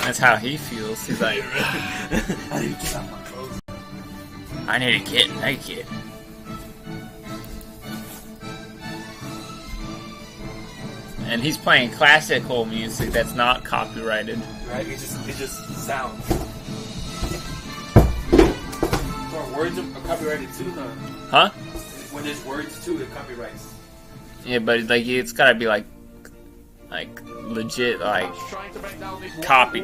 That's how he feels. He's like, I need to get naked. And he's playing classical music that's not copyrighted. Right? It just sounds. Or words are copyrighted too, Huh? When there's words too, it copyrights. Yeah, but like it's gotta be like legit, like copy.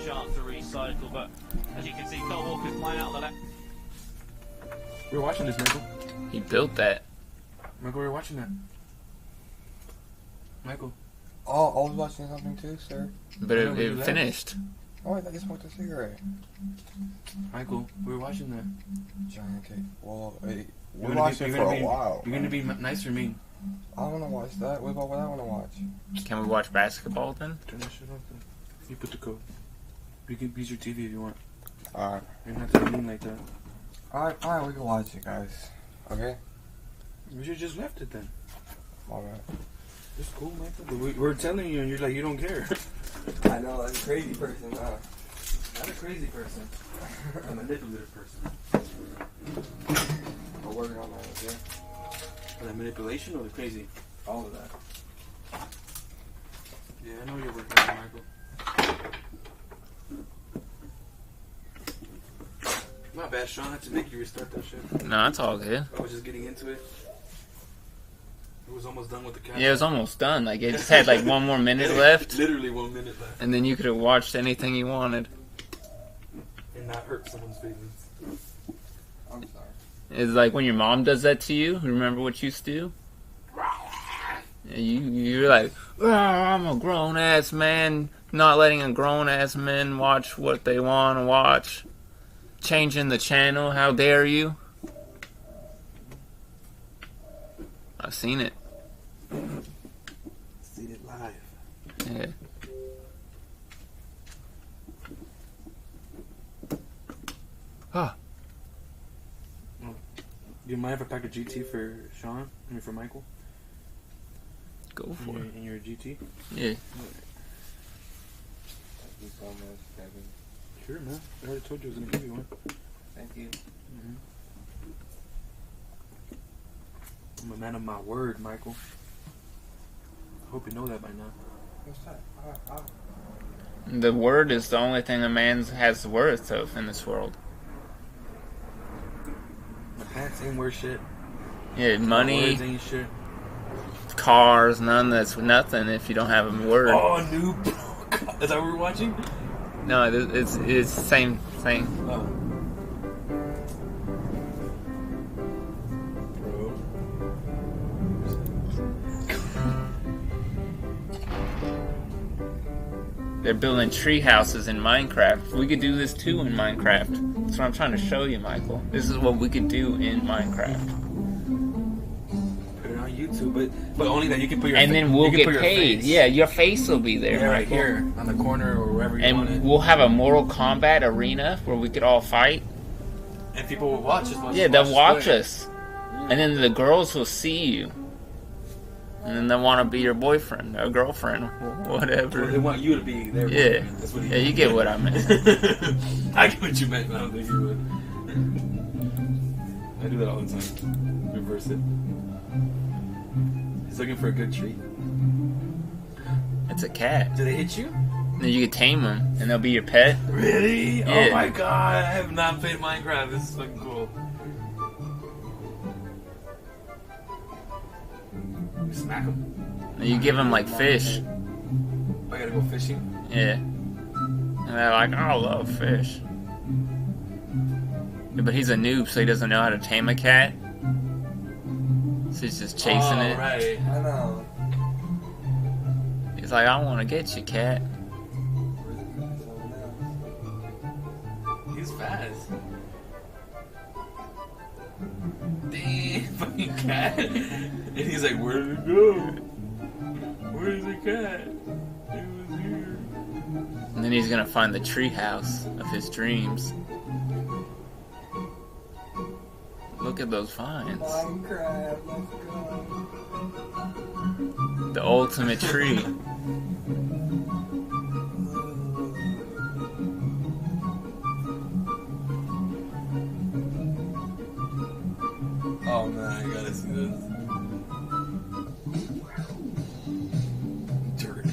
Chance to recycle, but as you can see, Cole Walker's playing out the left. We're watching this, Michael. He built that. Michael, we're watching that. Michael. Oh, I was watching something too, sir. But it finished. Oh, I just smoked a cigarette. Michael, we're watching that. Giant cake. Well, hey, we're watching it for a while. You're gonna be nice for me. I don't want to watch that. What about what I want to watch? Can we watch basketball then? Turn that shit off. You put the code. You can use your TV if you want. Alright. You're not to lean like that. Alright, we can watch it, guys. Okay? We should just left it then. Alright. It's cool, Michael. But we're telling you, and you're like, you don't care. I know, I'm a crazy person, huh? Not a crazy person. A manipulative person. We're working on that, okay? The manipulation or the crazy? All of that. Yeah, I know you're working on it, Michael. Not bad, Sean. I had to make you restart that shit. No, it's all good. I was just getting into it. It was almost done with the cat. Yeah, it was almost done. Like it just had like one more minute left. Literally 1 minute left. And then you could have watched anything you wanted. And not hurt someone's feelings. I'm sorry. It's like when your mom does that to you. Remember what you used to do? You're like, oh, I'm a grown ass man, not letting a grown ass man watch what they want to watch. Changing the channel, how dare you? I've seen it. Seen it live. Yeah. Ah. You might have a pack of GT for Sean? I mean for Michael? Go for it. In your GT? Yeah. Thank you so much, Kevin. Sure, man. I already told you I was going to give you one. Thank you. I'm a man of my word, Michael. I hope you know that by now. What's that? The word is the only thing a man has worth of in this world. My pants ain't worth shit. Yeah, My money, words ain't shit. cars, none that's nothing if you don't have a word. Oh, noob. Is that what we're watching? No, it's the same thing. Oh. They're building tree houses in Minecraft. We could do this too in Minecraft. That's what I'm trying to show you, Michael. This is what we could do in Minecraft. Put it on YouTube, but only that you can put your And then we'll get paid. Face. Yeah, your face will be there, Yeah, right Michael. here on the corner or wherever you want it. And we'll have a Mortal Kombat arena where we could all fight. And people will watch us. Yeah, they'll watch us. And then the girls will see you. And then they want to be your boyfriend or girlfriend, whatever. Well, they want you to be their Yeah. boyfriend. That's what Yeah, you get what I meant. I get what you meant, but I don't think you would. I do that all the time. Reverse it. He's looking for a good treat. It's a cat. Do they hit you? Then you can tame them, and they'll be your pet. Really? Yeah. Oh my god, I have not played Minecraft. This is fucking cool. You smack them. And you give them like fish. I gotta go fishing. Yeah. And they're like, oh, I love fish. Yeah, but he's a noob, so he doesn't know how to tame a cat. So he's just chasing it. Right. I know. He's like, I want to get you, cat. He's fast. Damn, fucking cat. And he's like, where did it go? Where's the cat? It And he's gonna find the treehouse of his dreams. Look at those vines. Minecraft, let's go. The ultimate tree. Oh man, I gotta see this. Dirt.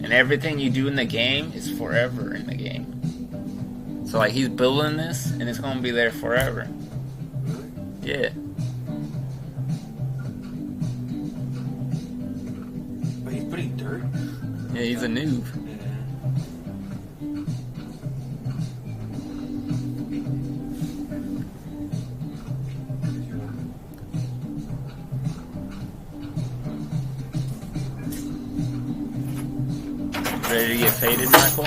And everything you do in the game is forever in the game. So like he's building this and it's gonna be there forever. Really? Yeah. But he's putting dirt? Yeah, he's a noob. Ready to get faded, Michael?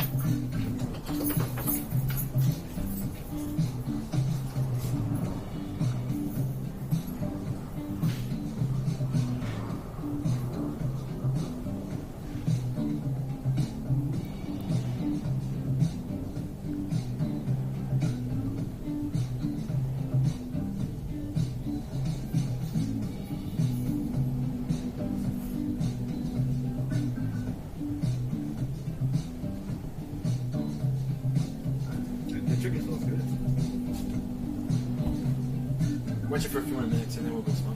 Watch it for a few more minutes and then we'll go smoke.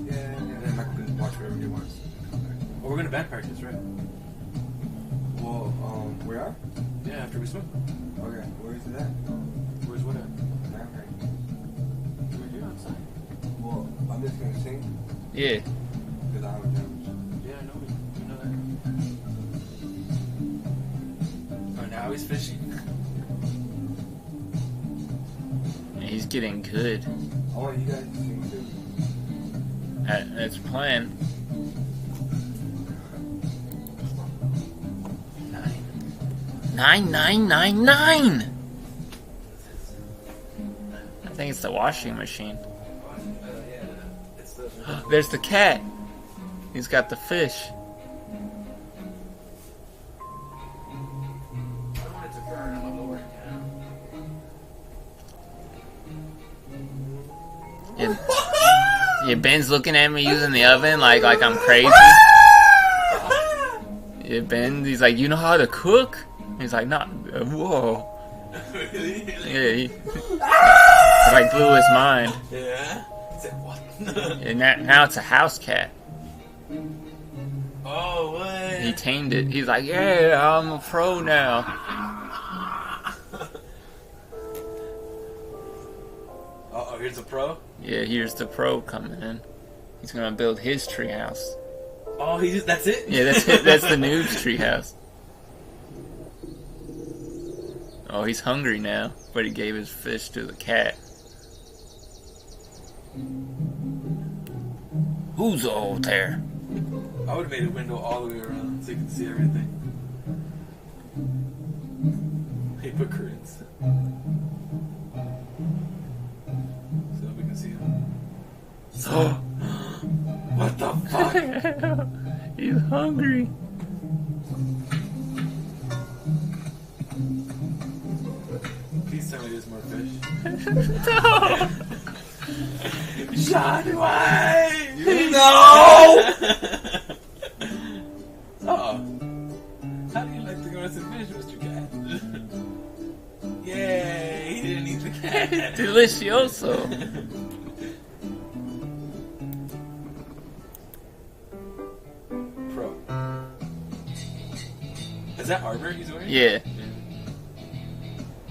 Yeah, and then Michael can watch whatever he wants. Oh, we're gonna band practice, right? Well, we are? Yeah, after we smoke. Okay, where is it at? Where's what at? Okay. We're here outside. Well, I'm just gonna sing Yeah. because I have a damage. Yeah, I know. We know that. Oh, now he's fishing. And he's getting good. I want you guys to sing too. That's the plan. 9999. I think it's the washing machine. Yeah, it's the. There's the cat. He's got the fish. Yeah, Ben's looking at me using the oven like I'm crazy. Yeah, Ben, he's like, you know how to cook? He's like, not. Whoa. Yeah, he like blew his mind. Yeah. Said what? And now it's a house cat. Oh, what? He tamed it. He's like, yeah, I'm a pro now. Oh, here's a pro. Yeah, here's the pro coming in. He's gonna build his treehouse. Oh, that's it? Yeah, that's it. That's the noob's treehouse. Oh, he's hungry now, but he gave his fish to the cat. Who's over there? I would have made a window all the way around so you can see everything. Hypocrites. So we can see him. Oh, What the fuck? he's hungry. Please tell me there's more fish. No. John Wayne! No! Oh. How do you like to go to some fish, Mr. Cat? Yay! He didn't eat the cat. Delicioso. Pro. Is that armor he's wearing? Yeah.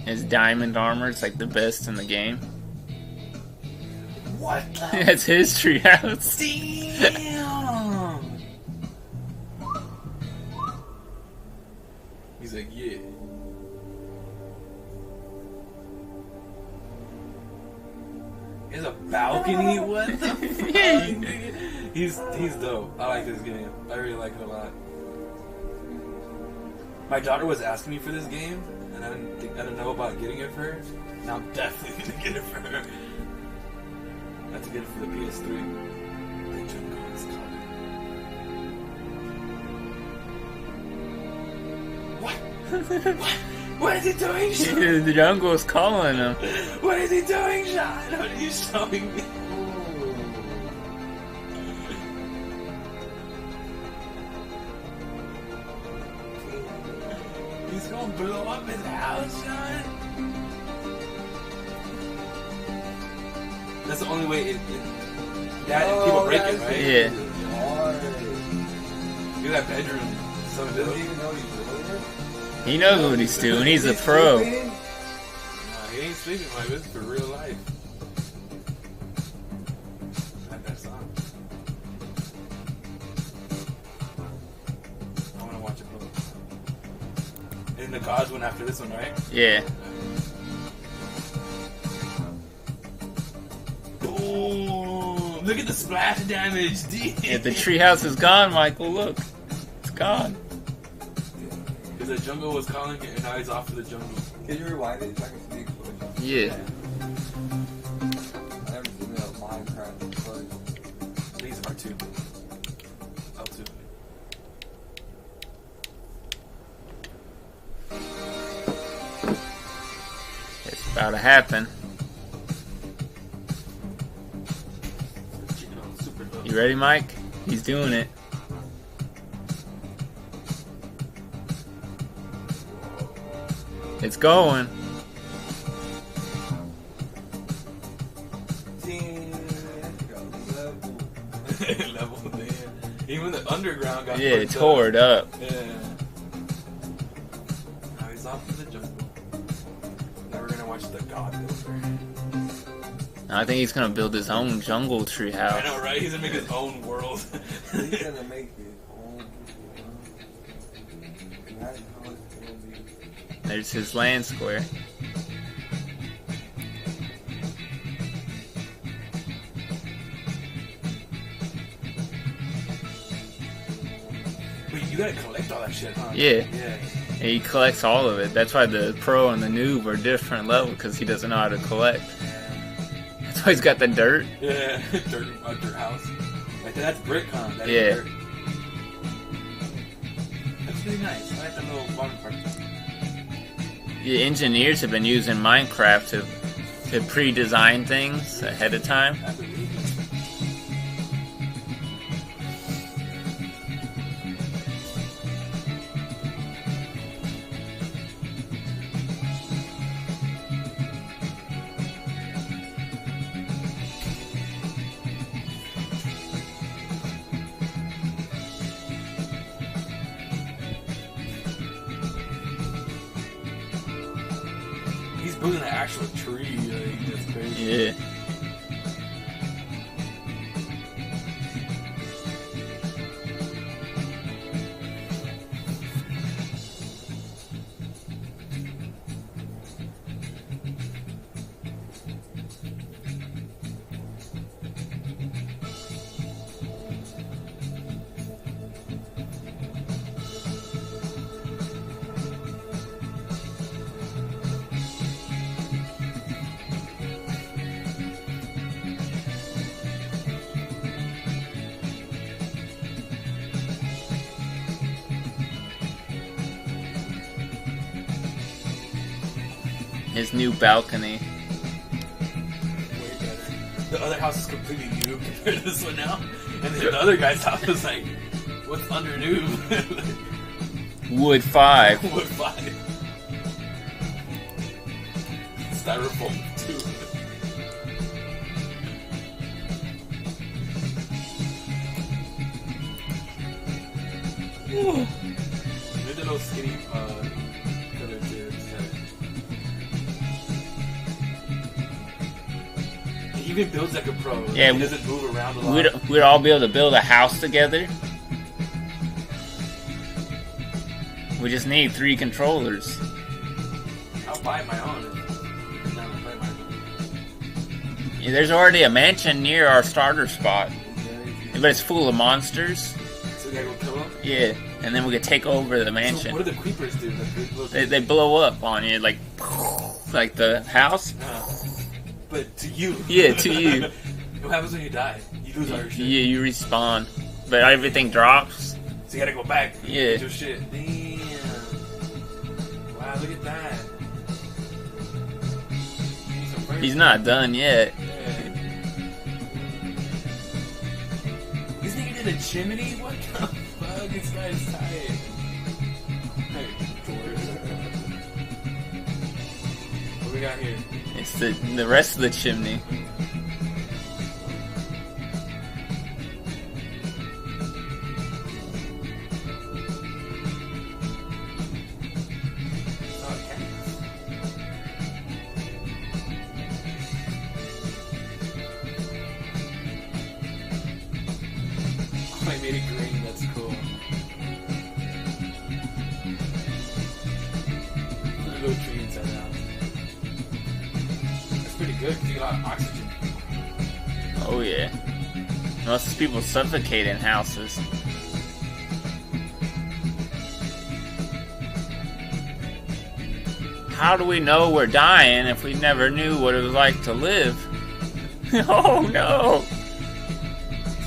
His diamond armor is like the best in the game. What the? That's his treehouse. Damn! He's like, yeah. He has a balcony? What the fuck? Nigga? He's dope. I like this game. I really like it a lot. My daughter was asking me for this game, and I didn't know about getting it for her. Now I'm definitely gonna get it for her. I have to get it for the PS3. The jungle is coming. What? What is he doing, Sean? The jungle is calling him. What is he doing, Sean? What are you showing me? He's gonna blow up his house, Sean. That's the only way that people break it, right? Yeah. Look at that bedroom. So Doesn't even know he's doing it. He knows what he's doing. He's a pro. Nah, he ain't sleeping like this for real life. Like that song. I wanna watch it, bro. And the gods went after this one, right? Yeah. Boom! Look at the splash damage, D. Yeah, the treehouse is gone, Michael. Look. It's gone. Because the jungle was calling it, and now he's off to the jungle. Can you rewind it so I can see the explosion? Yeah. I never seen a Minecraft explosion. These are two. L2. It's about to happen. You ready, Mike? He's doing it. It's going. Level, man. Even the underground got Yeah, it fucked tore it up. Yeah. Now he's off to the jungle. Now we're gonna watch the God Builder. I think he's gonna build his own jungle tree I house. know, right? He's gonna make his own world. He's gonna make his own. Imagine how much it's gonna be. There's his land square. Wait, you gotta collect all that shit, huh? Yeah. Yeah. And he collects all of it. That's why the pro and the noob are different level, because he doesn't know how to collect. That's why he's got the dirt. Yeah. dirt house. Like that's brick, huh? That is Yeah. dirt. That's really nice. I like the little bottom part. The engineers have been using Minecraft to pre-design things ahead of time. I believe it. He's building an actual tree. Like, that's crazy. Yeah. His new balcony. Way better. The other house is completely new compared to this one now. And then the other guy's house is like, what's under new? Wood 5. Wood 5. Styrofoam 2. Woo. Maybe the little skinny color too. He even builds like a pro. Yeah, He doesn't move around a lot. We'd all be able to build a house together. We just need 3 controllers. I'll buy my own. No, I'll buy my own. Yeah, there's already a mansion near our starter spot. But it's full of monsters. So you gotta go kill him? Yeah. and then we could take over the So mansion. what do the creepers do? They blow up on you, like the house. No. But to you. Yeah, to you. What happens when you die? You lose all your shit. Yeah, you respawn, but everything drops. So you gotta go back. Yeah. Get your shit. Damn. Wow, look at that. He's not done yet. Yeah. This nigga did a chimney? What the fuck? This guy's tight. Hey, what we got here? It's the rest of the chimney. Oh, cats. Oh, I made it green. That's cool. There's a little tree inside the house. That's pretty good because you got a lot of oxygen. Oh yeah. Most people suffocate in houses. How do we know we're dying if we never knew what it was like to live? Oh no!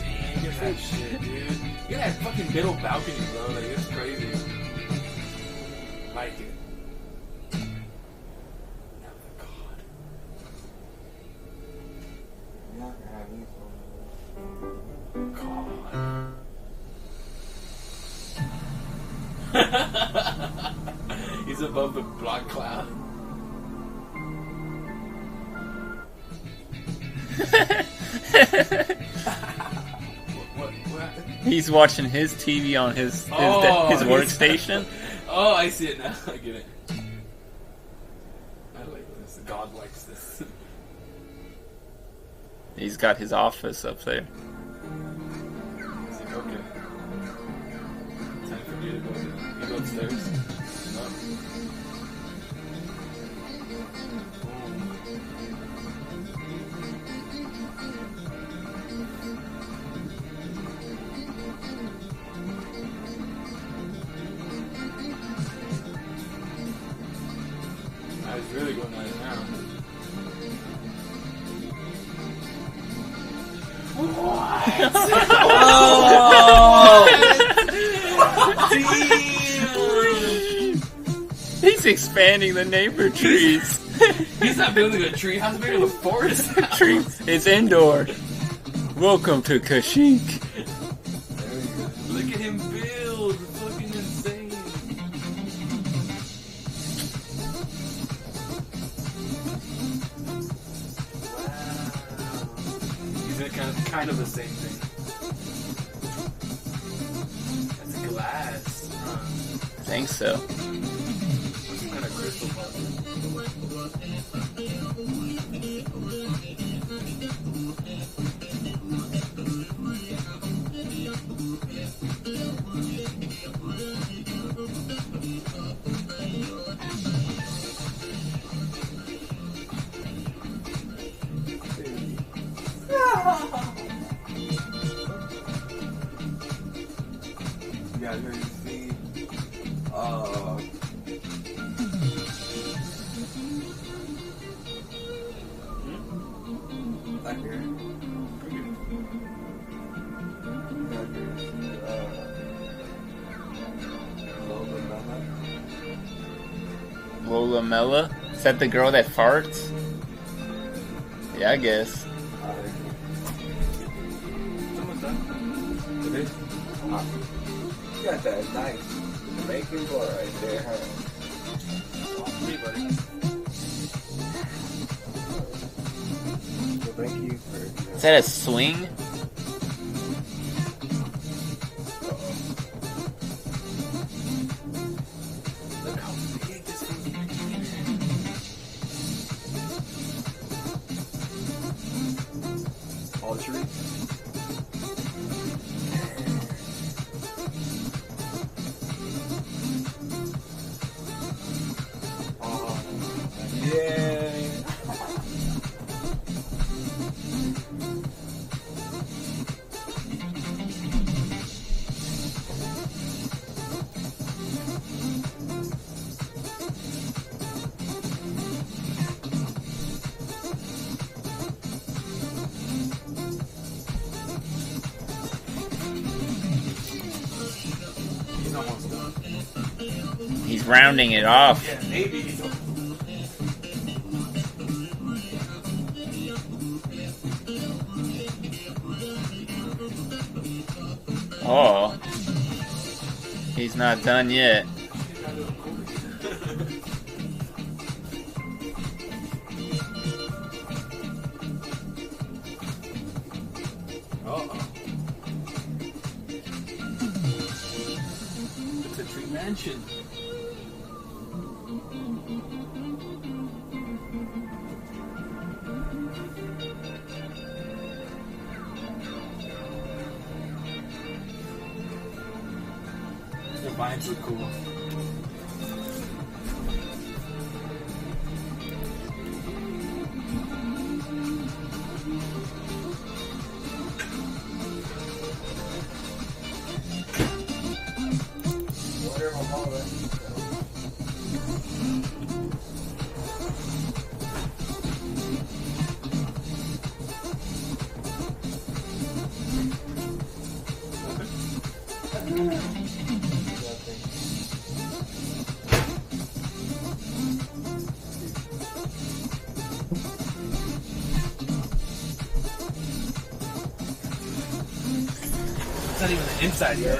Damn, look at that shit, dude. Look at that fucking middle balcony, bro. Like, it's crazy. Like it. Oh, God. He's above the black cloud. What happened? He's watching his TV on his workstation. Oh, I see it now. I get it. I like this. God likes this. He's got his office up there. He's like, okay. Time for you to go. You go upstairs. No. I was really going out of town. He's expanding the neighbor trees. He's not building a tree house, building a forest house. Trees. It's indoor. Welcome to Kashyyyk. Look at him build. Fucking insane. Wow. He's doing kind of the same thing. That's glass. Huh? I think so. Some kind of crystal puzzle. You guys ready to see? Back here. You guys ready to see? Lola Mella? Is that the girl that farts? Yeah, I guess. Someone's done. It is. You got that nice Jamaican boy right there, huh? Hey, buddy. So thank you for. Is that a swing? Look how big this thing is. All trees. Yeah. rounding it off. Yeah, maybe. Oh. He's not done yet. Uh-oh. It's a tree mansion. The vines look cool. Wonder how long that It's not even the inside yet.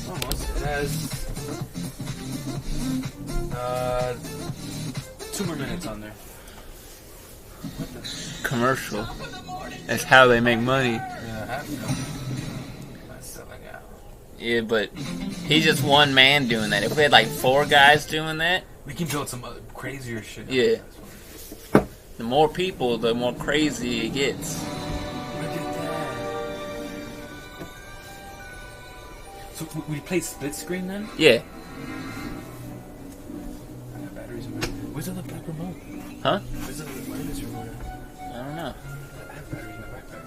Almost. It has 2 more minutes on there. Commercial. That's how they make money. Yeah, I have to. That's selling out. Yeah, but he's just one man doing that. If we had like 4 guys doing that, We can build some other crazier shit. Yeah. the more people, the more crazy it gets. Look at that. So we play split screen then? Yeah. I got batteries in my. Where's the other black remote? Huh? Where's the other wireless remote? I don't know. I have batteries in my backpack.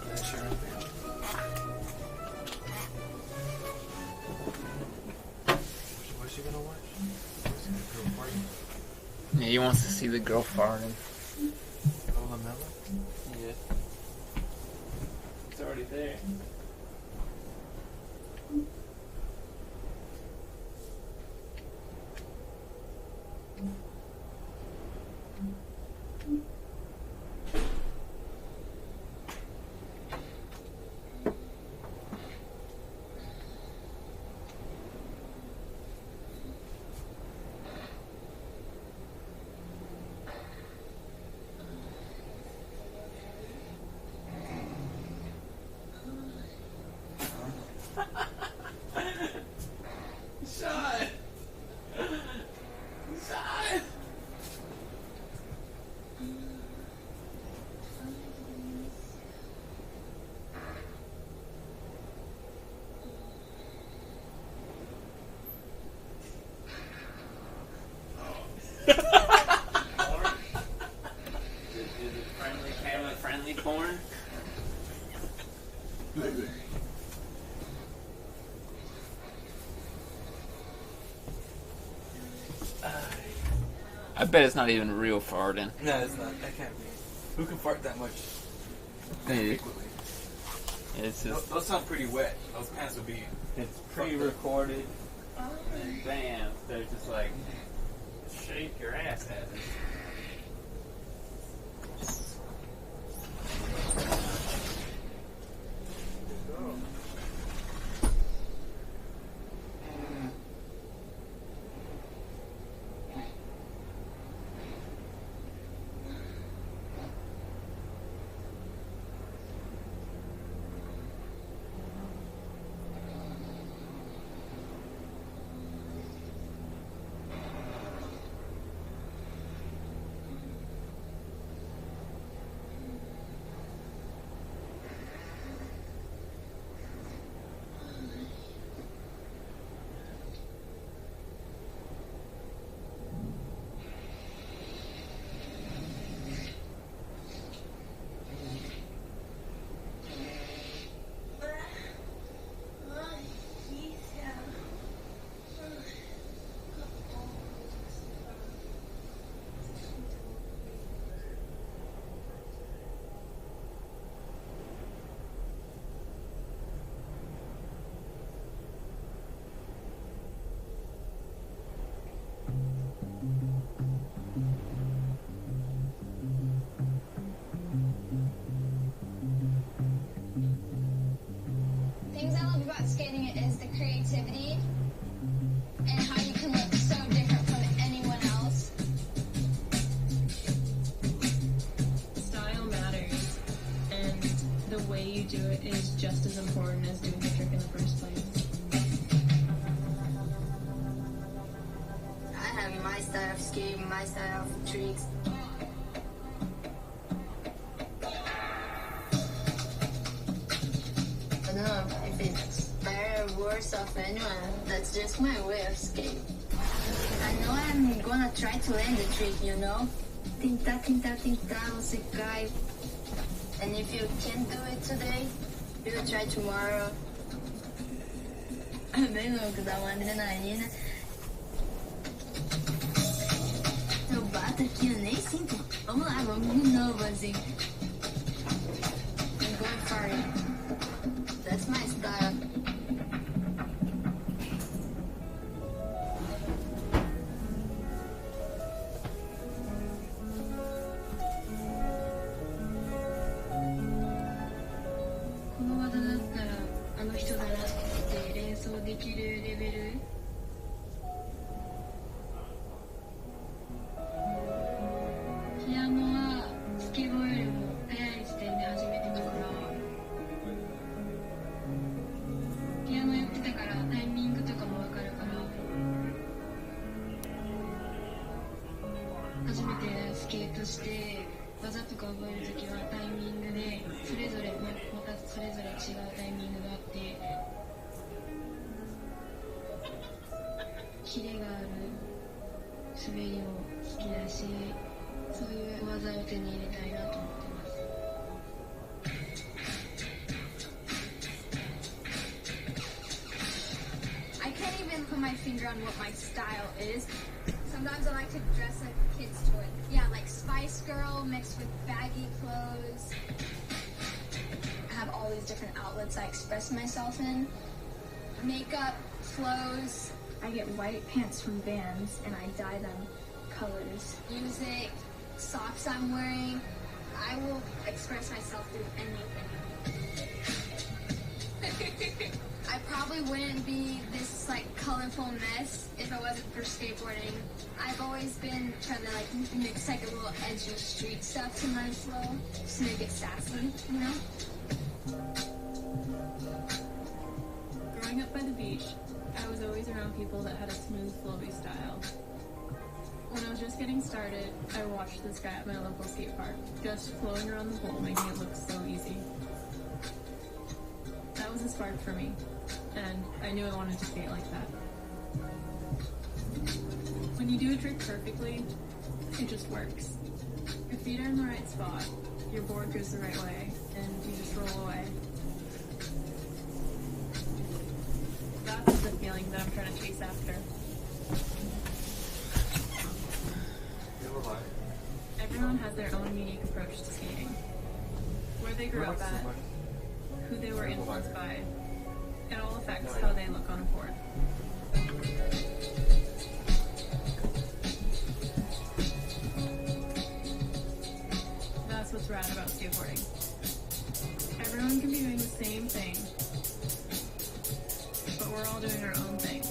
Play that shit around there. What's she gonna watch? What's she gonna go for? Yeah, he wants to see the girl farting. Oh, Lamella? Yeah. It's already there. Shot! Shot! Is it friendly, family friendly porn? I bet it's not even real farting. No, it's not. That can't be. Who can fart that much Yeah. frequently? It's Those, just those sound pretty wet. Those pants would be. it's pre-recorded, and bam, they're just like shake your ass at it. important as doing the trick in the first place. I have my style of skating, my style of tricks. I don't know if it's better or worse of anyone. That's just my way of skating. I know I'm gonna try to land the trick, you know? Tentar, você cai. And if you can't do it today, you will try tomorrow. É bem louco, dá uma adrenalina. Eu bato aqui, eu nem sinto. Vamos lá, vamos de novo assim. I'm going for it. That's my style. I can't even put my finger on what my style is. Sometimes I like to dress like a kid's toy. Yeah, like Spice Girl mixed with baggy clothes. I have all these different outlets I express myself in. Makeup, clothes. I get white pants from Vans and I dye them colors. Music, socks I'm wearing. I will express myself through anything. I probably wouldn't be this like colorful mess if it wasn't for skateboarding. I've always been trying to like mix like a little edgy street stuff to my flow, just to make it sassy, you know? Growing up by the beach, I was always around people that had a smooth, flowy style. When I was just getting started, I watched this guy at my local skate park, just flowing around the pool, making it look so easy. That was a spark for me, and I knew I wanted to skate like that. When you do a trick perfectly, it just works. Your feet are in the right spot, your board goes the right way, and you just roll away. That's the feeling that I'm trying to chase after. Everyone has their own unique approach to skating. Where they grew up at, who they were influenced by, it all affects how they look on a board. That's what's rad about skateboarding. Everyone can be doing the same thing, but we're all doing our own thing.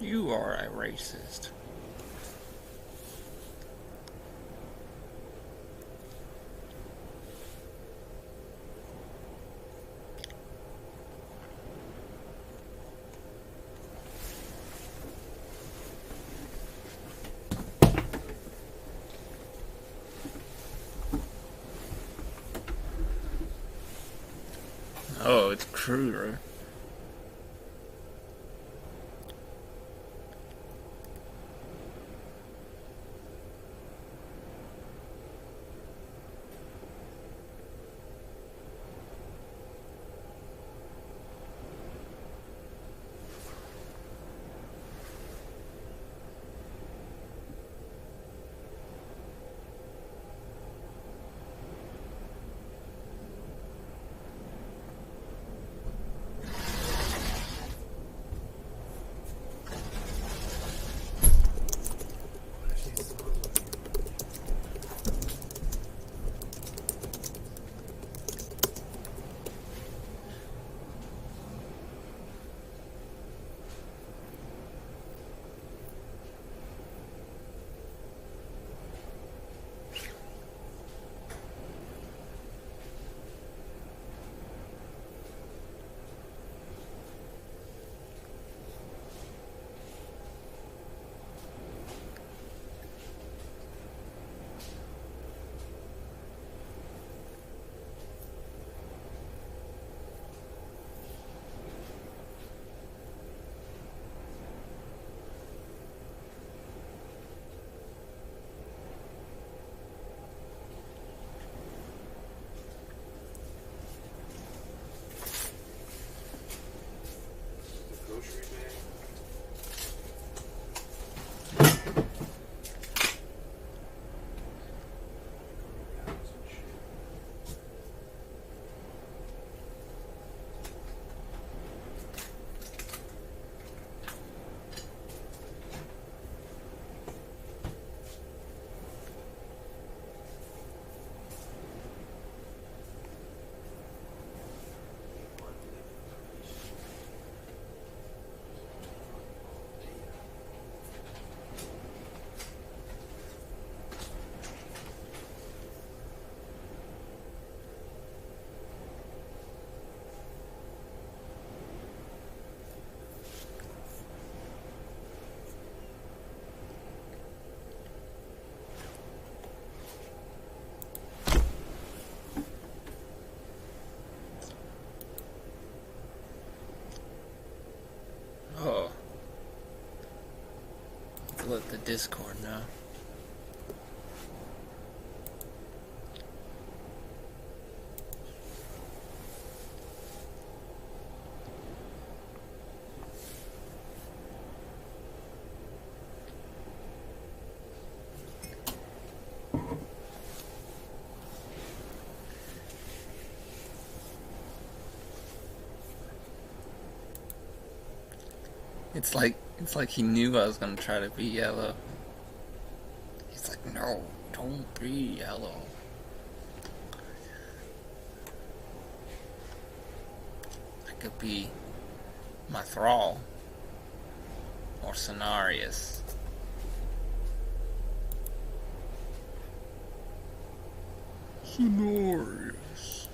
You are a racist. Oh, it's cruder. Grocery bag. Oh. Let the Discord know. It's like he knew I was gonna try to be yellow. He's like, no, don't be yellow. I could be my thrall or Cenarius. Cenarius.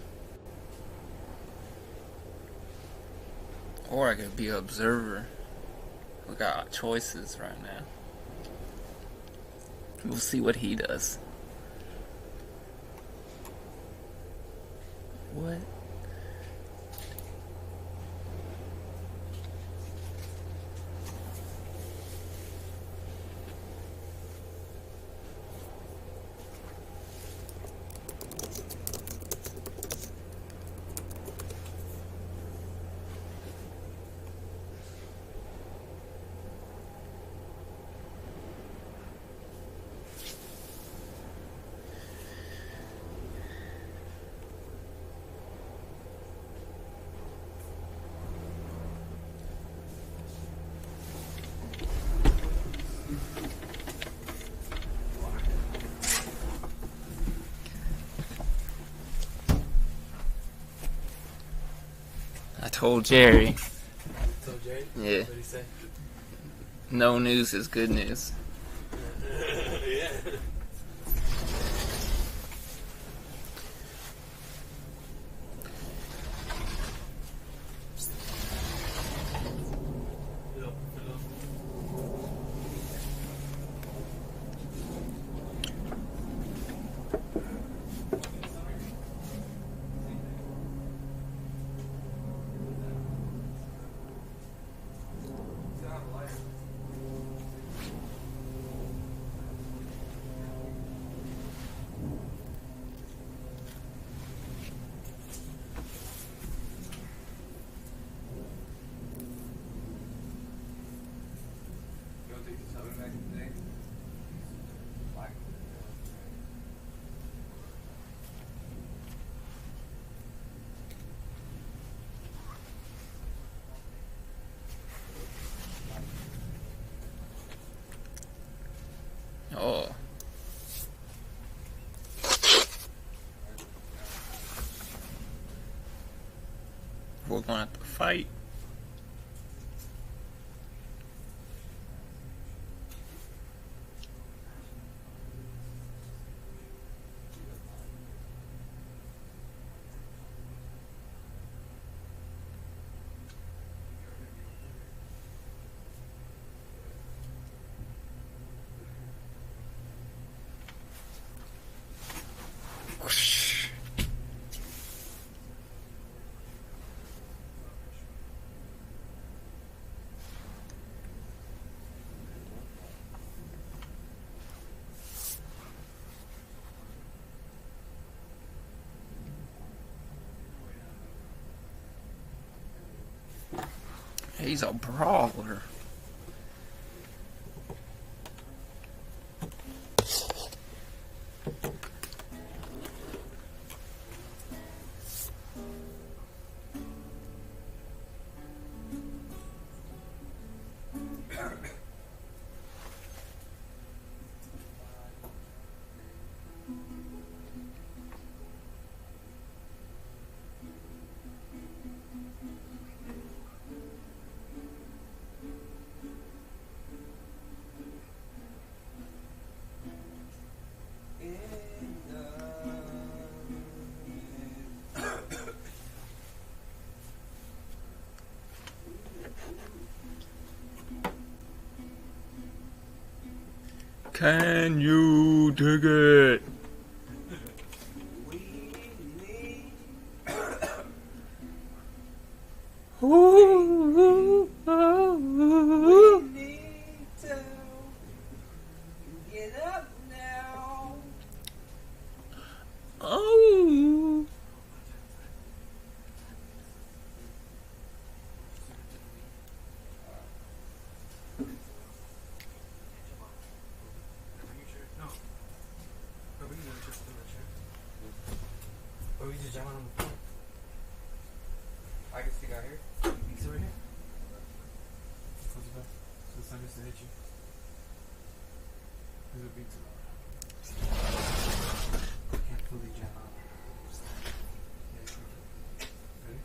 Or I could be observer. We got choices right now. We'll see what he does. What? I told Jerry. So Jay, Yeah. what did he say? No news is good news. Yeah. Oh. We're gonna have to fight. Whoosh. He's a brawler. Can you dig it? Ooh, Get up now. oh. Or we just jam on the phone. I can stick out here. He's over here. Close it back. So the sun doesn't hit you. There's a beat to can't fully jam out. Ready?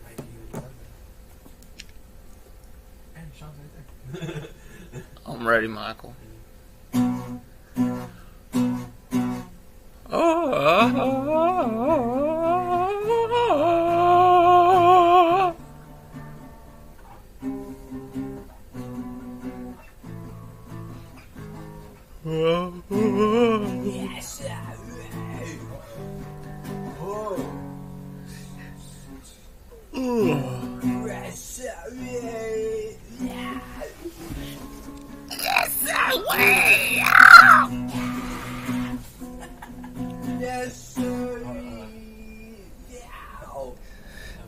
Might be even better. And Sean's right there. I'm ready, Michael.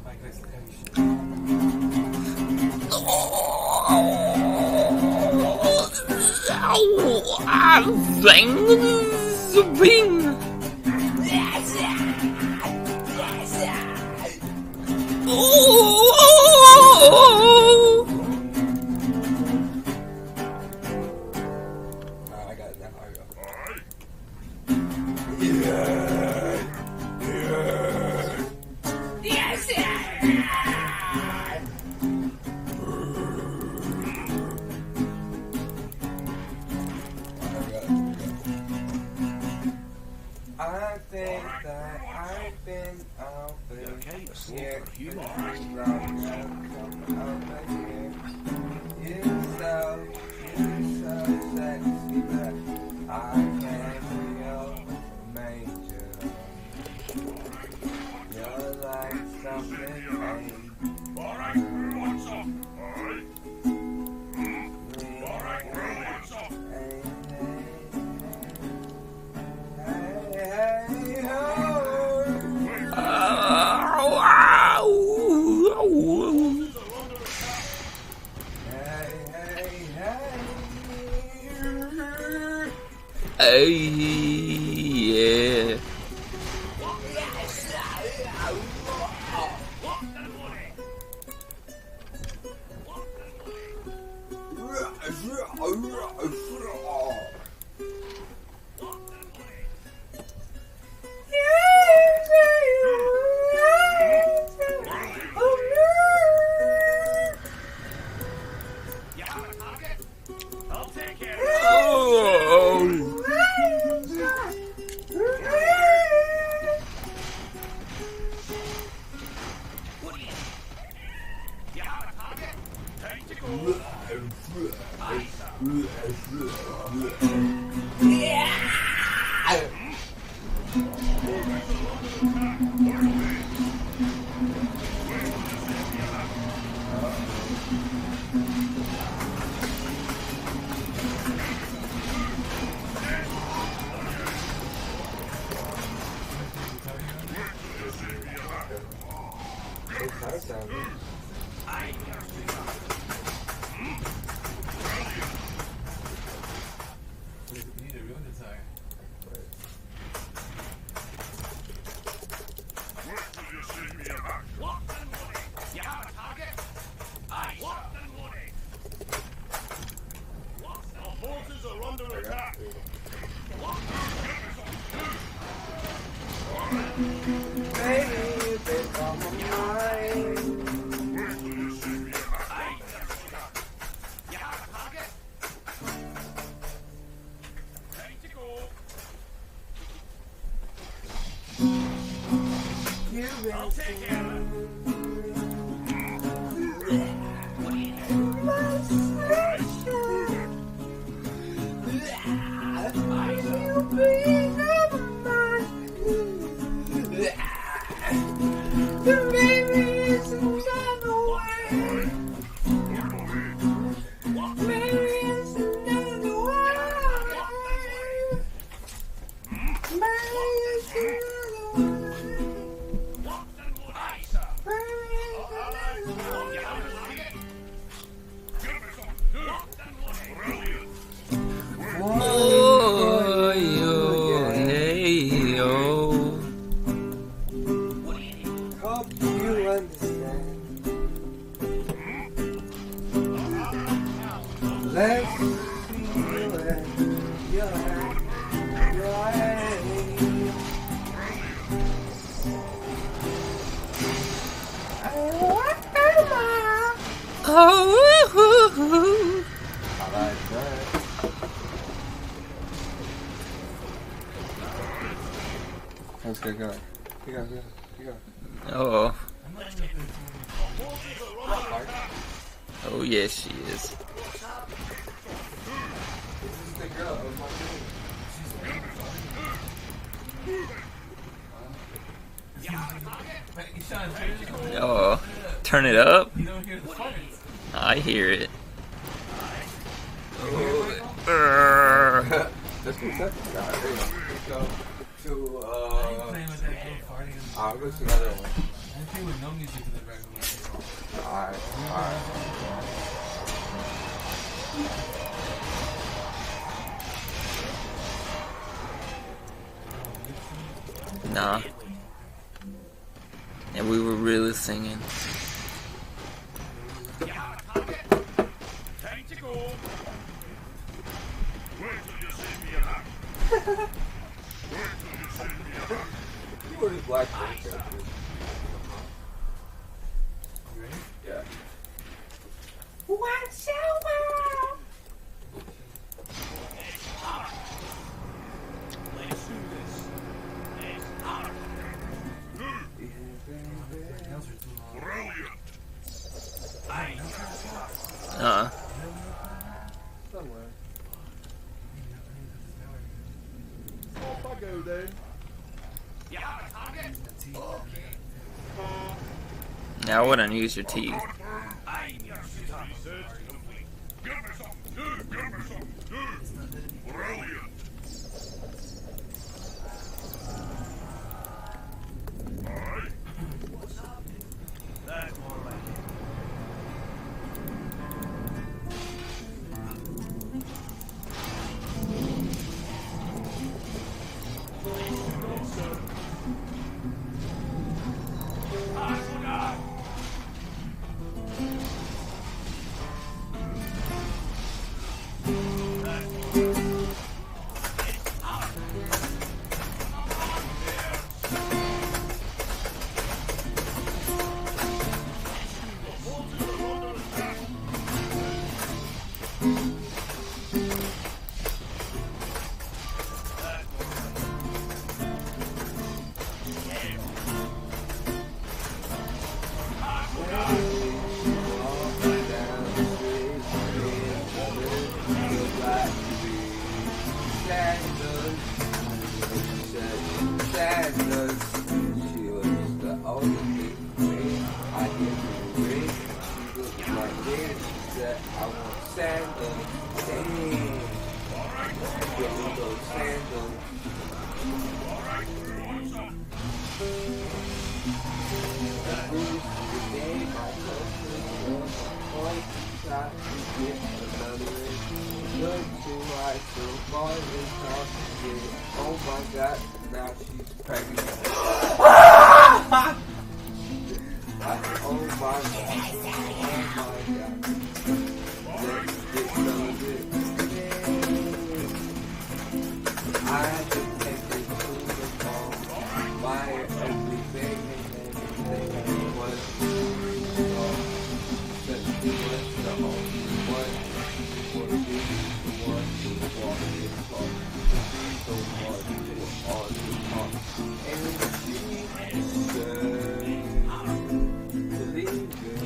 Mike likes the heavy shit. I got it. Now I go. I think that I've been over Okay, slow here. for a few Come moments. over here. You're so sexy that I can feel major. You're like something Hey, yeah. I'll take care of Oh. You need a real desire. Baby, you've been on my mind. You've been I'll take care of it. Oh, yo, hey, yo. Hope you understand. Let's feel it. Your Oh, I like that. Let's get going. Go. oh, oh, yes, she is. This is the girl of my Wait, Sean, turn it up. Oh, turn it up. You don't hear the farts. I hear it. Urgh. Let's go check this out. Let's go to, I ain't playing with that girl farting. I'll go to another one. I play with no music in the background. Alright. Nah. And we were really singing. You were just black characters. You ready? Yeah. What's your world? Let's do this. Yeah, I wouldn't use your teeth. Oh my god, now she's pregnant. Oh my god. Let's get some of it. I had to take it to the phone. Buy everything and everything was wrong. But he was the only one. For me, the one who walked in the car. So hard to all the talk. And she said, believe it.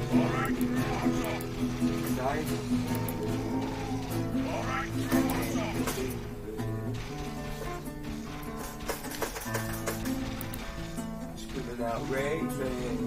Nice. Screaming out, Ray, Ray.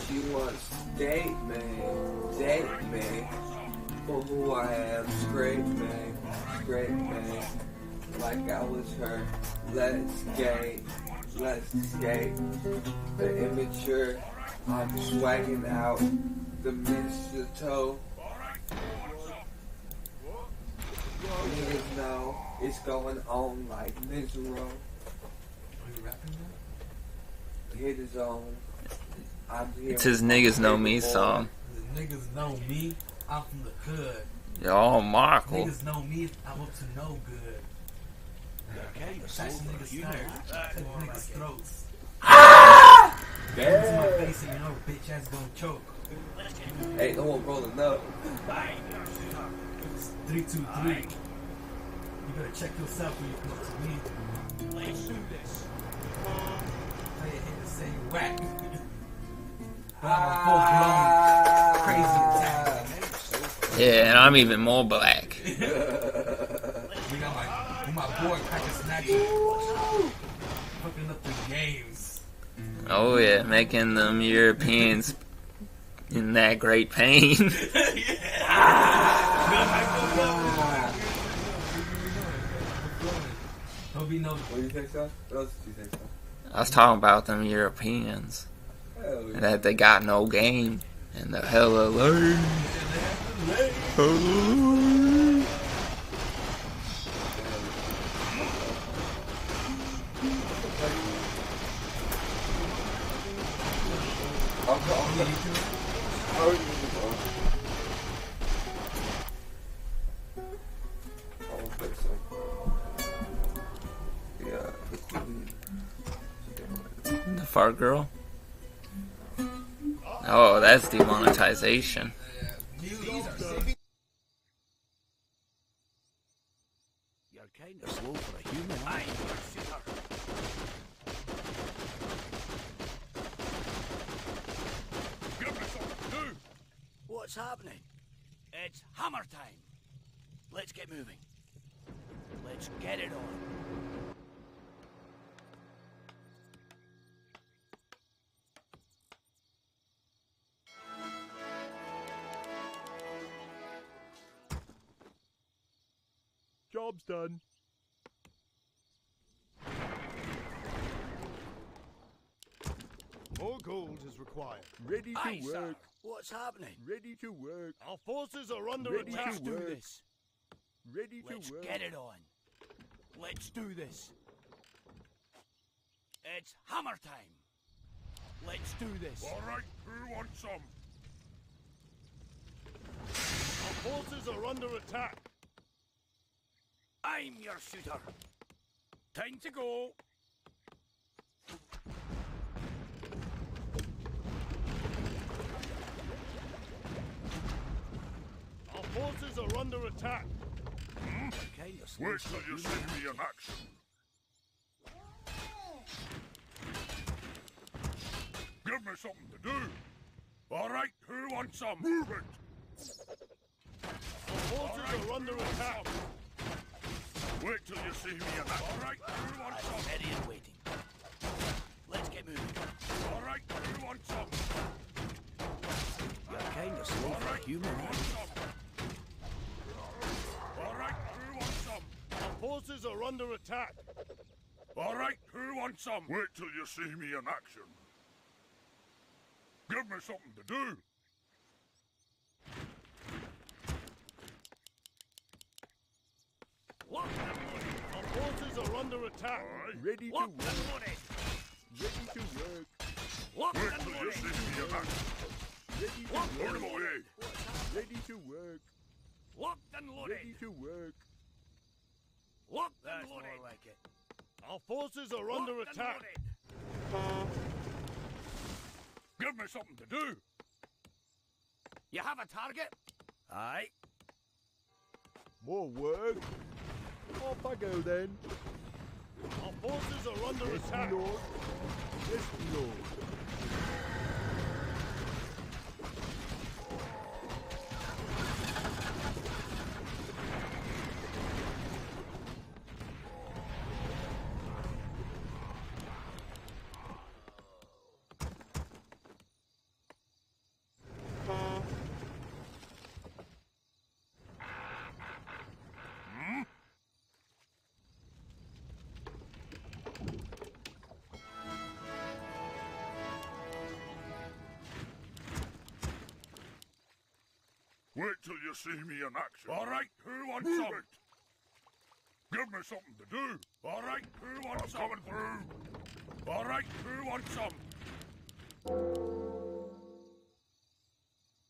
She wants date me, for who I am, scrape me, like I was her. Let's skate, the immature, I'm swagging out the mistletoe. Niggas know it's going on like Mizero. Hit his own. It's his Niggas Know Me song. Niggas know me, I'm from the hood. Yo, Michael. Niggas know me, I'm up to no good. Okay, that's niggas tired. Take niggas' throats. Hands in my face and you know bitch ass gonna choke. Hey, no one rolling up. 323. You better check yourself when you come up to me. Let's do this. Play it hit the same whack. But I'm a full-blown crazy attack. Yeah, and I'm even more black. We got my boy CrackerSnatcher. Fucking up the games. Oh yeah, making them Europeans in that great pain. Don't be no. What do you think, son? What else do you think, son? I was talking about them Europeans. Yeah. That they got no game. And the hella lane. The fart girl. Oh, that's demonetization. You're kind of slow for a human. Aye, shooter. Give me something to do. What's happening? It's hammer time. Let's get moving. Let's get it on. Job's done. More gold is required. Ready to Aye, work. sir. What's happening? Ready to work. Our forces are under Ready attack. Let's do this. Ready to Let's work. get it on. Let's do this. It's hammer time. Let's do this. All right, who wants some? Our forces are under attack. I'm your shooter. Time to go. Our forces are under attack. Kind of slow Wait for till a you see human. me in action. Give me something to do. All right, who wants some? Move it. Our forces are under attack. Wait till you see me in action. All right, who wants I'm some? ready and waiting. Let's get moving. All right, who wants some? You're kind of slow All for a right, human. who wants some? All right, who wants some? Our forces are under attack. All right, who wants some? Wait till you see me in action. Give me something to do. Lock and loaded. Our forces are under attack. Ready to Lock work. and loaded. Ready to work. Lock Wait and till you loaded. see me in action. Ready to Lock work. and away. loaded. Ready to work. Locked and loaded. Ready to work. Locked That's and loaded. more like it. Our forces are Locked under and attack. loaded. Give me something to do. You have a target? Aye. More work. Off I go then. Our forces are under attack. Lord. Yes, Lord. Wait till you see me in action. All right, who wants some? It. Give me something to do. All right, who wants some? Coming through. All right, who wants some?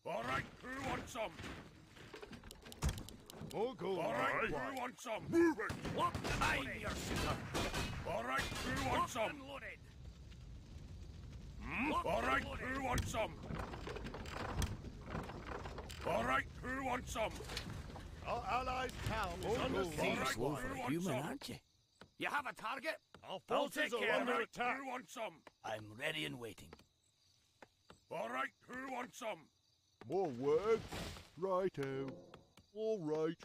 All right, who wants some? All gold. All right, who wants some? Move it. Locked and loaded. Your shooter. All right, who wants Locked some? and loaded. All right, who wants some? All right, who wants some? Our allies' town is under Kind siege. of slow for a Who wants human, some? aren't you? You have a target? Our I'll forces take are care under of it. attack. Who wants some? I'm ready and waiting. All right, who wants some? More work? Righto. All right.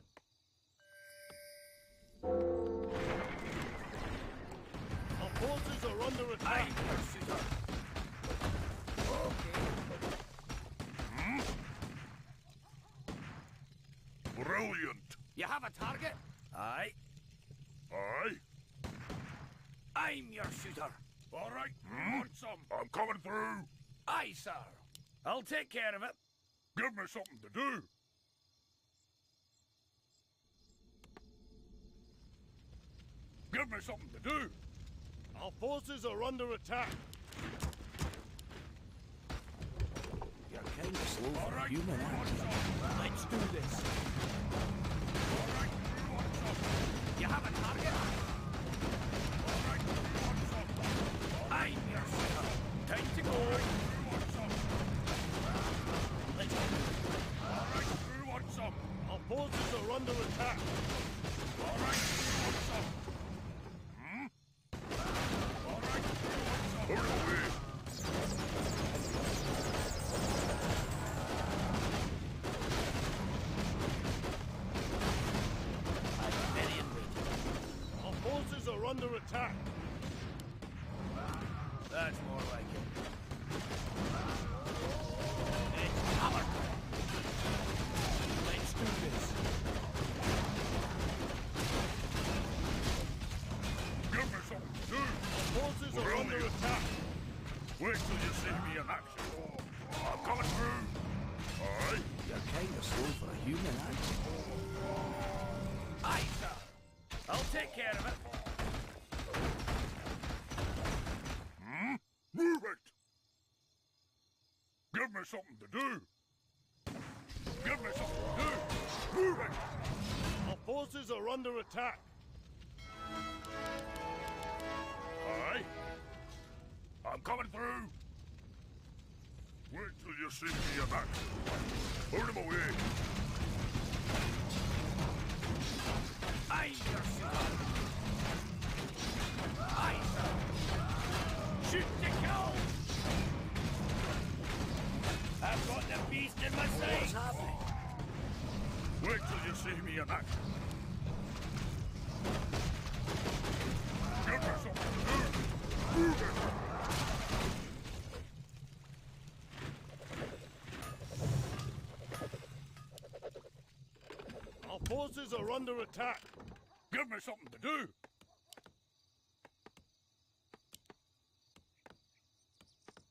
Our forces are under attack. I'm your shooter. Okay. Brilliant. You have a target? Aye. Aye. I'm your shooter. All right, who wants some? I'm coming through. Aye, sir. I'll take care of it. Give me something to do. Give me something to do. Our forces are under attack. You're kind of slow All for a right, human, who aren't wants you? some? Let's do this. All right, who wants some? You have a target? All right, who wants some? I'm your shooter. Time to go. All right, who wants some? till you see me in action. I'm coming through. Aye. You're kind of slow for a human, aren't you? Aye, sir. I'll take care of it. Move it! Give me something to do. Give me something to do. Move it! Our forces are under attack. Aye. I'm coming through. Wait till you see me in action. Put him away. Aye, sir. Aye, sir. Shoot to kill. I've got the beast in my sight. What's happening? Wait till you see me in action. Give me something to do. Move it! Our forces are under attack. Give me something to do.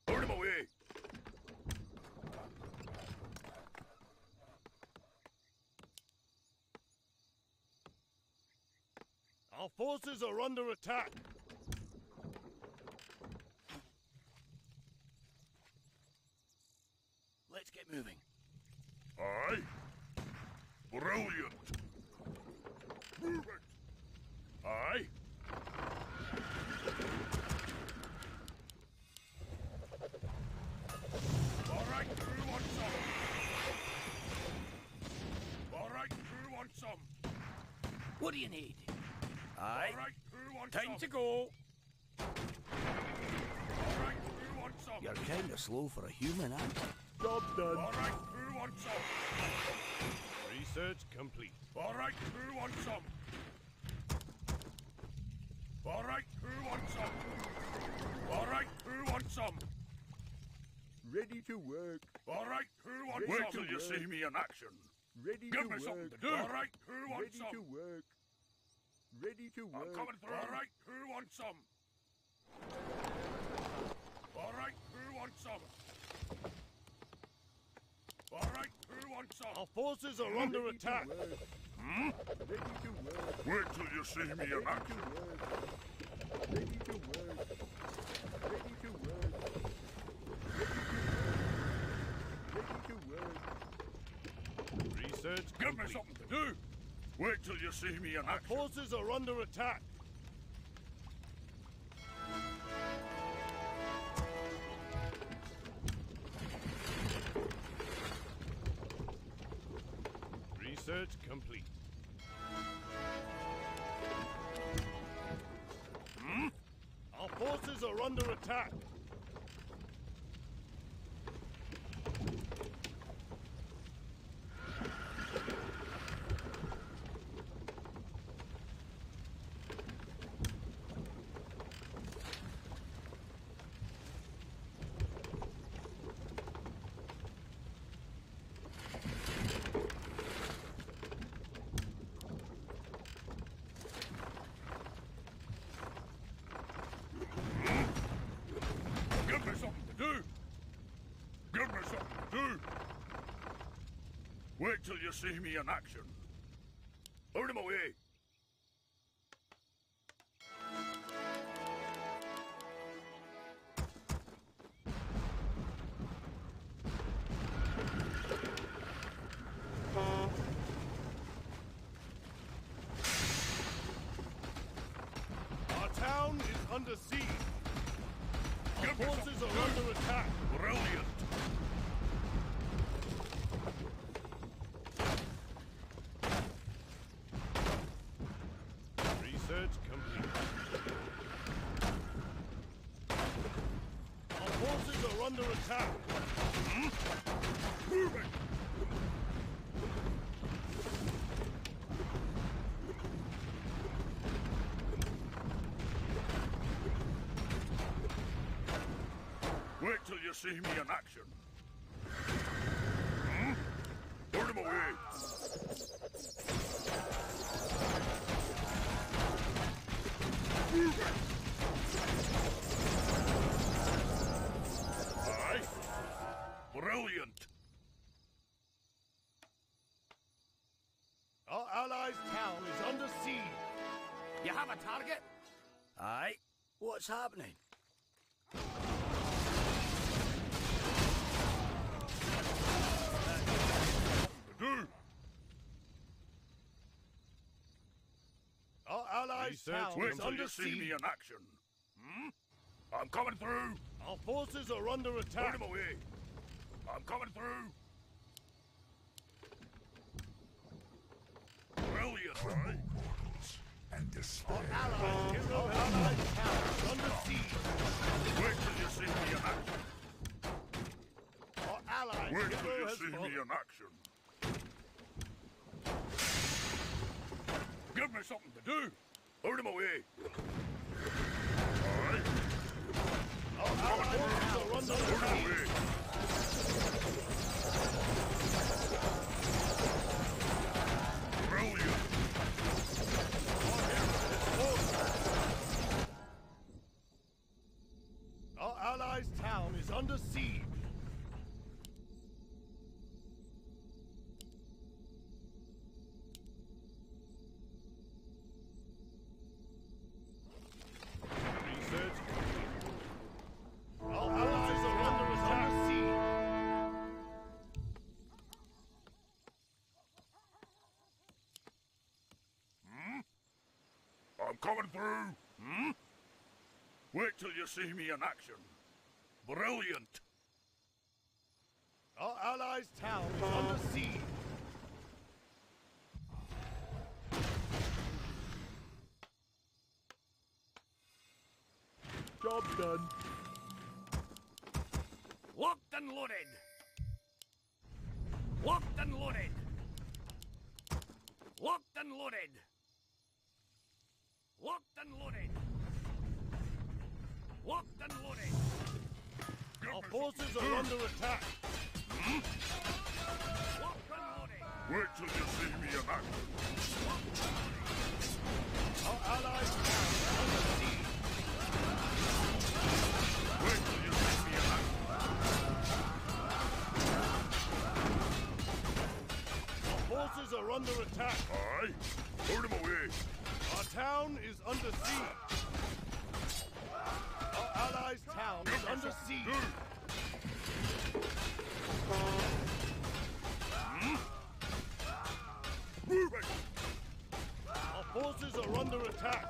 Put him away. Our forces are under attack. Let's get moving. Aye. Brilliant. Move it. Aye. All right, who wants some? All right, who wants some? What do you need? All Aye. right, who wants Time some? to go. All right, who wants some? You're kind of slow for a human, aren't you? Job All done. right, who wants some? Research complete. All right, who wants some? All right, who wants some? All right, who wants some? Ready to work. All right, who wants Ready some? Wait till to you work. see me in action. Ready Give to me work. something to do. All right, who wants Ready to some? work. Ready to work. I'm coming through. All right, who wants some? All right, who wants some? All right, who wants some? Our forces are under attack. Ready to work. Wait till you see me in action. Ready to work. Ready to work. Ready to work. Research Give me something to do. Wait till you see me in action. Forces are under attack. Research complete. Our forces are under attack. Give me something to do. Give me something to do. Wait till you see me in action. Put him away. Our town is under siege. Our Give me forces something are to do. under attack. Brilliant. Research complete. Our forces are under attack. Move it. Wait till you see me in action. Put him away. Move it. Brilliant! Our allies' town is under siege. You have a target? Aye. What's happening? Do! Our allies' town Wait is till under you see me siege. in action. Hmm? I'm coming through! Our forces are under Put attack. him away! I'm coming through! Brilliant, right? And despair. Allies' town is under siege. Wait till you see me in action! Our allies' Wait till hero you has see me fallen. in action! Give me something to do! Put him away! Alright? Our allies' forces are under Put him attack. away! Brilliant! Our allies' town is under siege. Research. Our allies are under siege. I'm coming through! Hmm? Wait till you see me in action! Brilliant! Our allies' town is under siege. Job done. Locked and loaded. Locked and loaded. Locked and loaded. Locked and loaded. Locked and loaded. Our forces are under attack. Locked and loaded. Wait till you see me in action! Our allies' town is under siege. Wait till you see me in action! Our forces are under attack. Aye? Put him away! Our town is under siege. Our allies' town is under siege. Move it! Our forces are under attack.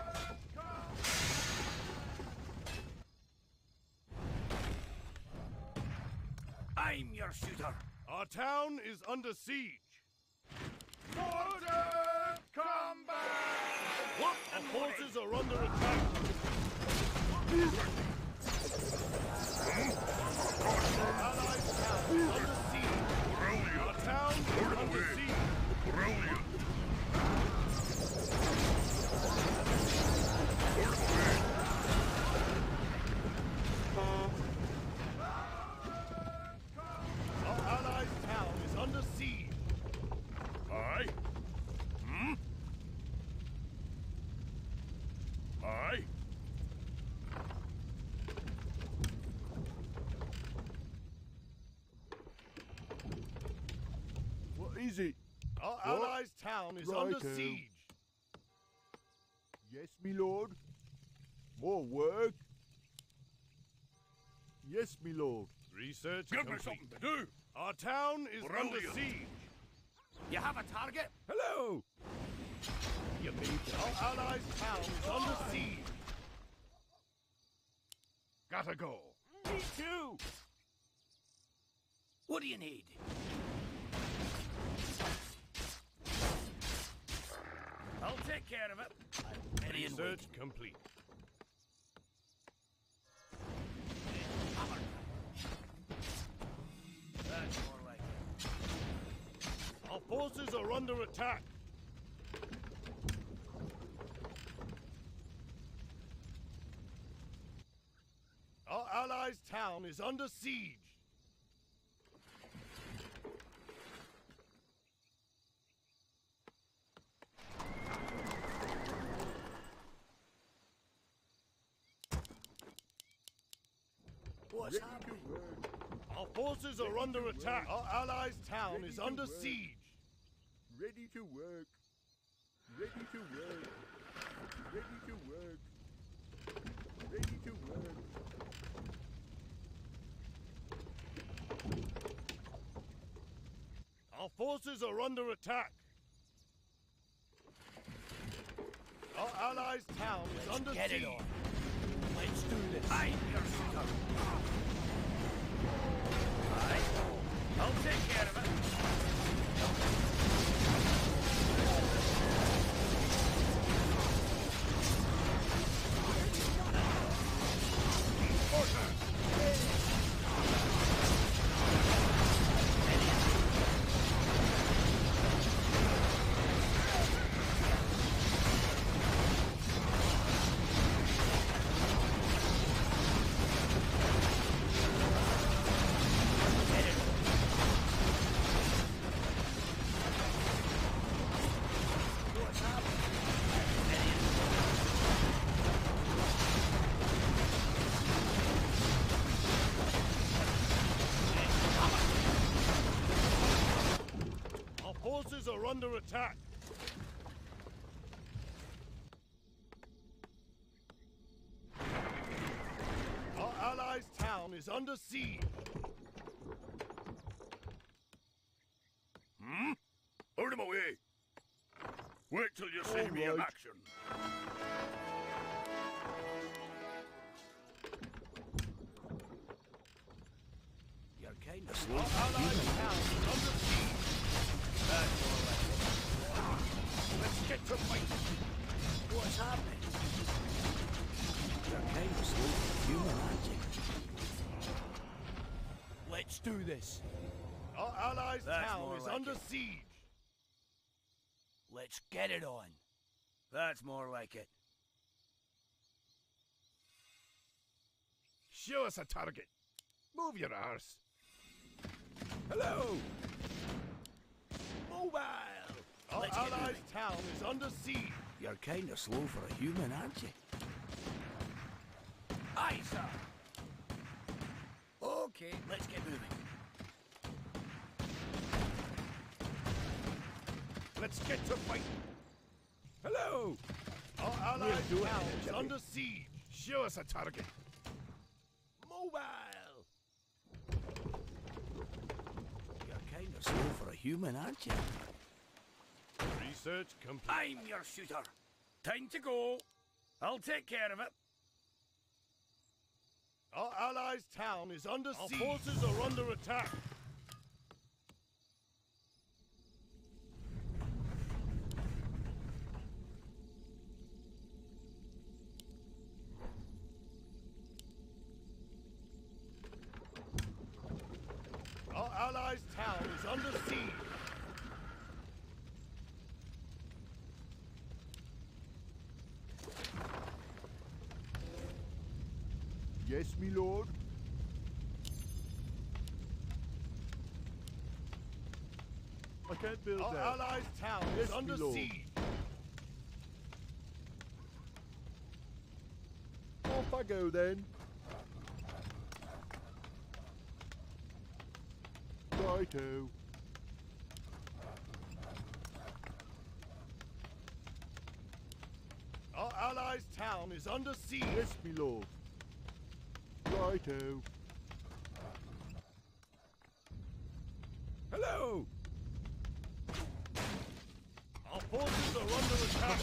I'm your shooter. Our town is under siege. Order! Come back! Locked Our and loaded. forces are under attack. Our allies' town is under siege. Our Brilliant! town is Put him under away! siege. Brilliant! Put him away! Our allies' town is under siege. Aye? Hmm? Aye? What is it? Our allies' town is under siege. Yes, me lord. More work? Yes, me lord. Research Give me complete. something to do! Our town is under Brilliant. siege. You have a target? Hello! You mean Our allies' town is under siege. Gotta go. me too? What do you need? I'll take care of it. I'm ready and Research waiting. complete. Hammer. That's more like it. Our forces are under attack. Our allies' town is under siege. What's happening? Our forces are under attack. Our allies' town is under siege. Ready to work. Ready to work. Ready to work. Ready to work. Our forces are under attack. Our allies' town is under Get siege. it on. Let's do this. I'm your shooter. Aye. I'll take care of it. Our forces are under attack. Our allies' town is under siege. Out of my way! Wait till you see me in right. action. You're kind of slow. Our allies' town is under siege. That's all right. Let's get to fighting. What's happening? You're kind of slow for human, aren't you? Let's do this. Our allies' That's town more is like under it. siege. Let's get it on. That's more like it. Show us a target. Move your arse. Hello! Mobile! Our Let's get allies' moving. town is under siege. You're kind of slow for a human, aren't you? Aye, sir. Okay, let's get moving. Let's get to fighting. Hello! Our allies' doing town it, is Jimmy. under siege. Show us a target. Mobile! You're kind of slow for a human, aren't you? Research complete. I'm your shooter. Time to go. I'll take care of it. Our allies' town is under Our siege. forces are under attack. Our allies' town is under siege. Yes, me lord. I can't build Our that. allies' town Yes, is under me lord. siege. Off I go then. Righto. Our allies' town is under siege. Yes, me lord. Righto. Hello! Our forces are under attack.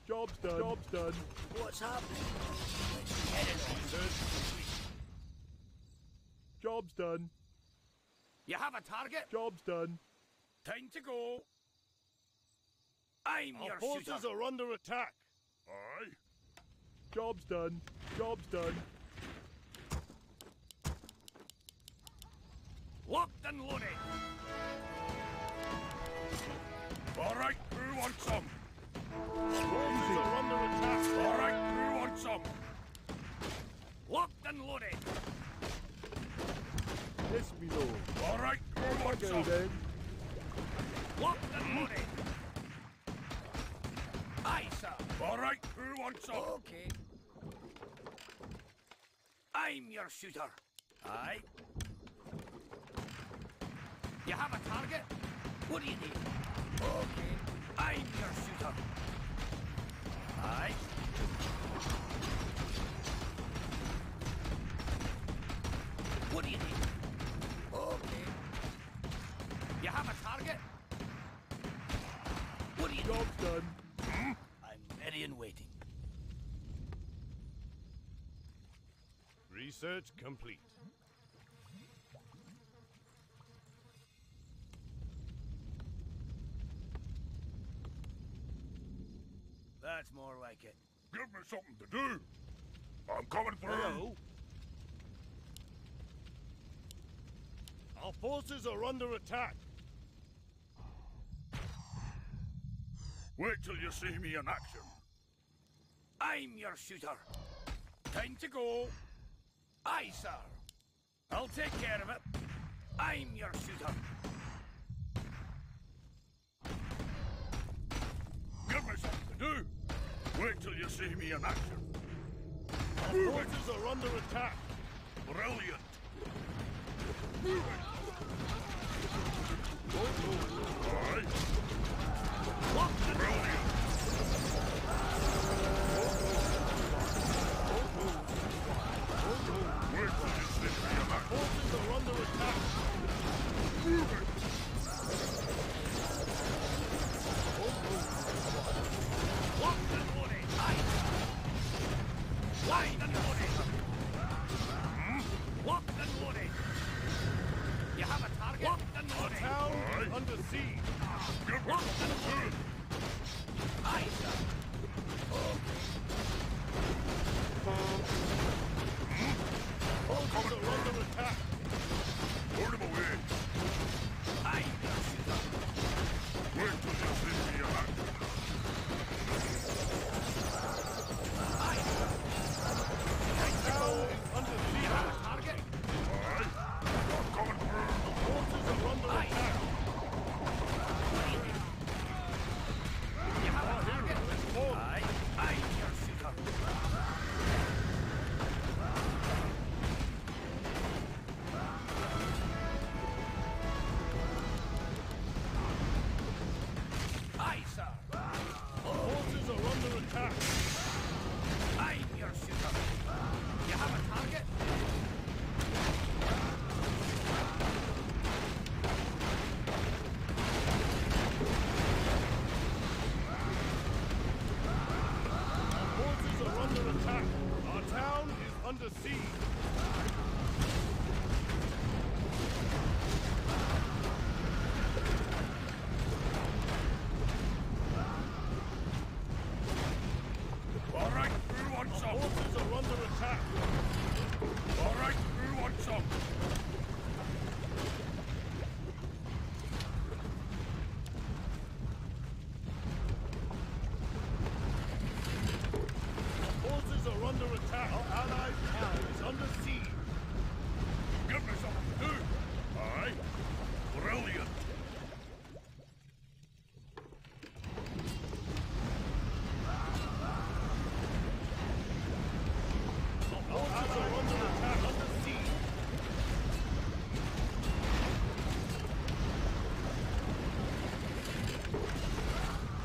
Job's done. Job's done. What's happening? Let's get it on. Research complete. Job's done. You have a target? Job's done. Time to go. I'm Our your forces shooter. are under attack. Aye. Job's done. Job's done. Locked and loaded. All right, who wants some? Forces are under attack. All right, who wants some? Locked and loaded. Yes, me lord. All right, who Off I wants go some? then. Locked and loaded. Aye, sir. All right, who wants some? Okay. I'm your shooter. Aye. You have a target? What do you need? Okay. I'm your shooter. Aye. What do you need? Okay. You have a target? What do you Job's done. I'm ready and waiting. Research complete. That's more like it. Give me something to do. I'm coming through. Hello? Our forces are under attack. Wait till you see me in action. I'm your shooter. Time to go. Aye, sir. I'll take care of it. I'm your shooter. Give me something to do. Wait till you see me in action. Our forces are under attack. Brilliant. Move it. All right. Brilliant. Wait till you see me in action. Forces are under attack. Move it. Lock and loaded. Aye. Wide and loaded. Locked and loaded. You have a target? Locked and loaded. Town Aye. is under siege. Give me Locked and something to loaded. do. Aye, sir. Forces are under attack. Put him away. I'm your shooter. Wait till you see me in action. Aye, sir. Town is under You siege. have a target? All right. I'm coming through. Forces are under Aye. attack. What do you need? You have a target? Force. Aye. I'm your shooter. Aye, sir. Forces are under attack. I'm your shooter. You have a target? Forces are under attack. Our town is under siege. All right, who wants some? Forces are under attack. All right, who wants some? Forces are under attack. Our allied town is under siege. Give me something to do. Aye. Brilliant. Our allies are under attack. Under siege.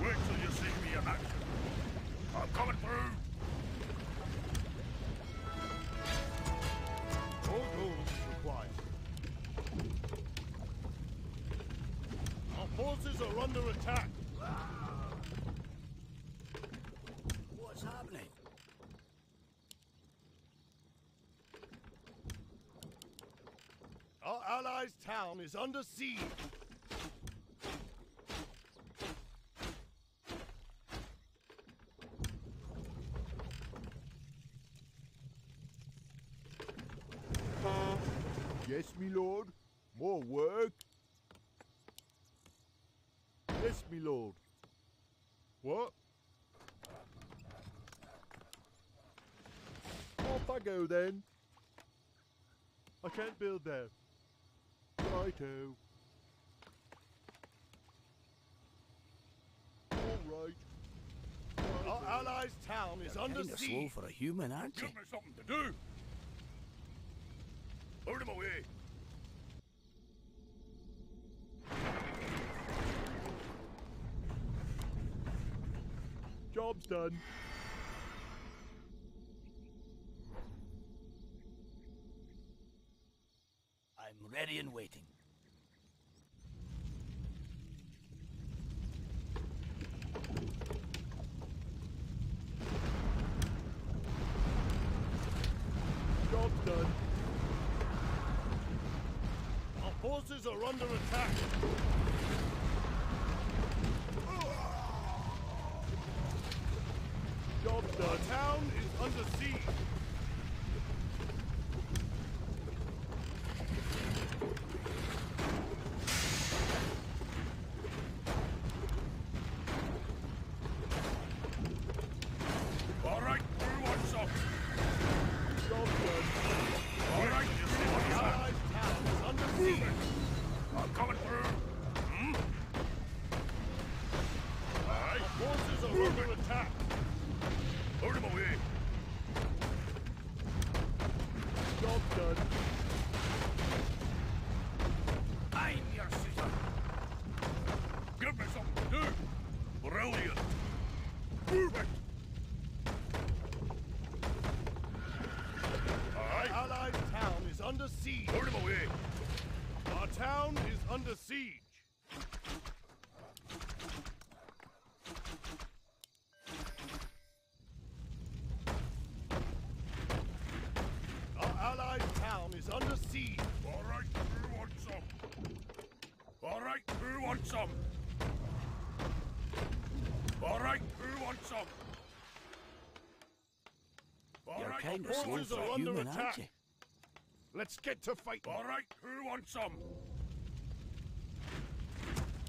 Wait till you see me in action. I'm coming through. All goals required. Our forces are under attack. What's happening? Our allies' town is under siege. Yes, me lord. More work. Yes, me lord. What? Off I go then. I can't build there. Righto. All right. Our allies' town is under Kinda slow siege. for a human, aren't you? Give me something to do. Out of my way. Job's done. I'm ready and waiting. Job's done. Our forces are under attack. Job's done. Our town is under siege. All right, who wants some? Job's done. All right, you see what you Our want. town is under Move siege. it. I'm coming through. Hmm? Aye. Our forces are Move under it. attack. Out of my way. Job's done. I'm your shooter. Give me something to do. Brilliant. Move it. Our allied town is under siege. Out of my way. Our town is under siege. Our allied town is under siege. All right, who wants some? All right, who wants some? All right, who wants some? All You're right, kind who of slow wants Forces for are a under human, aren't attack. you? Let's get to fighting. All right, who wants some?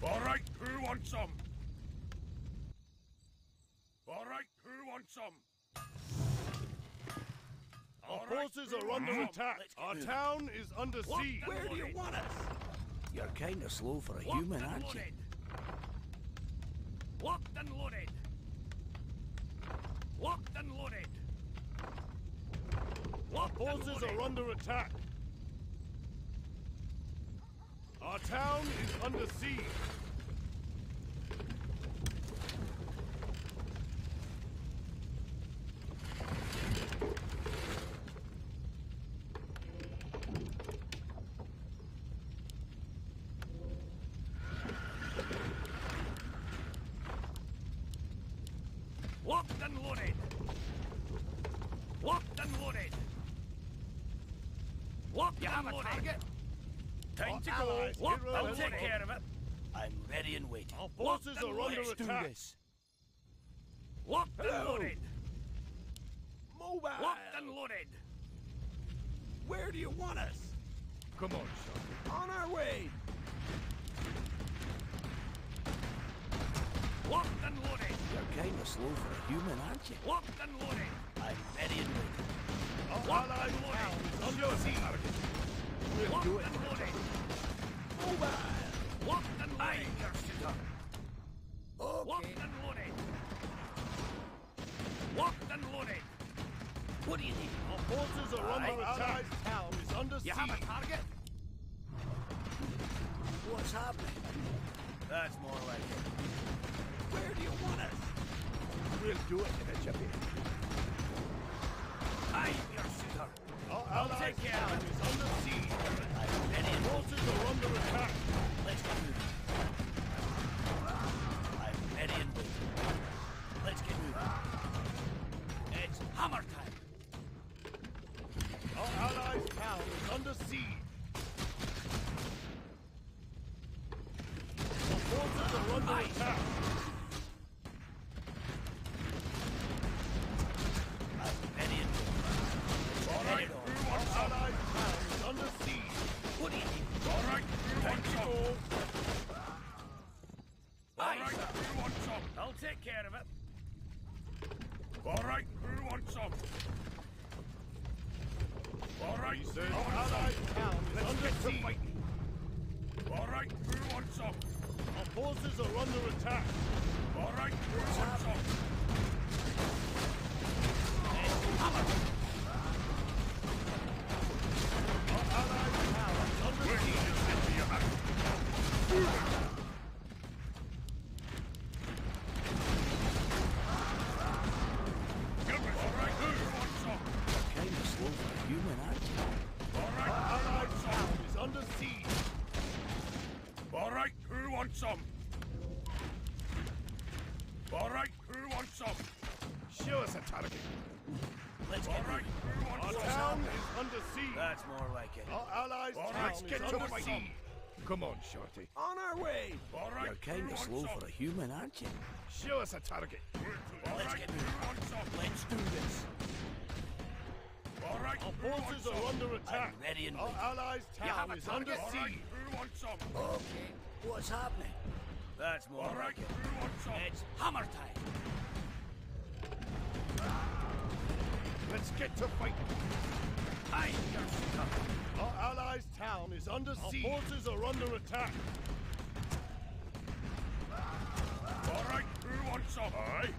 All right, who wants some? All right, who wants some? Our All right, forces who are wants under some? attack. Let's get Our moving. town is under siege. Where do you want us? You're kind of slow for a human, Locked and aren't you? loaded. Locked and loaded. Locked and loaded. Our Locked and forces loaded. are under attack. Our town is under siege. Locked and loaded. Locked and loaded. Locked You have and a loaded. target? Time to go. allies, Locked get I'll ready. take care of it. I'm ready and waiting. Our forces Locked and are under loaded. attack. Let's do this. Locked and loaded. Mobile. Locked and loaded. Where do you want us? Come on, son. On our way. Locked and loaded. You're kind of slow for a human, aren't you? Locked and loaded. I'm ready and waiting. Our Locked allied and town loaded. is under siege. We'll Locked do it. and loaded. Mobile. Locked and loaded. I'm your shooter. Okay. Locked and loaded. Locked and loaded. What do you need? Our forces are under Our attack. Allied town is under You siege. have a target? What's happening? That's more like it. Where do you want us? We'll do it in a jiffy. I'm your shooter. Our I'll allied take care of town it. is under siege. I'm ready and Forces are under attack. let's get moving. I'm ready and waiting. Let's get moving. It's hammer time. Our allied town is under siege. Our forces are under Aye. attack. I'm ready and waiting. All right, Head on. who wants Our some? allied town is under siege. What do you need? All right, who wants some? All Aye, right, sir. who wants some? I'll take care of it. All right, who wants some? All right, who Our wants allied some? town is Let's under get to siege. fighting. All right, who wants some? Our forces are under attack. All right, who wants some? Our allied wants some? All right, who wants some? Show us a target. Let's All get right, who wants Our some? town is under siege. That's more like it. Our allies' All town right, is get to under fight. siege. Come on, Shorty. On our way. All right, You're kind who of wants slow some? for a human, aren't you? Show us a target. All Let's right, get who moving. wants some? Let's do this. All right, Our who wants forces some? are under attack. I'm ready and Our waiting. allies' have town a is under target? All right, siege. who wants some? Okay. What's happening? That's more All right, like it. who wants some? It's hammer time. Let's get to fight. I'm your shooter. Our allies' town is under siege. Our forces are under attack. All right, who wants some? Aye.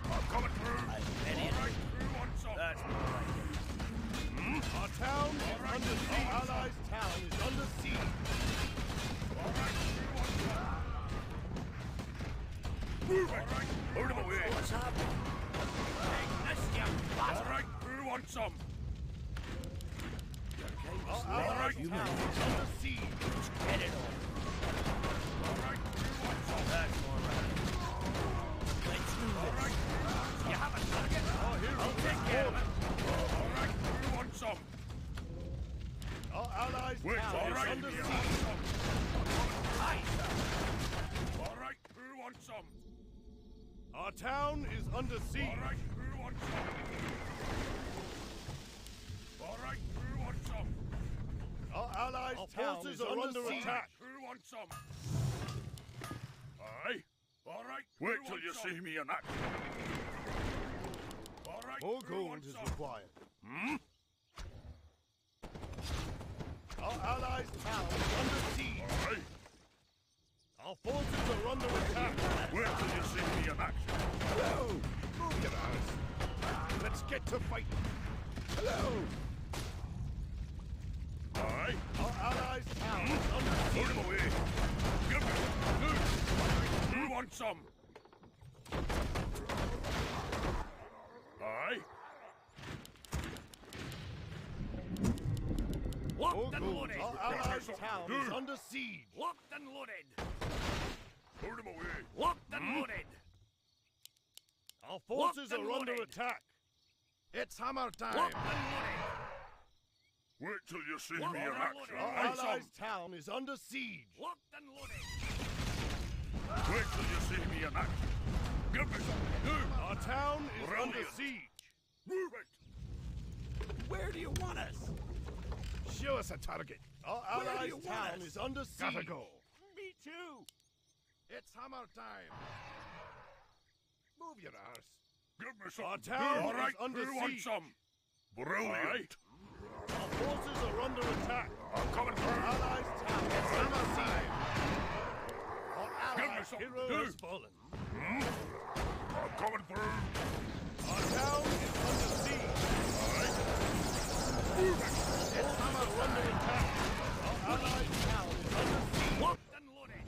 I'm coming through. I'm ready All and right, waiting. who wants some? That's more like it. Our town is under siege. Our allies' town is under siege. All right, who wants some? Move it! All right, out of the way. What's happening? Take this, you All bastard. right, who wants some? You're kind of Our slow for a allies' human. town is under siege. Get it on. All right, who wants some? That's more like it. Let's do All this. right, You have a target? I'll take care of it. all right, who wants some? Our allies' Wait, town all is right, under you siege. want some? Aye, sir. All right, who wants some? Our town is under siege. All right, who wants some? All right, who wants some? Our allies' Our town forces is are under under siege. attack. Who wants some? Aye. All right. Wait who till wants you some? see me in action. All right. More who gold wants is some? required. Our allies' town is under siege. Aye. Our forces are under attack. Wait till you see me in action. Hello! Move your ass. Let's get to fight. Hello! Aye. Our allies' town is under Put siege. him away. Give me. Who wants some? Aye. Locked and loaded. Our allies' town is under siege. Locked and loaded. Put him away. Locked and loaded. Our forces Locked and are under loaded. attack. It's hammer time. Locked and Wait till you see Locked me in and action. loaded. Our Aye, allies' son. town is under siege. loaded. Locked and loaded. Wait till you see me in action. Give me something to do. Our town is under Brilliant. siege. Move it. Where do you want us? Show us a target. Our Where do you allies' want town us? is under siege. Gotta go. Me too. It's hammer time. Move your arse. Give me Our something to do. town All is right. under Who wants siege. some? Brilliant. Our forces are under attack. I'm coming Our through. allies' town is under siege. Our Give me allies' something hero to has do. fallen. I'm coming through. Our town is under siege. It's hammer under attack. Our allies' town is under siege. Locked and loaded.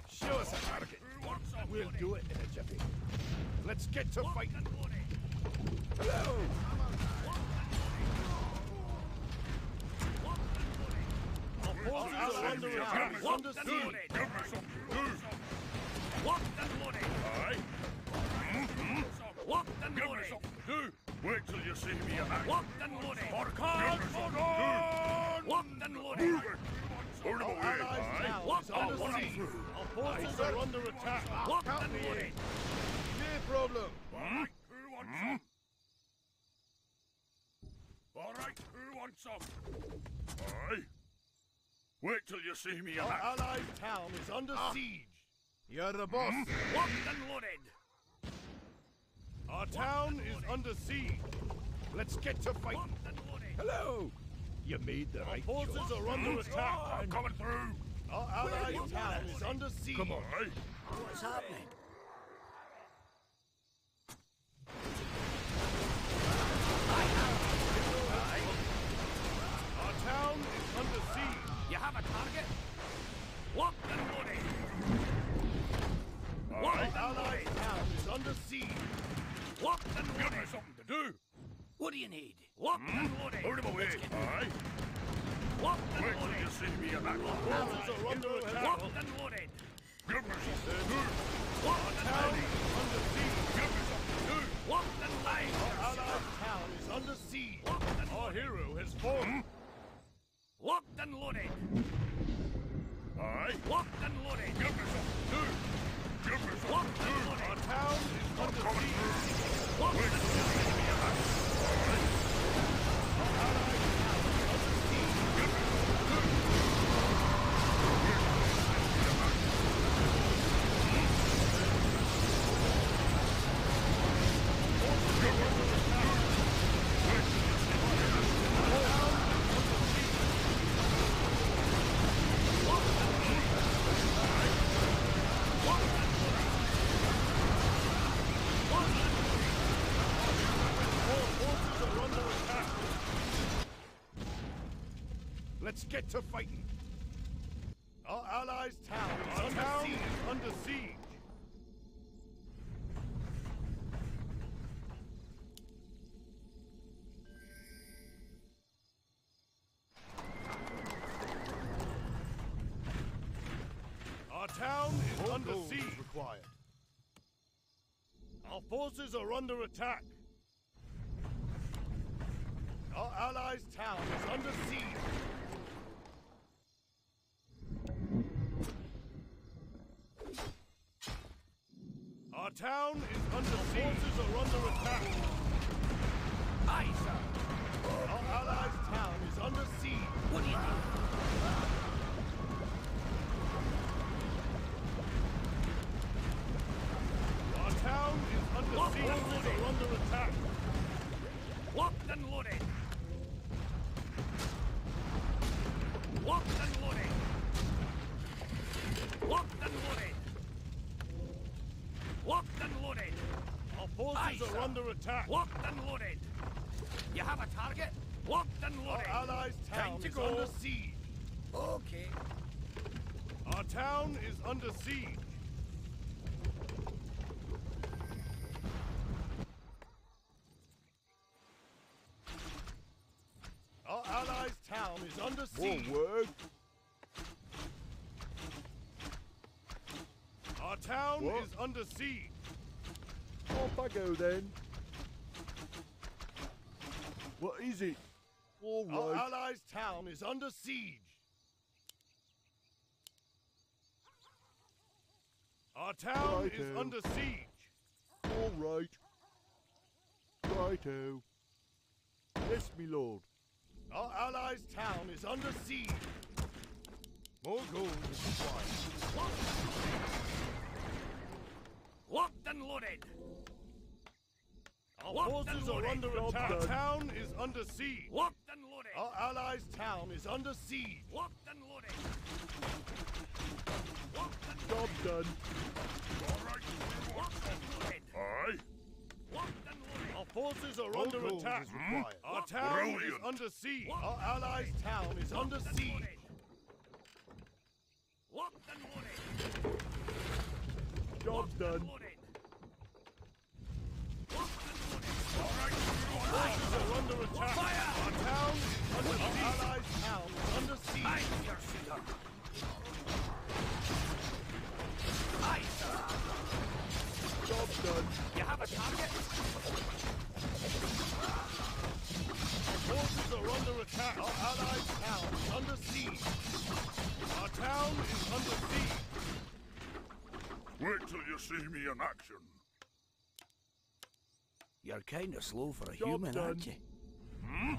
Show us a target. Who wants some? We'll do it in a jiffy. Let's get to Locked fighting. and loaded. Hello! Locked and loaded. Our forces are under attack. It's under Locked and siege. loaded. Give me something to do. Locked and loaded. Aye. Locked and Give me loaded. something to do. Wait till you see me in action. Locked and loaded. Give me something to do. Locked and loaded. Move it. Put him Our away. allies' Aye. town is Locked under and siege. loaded. Our forces are under attack. Locked Count and me in. loaded. No problem. All right. Who wants some? All right. Who wants some? Aye. Wait till you see me in Our action. allies' town is under siege. You're the boss. Locked and loaded. Our town is under siege. Let's get to fighting. Locked and loaded. Hello! You made the right choice. Our forces are under attack. I'm coming through. Our allies' town is under siege. Come on. Aye. What's happening? Our town is under siege. You have a target? Locked and loaded. Our Locked and allies' loaded. town is under siege. Locked and Give me loaded. something to do. What do you need? Locked and loaded. Put him away. Let's get Aye. Locked and Wait till loaded. you see me in action. Forces are under attack. Locked and loaded. Give me something to do. Locked and Town loaded. is under siege. Give me something to do. Locked and loaded. Our allied town is under siege. Locked and Our loaded. hero has fallen. Locked and loaded. Aye. Locked and loaded. Give me something to do. Give me something Locked to and do. Our loaded. town is under Coming siege. through. Locked Wait and till you loaded. see me in action. Aye. Our allied town is under siege. Give me something to do. Wait till you see me in action. Give me something to do. Wait till you see me in action. Our forces are under attack. Let's get to fighting. Our allies' town is under siege. Our town is under siege. Required. Our forces are under attack. Our allies' town is under siege. Our town is under siege. Our forces are under attack. Aye, sir. Our allies' town is under siege. What do you think? Our town is under Locked siege. and Forces loaded. are under attack. Locked and loaded. Locked and loaded. Locked and loaded. Locked and loaded. Our forces Aye, are sir. under attack. Locked and loaded. You have a target? Locked and Our loaded. allies' Time town to is go. under siege. Okay. Our town is under siege. Our allies' town is under siege. Forward. Our town What? is under siege. Off I go then. What is it? All Our right. allies' town is under siege. Our town is Righto. under siege. All right. Righto. Yes, me lord. Our allies' town is under siege. More gold is required. Locked and loaded. Our Locked forces and are loaded. under Job attack. Our done. town is under siege. Locked and loaded. Our allies' town is under siege. Locked and loaded. Locked and Job done. All right. Locked and loaded. Aye. Locked and loaded. Our forces are More under gold attack. is required. Our town is Brilliant. under siege. Locked Our and allies' loaded. town is under Locked and siege. loaded. Locked and loaded. Job Locked and done. loaded. Locked and loaded. All right. Forces are under attack. Fire! Our town is under siege. Our allies' town is under siege. I'm your shooter. Aye, sir. Job done. You have a target? Forces are under attack. Our allies' town is under siege. Our town is under siege. Wait till you see me in action. You're kind of slow for a Job human, done. aren't you?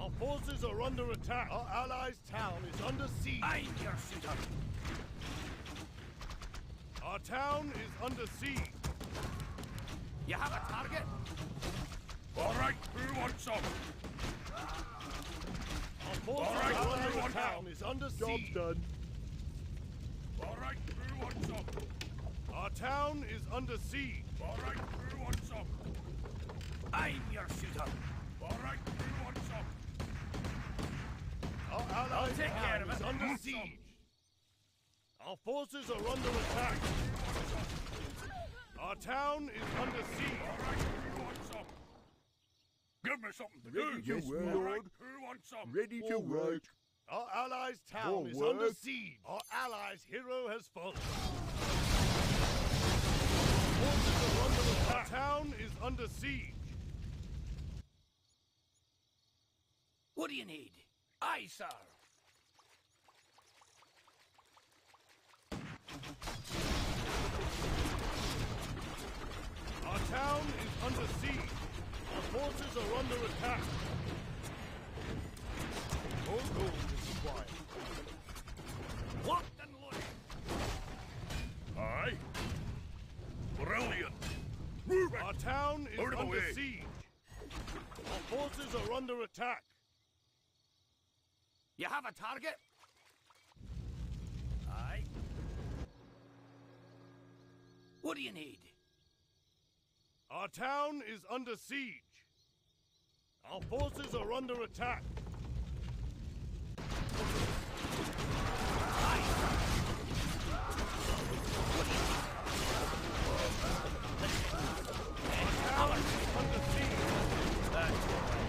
Our forces are under attack. Our allies' town is under siege. I'm your shooter. Our town is under siege. You have a target? All right. Who wants some? Our forces All right, are under everyone attack. down. Is under Job siege. done. All right. Who wants some? Our town is under siege. All right. Who wants some? I'm your shooter. All right. Who wants some? Our allies' take care town of is it. under siege. Our forces are under attack. Our town is under siege. All right. Who wants some? Give me something to Ready do. to work. All right. Who wants some? Ready to All work. Our allies' town More is work. under siege. Our allies' hero has fallen. Forces are under attack. Our town is under siege. What do you need? Aye, sir. Our town is under siege. Our forces are under attack. More gold is required. Locked and loaded. Aye. Brilliant. Move it. Our town is Out of the under way. siege. Our forces are under attack. You have a target? Aye. What do you need? Our town is under siege. Our forces are under attack. Our town is under siege.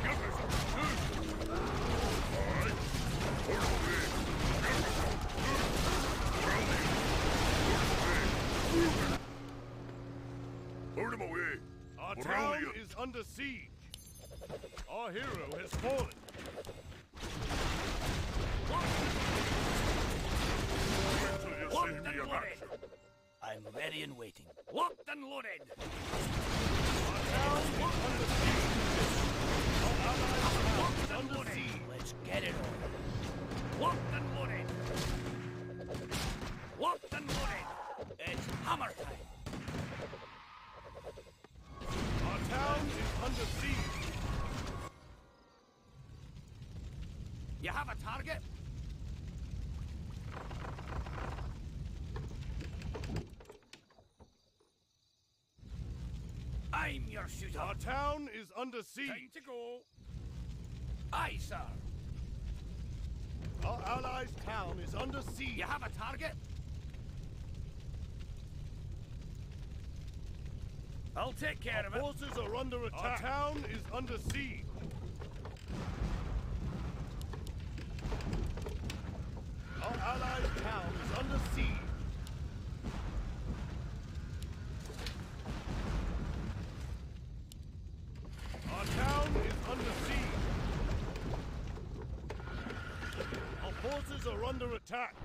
Give me some food. Aye. Out of the way. Give me some food. Brilliant. Out of my way. Our town Brilliant. is under siege. Our hero has fallen. Wait till you see me in action. I'm ready and waiting. Locked and loaded. Our town is under siege. Our allies' town is under siege. Let's get it on. Locked and loaded. Locked and loaded. It's hammer time. Our town is under siege. You have a target? I'm your shooter. Our town is under siege. Time to go. Aye, sir. Our allies' town is under siege. You have a target? I'll take care of it. Forces are under attack. Our town is under siege. Our allies' town is under siege. Our town is under siege. Our forces are under attack.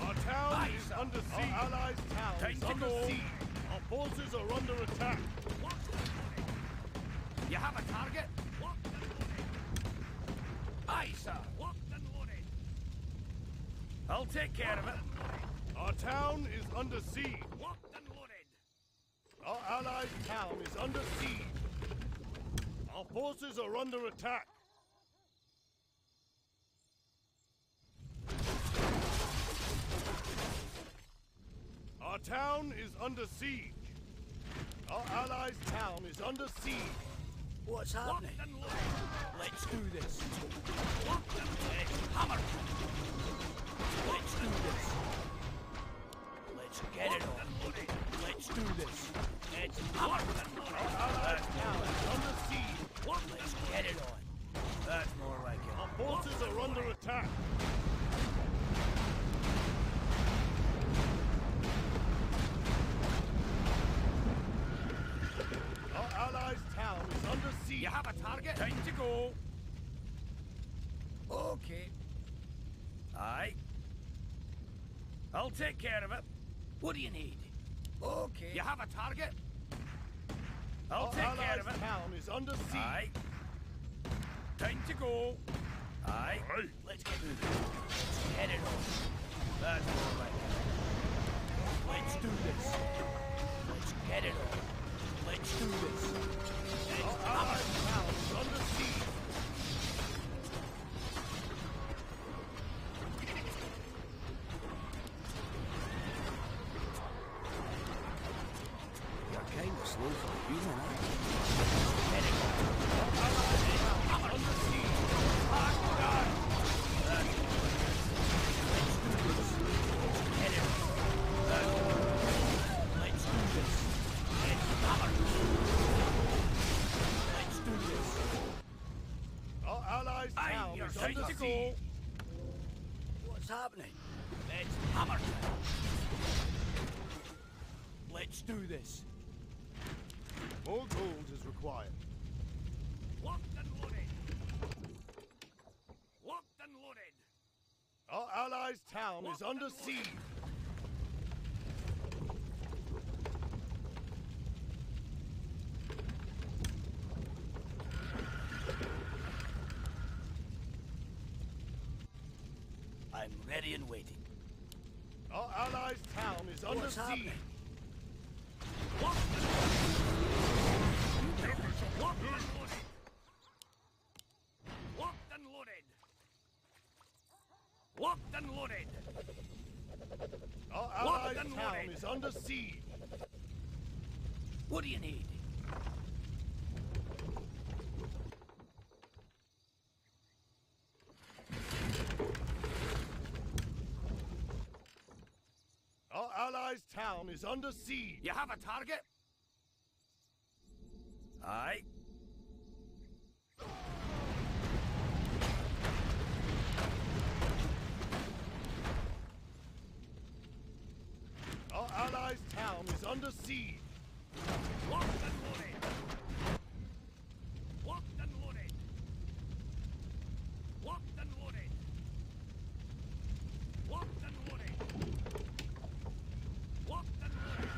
Our town is under siege. Our allies' town is under siege. Our forces are under attack. You have a target? Locked and loaded. Aye, sir. Locked and loaded. I'll take care of it. Our town is under siege. Locked and loaded. Our allies' town is under siege. Our forces are under attack. Our town is under siege. Our allies' town is under siege. What's happening? Locked and loaded. Let's do this. Locked and loaded. Hammer. Let's do this. Let's get it on. Let's do this. It's hammer and loaded. Our allies' town is under siege. Let's get it on. That's more like it. Our forces are under attack. Our allies' town is under siege. You have a target? Time to go. Okay. Aye. I'll take care of it. What do you need? Okay. You have a target? I'll Our take care of allies' it. town is under siege. Aye. Time to go. Aye. Aye. Let's get moving. Let's get it on. That's more like it. Let's do this. Let's get it on. Let's do this. Our allies' town is under siege. You're kind of slow for a human, aren't you? Get it on. Our allies' town is under siege. Let's do this. Let's get it on. Let's is under siege. What's happening? Let's hammer time. Let's do this. More gold is required. Locked and loaded. Locked and loaded. Our allies' town is under siege. I'm ready and waiting. Our allies' town is under What's siege. happening? Locked and loaded. Locked and loaded. Locked and loaded. Our Locked allies' and town loaded. is under siege. What do you need? Our allies' town is under siege. You have a target? Aye. Our allies' town is under siege. Locked and loaded. Locked and loaded. Locked and loaded. Locked and loaded. Locked and loaded.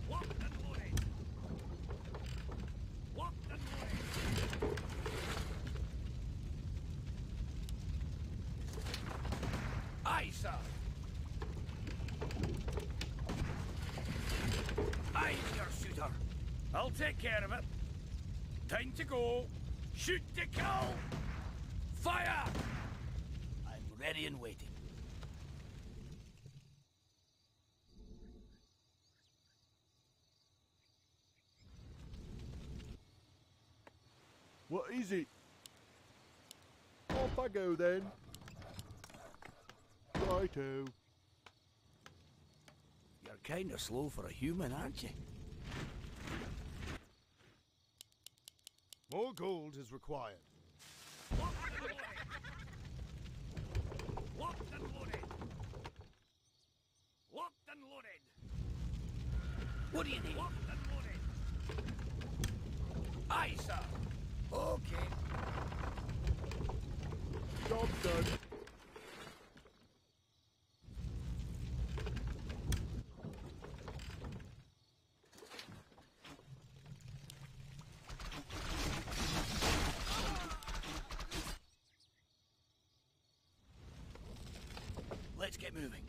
Locked and loaded. Locked and loaded. Aye, sir. I'm your shooter. I'll take care of it. Time to go. Shoot to kill. Fire! I'm ready and waiting. What is it? Off I go then. Righto. You're kind of slow for a human, aren't you? More gold is required. Locked and loaded. Locked and loaded. Locked and loaded. What do you need? Locked and loaded. Aye, sir. Okay. Job done. Let's get moving.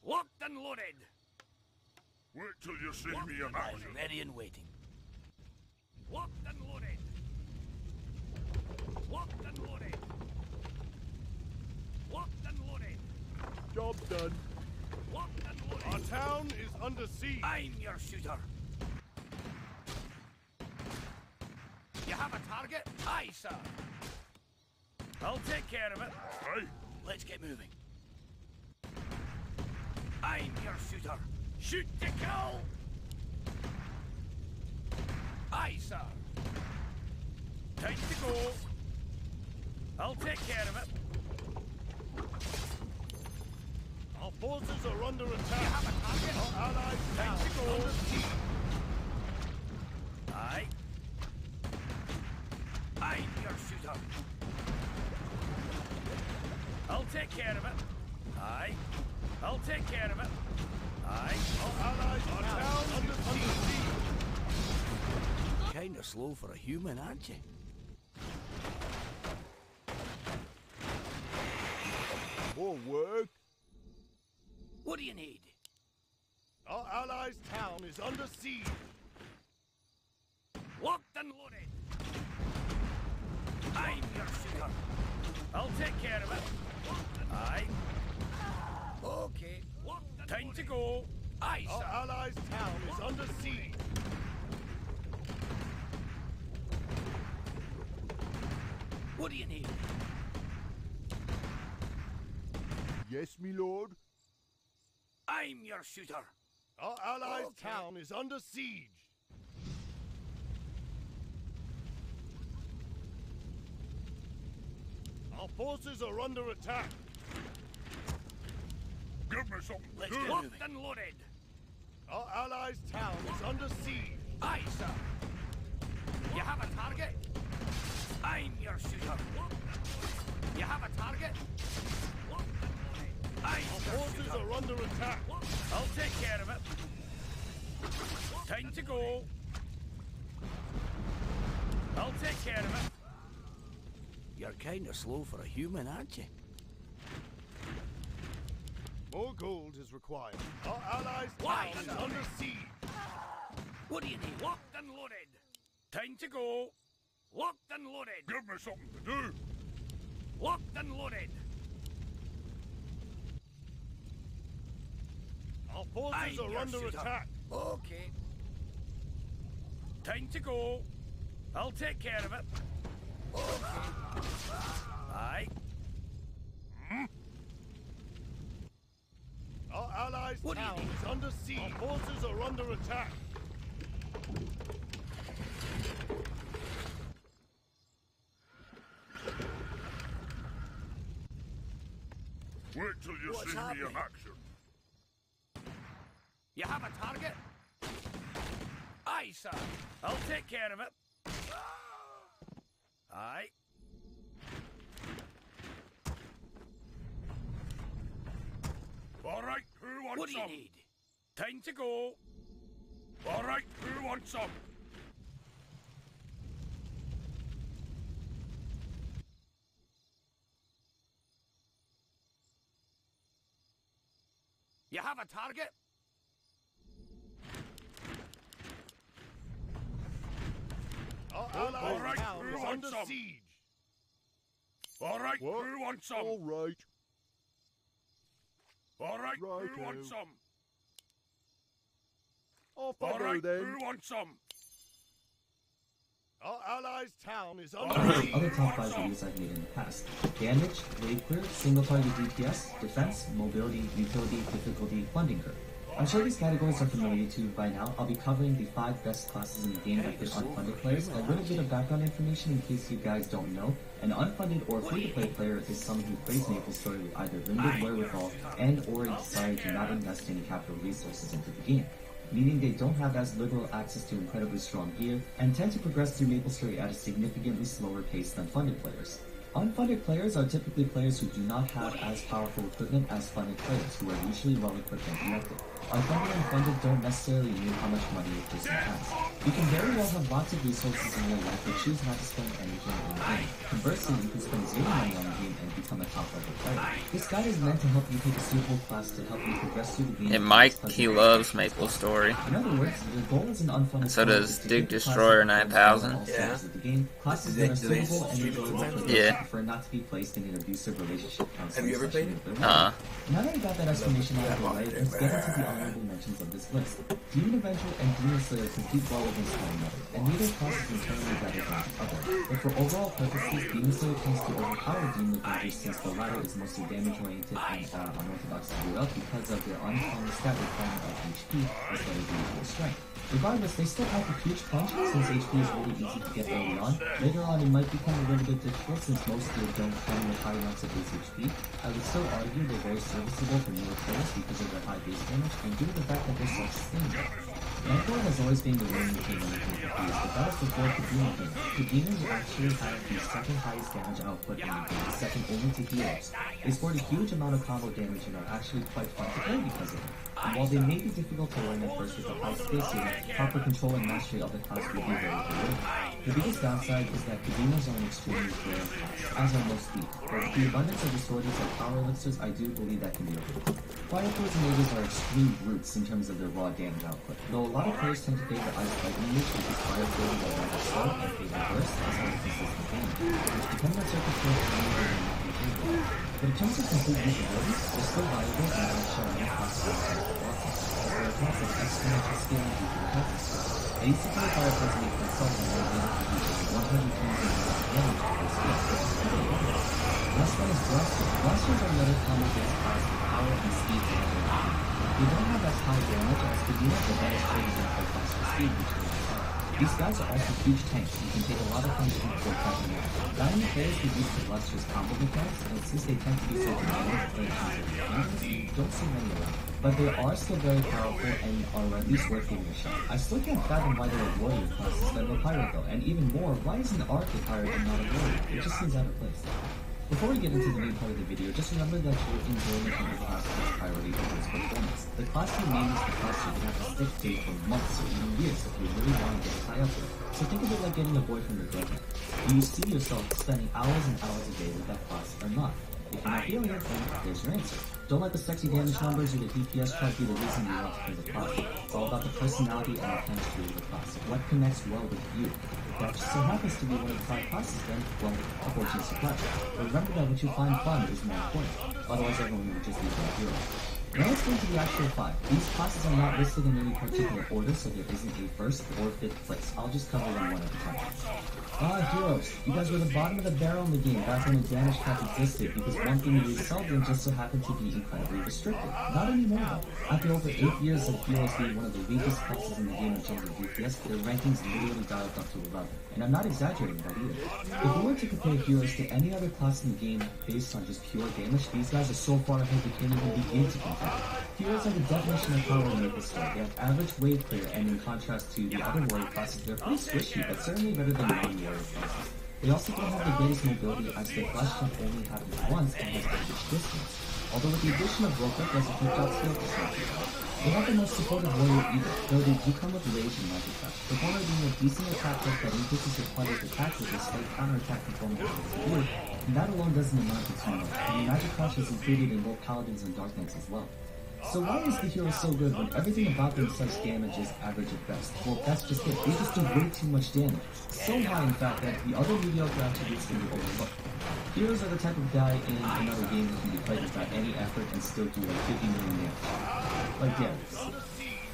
Locked and loaded. Wait till you see Locked me in and action. ready and waiting. Locked and loaded. Locked and loaded. Locked and loaded. Job done. Locked and loaded. Our town is under siege. I'm your shooter. You have a target? Aye, sir. I'll take care of it. Aye. Let's get moving. I'm your shooter. Shoot to kill! Aye, sir. Time to go. I'll take care of it. Our forces are under attack. You have a target? Our allies' town Time to is go. under siege. Aye. I'm your shooter. I'll take care of it. Aye. I'll take care of it. Aye. Our allies' town is under siege. Kinda slow for a human, aren't you? More work. What do you need? Our allies' town is under siege. Locked and loaded. I'm your shooter. I'll take care of it. Aye. Okay. Time to go. Aye, Our sir. allies' town is under siege. What do you need? Yes, me lord. I'm your shooter. Our allies' town is under siege. Our forces are under attack. Give me something to Let's do. get locked and loaded. Our allies' town is under siege. Aye, sir. You have a target? I'm your shooter. You have a target? Aye, Our sir, forces shooter. are under attack. I'll take care of it. Time to go. I'll take care of it. You're kind of slow for a human, aren't you? More gold is required. Our allies' Why, town is sir? under siege. What do you need? Locked and loaded. Time to go. Locked and loaded. Give me something to do. Locked and loaded. Our forces I'm are your under shooter. attack. Okay. Time to go. I'll take care of it. Okay. Aye. Our allies' What do you town need? is under siege. Our forces are under attack. Wait till you What's see me happening? in action. You have a target? Aye, sir. I'll take care of it. Aye. All right, who wants What do you some? need? Time to go. All right, who wants some? You have a target? Our All allies' right, town who is wants under some? siege. All right, What? who wants some? All right. All right, who Righto. wants some? Off I All go right, then. who wants some? Our allies' town is All under right, siege. Other top who 5 wants some? videos I've made in the past: damage, raid clear, single target DPS, defense, mobility, utility, difficulty, funding curve. I'm sure these categories are familiar to you by now. I'll be covering the 5 best classes in the game that fit unfunded players, a little bit of background information in case you guys don't know. An unfunded or free-to-play player is someone who plays MapleStory with either limited wherewithal and or a desire to not invest any capital resources into the game, meaning they don't have as liberal access to incredibly strong gear and tend to progress through MapleStory at a significantly slower pace than funded players. Unfunded players are typically players who do not have as powerful equipment as funded players, who are usually well equipped and connected. Unfunded and funded don't necessarily mean how much money a person has. You can very well have lots of resources in your life but choose not to spend anything in the game. Conversely, you can spend zero money on the game and become a top level player. This guide is meant to help you pick a suitable class to help you progress through the game. And Mike, he loves MapleStory. In other words, the goal is an unfunded And so player does is to Dig pick a class Destroyer that performs 9000. well in all stages of the game. Classes that are suitable and enjoyable for those Yeah. who prefer not to be placed in an abusive relationship counseling Have you ever session played with their Uh-huh. wife. Now that I got that explanation out of the way, let's get into the honorable mentions of this list. Demon Avenger and Demon Slayer compete well against one another, and neither class is internally better than the other. But for overall purposes, Demon Slayer tends to overpower Demon Avenger since the latter is mostly damage-oriented and unorthodox to build up because of their uncommon stat requirement of HP instead of usual strength. Regardless, they still have a huge punch since HP is really easy to get early on. Later on, it might become a little bit difficult since most gear don't come with high amounts of base HP. I would still argue they're very serviceable for newer players because of their high base damage and due to the fact that they're so sustainable. Mantle has always been the winning team when it comes to keys, but that was before Kadena came. Kadena actually had the second highest damage output in the game, second only to healers. They scored a huge amount of combo damage and are actually quite fun to play because of it. And while they may be difficult to learn at first with a high skill ceiling, proper control and mastery of the class will be very rewarding. The biggest downside is that Kadenas are an extremely rare class, as are most speed. But with the abundance of disorders like power elixirs, I do believe that can be overcome. Fire Force and Mages are extreme brutes in terms of their raw damage output, though a lot of players tend to favor Ice Lightning Mage because Fire Force are rather slow and favor burst as well as consistent damage, which depends on circumstances and may or may not be favorable. When it comes to complete usability, they're still valuable and outshine many classes of bosses, as their attacks have exponential scaling due to attack speed. I used to play fire attacks to make myself and I was able to reach 100 times the amount of damage per skill, which is pretty good. Last one is Blasters. Blasters are another combo-based class with power and speed to their game. They don't have as high damage as Kadena, but that is pretty good for faster speed, which is nice. These guys are also huge tanks, and can take a lot of punches before attacking them. Not many players get used to Blasters' combo mechanics, and since they tend to be so demanding for players, you don't see many around. But they are still very powerful and are at least worth giving a shot. I still can't fathom why they're a warrior class instead of a pirate though, and even more, why is an arc a pirate and not a warrior? It just seems out of place. Before we get into the main part of the video, just remember that your enjoyment of the class takes priority over its performance. The class you name is the class you're gonna have to stick to for months or even years if you really want to get high up with. So think of it like getting a boyfriend or girlfriend. Do you see yourself spending hours and hours a day with that class or not? If you're not feeling it, then there's your answer. Don't let the sexy damage numbers or the DPS chart be the reason you want to play the class. It's all about the personality and the chemistry of the class. What connects well with you? If that just so happens to be one of the 5 classes, then, well, unfortunately surprise. But remember that what you find fun is more important. Otherwise, everyone would just be a hero. Now let's go to the actual 5. These classes are not listed in any particular order, so there isn't a first or fifth place. I'll just cover them one at a time. Heroes. You guys were the bottom of the barrel in the game back when the damage cap existed, because one thing you seldom just so happened to be incredibly restricted. Not anymore though. After over 8 years of heroes being one of the weakest classes in the game in terms of DPS, their rankings literally dialed up to 11. And I'm not exaggerating that either. If we were to compare heroes to any other class in the game based on just pure damage, these guys are so far ahead they can't even begin to compare. Heroes are the definition of power in Maple Story. They have average wave clear, and in contrast to the other warrior classes, they're pretty squishy, but certainly better than non-warrior classes. They also don't have the greatest mobility as their flash jump only happens once and has average distance. Although with the addition of Roka, there's a keep out skill to some people. They're not the most supportive warrior either, though they do come with rage and magic touch. The former being a decent attack hook that increases your player's attack with a slight counter-attack component of its view, and that alone doesn't amount to too much, and the magic touch is included in both Paladins and Dark Knights as well. So why is the hero so good when everything about them such damage is average at best? Well, that's just it. They just do way too much damage. So high, in fact, that the other mediocre attributes can be overlooked. Heroes are the type of guy in another game that can be played without any effort and still do like 50 million damage. Like Darius.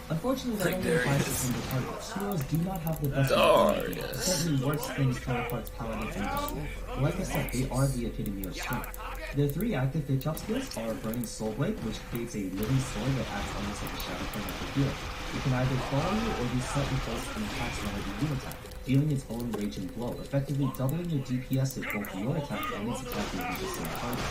Unfortunately, that only applies to single targets. Heroes do not have the best mobility. Certainly worse things counterparts Paladins and Dark. Like I said, they are the epitome of strength. Their 3 active hit chop skills are Burning Soul Blade, which creates a living sword that acts almost like a shadow plane of the hero. It can either follow you or be set in place and attacks whenever you attack, dealing its own rage and blow, effectively doubling your DPS if both your attack and its attack will be the same target.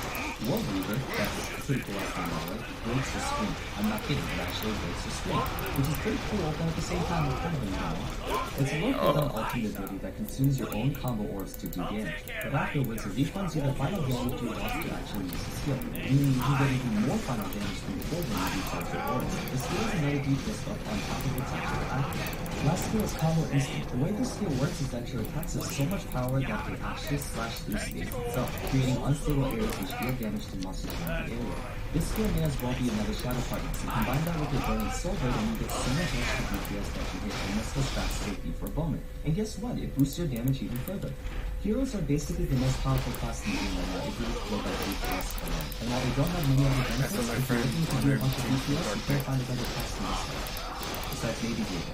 War Reaver, that's pretty cool as by the way, breaks the screen. I'm not kidding, it actually breaks the screen, which is pretty cool, but at the same time it's kind of annoying. It's a low-cooldown ultimate ability that consumes your own combo orbs to do damage, but afterwards it refunds you the final damage you lost to actually use the skill, meaning you can get even more final damage from before when you recharge your orbs. The skill is another DPS buff on top of its actual active. Last skill is Combo Instant. The way this skill works is that your attacks have so much power that they actually slash through space itself, creating unstable areas which deal damage to monsters around the area. This skill may as well be another shadow target, so combine that with your Burning Soul Blade and you get so much extra DPS that you hit almost as fast as AP for a bowman. And guess what? It boosts your damage even further. Heroes are basically the most powerful class in the game right now if you look at DPS alone. And while they don't have many other benefits, if you're looking to do a bunch of DPS, you can't find a better class than this one. Besides maybe Diego.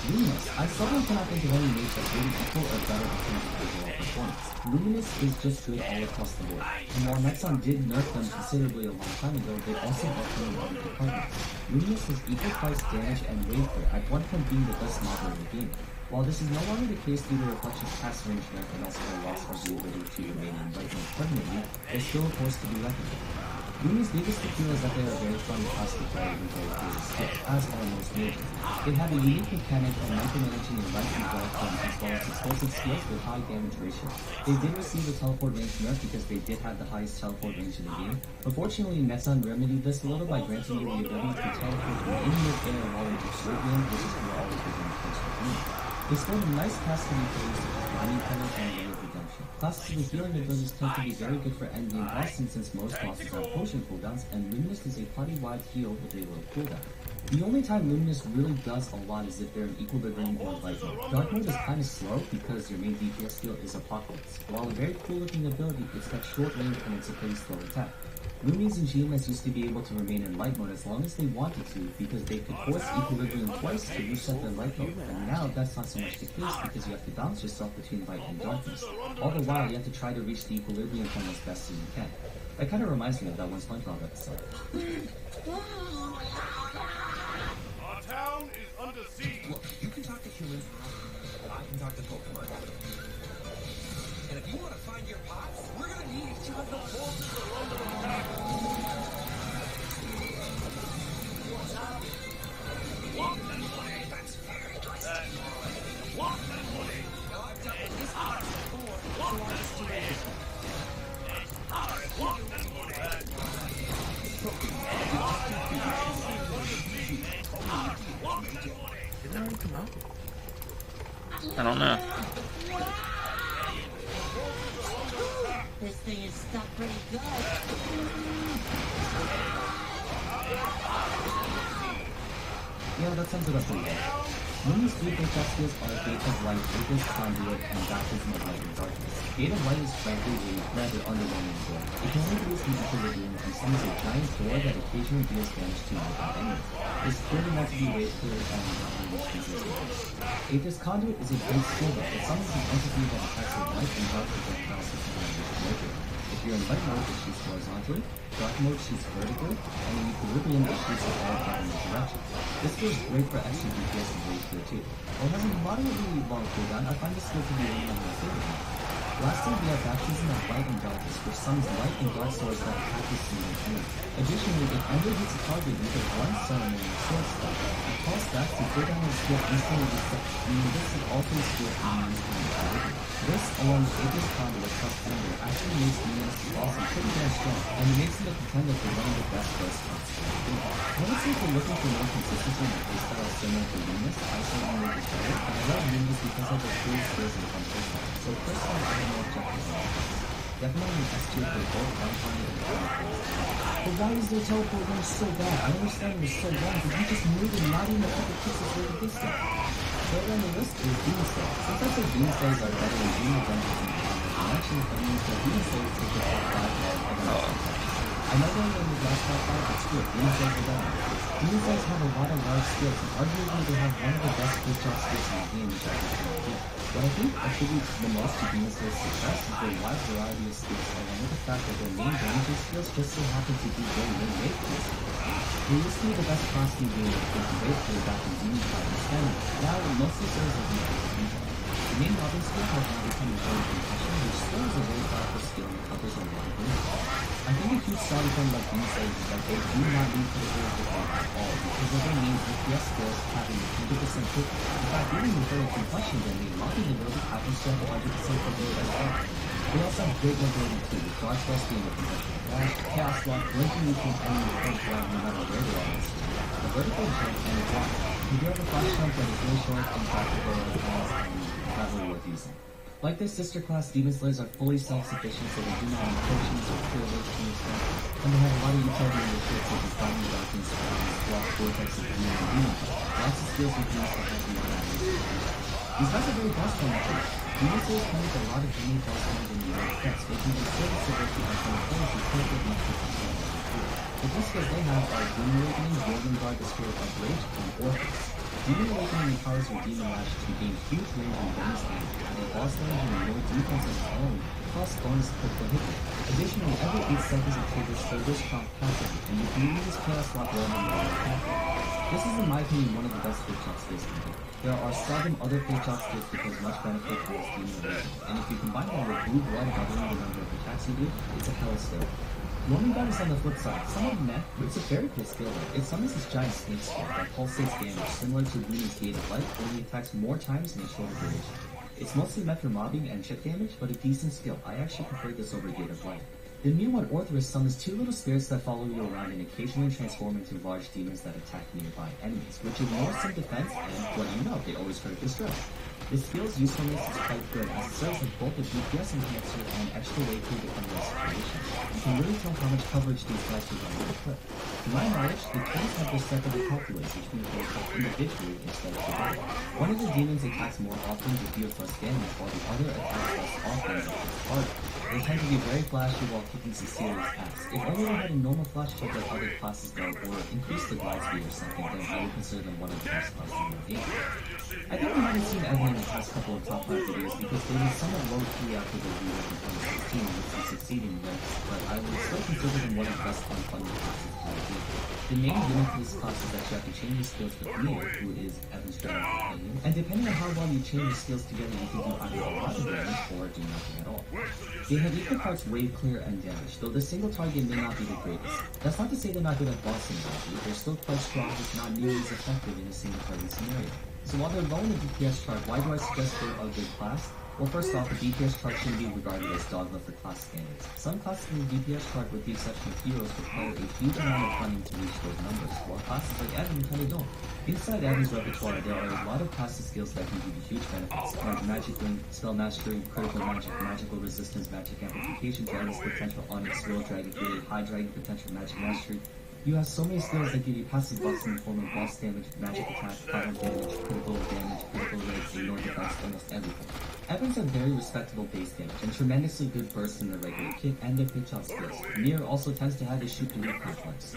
Luminous. I seldom cannot think of any mates that really equal or better in terms of overall performance. Luminous is just good all across the board. And while Nexon did nerf them considerably a long time ago, they also buffed them in other departments. Luminous has equal price damage and wave clear, at one point being the best model in the game. While this is no longer the case due to Reflection's past range nerf and also the loss of the ability to remain in right mode permanently, they're still a force to be reckoned with. Lumi's biggest appeal is that they are very fun class to play with very creative skills, as are most mages. They have a unique mechanic of micromanaging your right and left form as well as explosive skills with high damage ratio. They did receive a teleport range nerf because they did have the highest teleport range in the game, but fortunately Nexon remedied this a little by granting you the ability to teleport from in mid-air while in pursuit game, which is where always within close to me. They scored a nice pass to the players such as Mining Tunnel and Way of Redemption. potion. Classes with healing abilities tend to be very good for endgame bosses since most bosses have potion cooldowns, and Luminous is a party-wide heal with a low cooldown. The only time Luminous really does a lot is if they're in Equilibrium or Light mode. Dark mode is kinda slow because your main DPS skill is Apocalypse. While a very cool looking ability, it's got short range and it's a pretty slow attack. Lumies and GMS used to be able to remain in Light mode as long as they wanted to because they could force Equilibrium twice to reset their Light mode, and now that's not so much the case because you have to balance yourself between Light and Darkness. All the while, you have to try to reach the Equilibrium point as best as you can. That kinda reminds me of that one SpongeBob episode. Our town is under siege. Look, you can talk to humans, and I can talk to Pokemon. And if you want to find your pots, we're gonna need each other. Forces are under attack. What's up? Walk and money. That's very nice. Walk and money. Now I've done this hard before, Walk so I and just do money. it. Walk and money. Did that already come out? I don't know. This thing is stuck pretty good. Yeah, that sounds about pretty good. Lumi's three pickup skills are Gate of Light, Aegis, Conduit, and Baptism of Light and Darkness. Gate of Light is frankly a rather underwhelming skill. It can only be used in Equilibrium and summons a giant door that occasionally deals damage to nearby enemies. It's clearly meant to be rage cleared and not really resistant. Aegis Conduit is a great skill though. It summons an entity that attacks with light and dark with their cross with the If you're in light mode, it shoots horizontally, dark mode shoots vertically, and in Equilibrium it shoots in all opposite directions. This skill is great for extra DPS and rage clear too. While it has a moderately long cooldown, I find this skill to be one of my favorite ones. Lastly, we have Baptism of Light and Darkness, which summons light and dark swords that attack the single enemy. Additionally, if Ender hits a target, you get one summon and sword spell. It calls back to go down the skill instantly reset, meaning this is also a skill used in Equilibrium. This, along with Aegis Conduit plus Ender, actually makes Luminous awesome pretty damn strong, and it makes him a contender for one of the best first spots. I would say if you're looking for more consistency in the playstyle similar to Luminous, I certainly make it better, but I love Luminous because of the cool skills and fun playstyle. So first time I have no objectives on it. Definitely an S tier for both Downtown and Downtown. But why is their teleport range so bad? I understand it was so long, but you just moved it not even a couple pieces worth of distance. Third on the list is Demon Slayer. Since I said Demon Slayers are better than Demon Dungeons and Dragons, I'm actually convinced that Demon Slayers take the top 5 of other I know they're in the last top 5, but still, Demon Slayers are better. Demon Slayers have a lot of large skills, and arguably they have one of the best quick shot skills in the game, which I think what I think attributes the most to Demon Slayer's success is their wide variety of skills, along with the fact that their main damage skills just so happen to be very rage skills. They used to be the best class in the game with the rage play back in Demon Cloud and Standard. Now it mostly serves as an execution. The main Robin skill has now become a very concussion, which still is a very powerful skill and covers a lot of ground. I think a huge selling point about Demon Slayers is that they do not need critical defense at all because of their main DPS skills having 100% hit. In fact, even with their concussion, their main locking ability happens to have 100% ability as well. They also have great mobility too, with Dodge Ball being a conventional dash, Chaos Lock, linking you to an enemy point ground no matter where they are. A vertical jump and a drop. You do have a flash jump that is really short and practical and not really worth using. Like their sister class, Demon Slayers are fully self-sufficient, so they do not need potions or pure rage to extent, and they have a lot of utility in their shit such as Diamond Darkness, Block, Vortex, and Demon and Demon. Lots of skills you can use to help you out of this. These guys are very boss friendly too. Demon Slayers come with a lot of unique boss friends and unique effects, making them serviceable to iconic players who can't get much of control. The key skills they have are Demon Awakening, Golden Guard, the Spirit of Rage, and Orpheus. Demon Awakening empowers your Demon Lash to gain huge range and bonus damage, adding boss damage and more defense of its own, plus bonus critical hit rate. Additionally, every 8 seconds it triggers Sober's Chomp passively, and you can use Chaos Lock while in the attack. This is in my opinion one of the best quick shot skills in the game. There are 7 other quick shot skills that cause much benefit from this Demon Awakening, and if you combine them with Blue Blood doubling the number of attacks you do, it's a hell skill. Roaming Gun is on the flip side, somewhat meh, but it's a very cool skill though. It summons this giant snake skill that pulsates damage, similar to Lumi's Gate of Light, only attacks more times in a shorter duration. It's mostly meant for mobbing and chip damage, but a decent skill. I actually prefer this over Gate of Light. The new one, Orthrus, summons 2 little spirits that follow you around and occasionally transform into large demons that attack nearby enemies, which ignores some defense and, what do you know, they always hurt destroy. The skill's usefulness is quite good as it serves as both a DPS enhancer and extra weight to defend your situation. You can really tell how much coverage these guys are going to put. To my knowledge, the twins have this separately calculated, which means they attack individually instead of together. One of the demons attacks more often to deal less damage, while the other attacks less often and hits harder. They tend to be very flashy while kicking some serious ass. If only they had a normal flash kick like other classes don't, or increase the glide speed or something, then I would consider them one of the best classes in the game. I think we might have seen Evan in the past couple of top 5 videos because they were somewhat low-key after their reboot in 2016, which is succeeding with, but I would still consider them one of the best unfunded classes in the game. The main gimmick for this class is that you have to chain your skills with Neo, who is Evan's general companion, and depending on how well you chain your skills together, you can do either a lot of damage or do nothing at all. They have equal parts wave clear and damage, though the single target may not be the greatest. That's not to say they're not good at bossing value, they're still quite strong, just not nearly as effective in a single target scenario. So while they're low in the DPS chart, why do I suggest they're a good class? Well, first off, the DPS chart shouldn't be regarded as dogma for class standards. Some classes in the DPS chart, with the exception of heroes, require a huge amount of funding to reach those numbers, while classes like Evan kind of don't. Inside Evan's repertoire, there are a lot of passive skills that can give you huge benefits, like Magic Link, Spell Mastery, Critical Magic, Magical Resistance, Magic Amplification, Dragon's Potential, Onyx, Will Dragon Fury, High Dragon Potential, Magic Mastery. You have so many skills that give you passive buffs in the form of boss damage, magic attack, final damage, critical rates, ignore defense, almost everything. Evans have very respectable base damage and tremendously good bursts in their regular kit and their pitch out skills. Nier also tends to have a shoot to weak complex.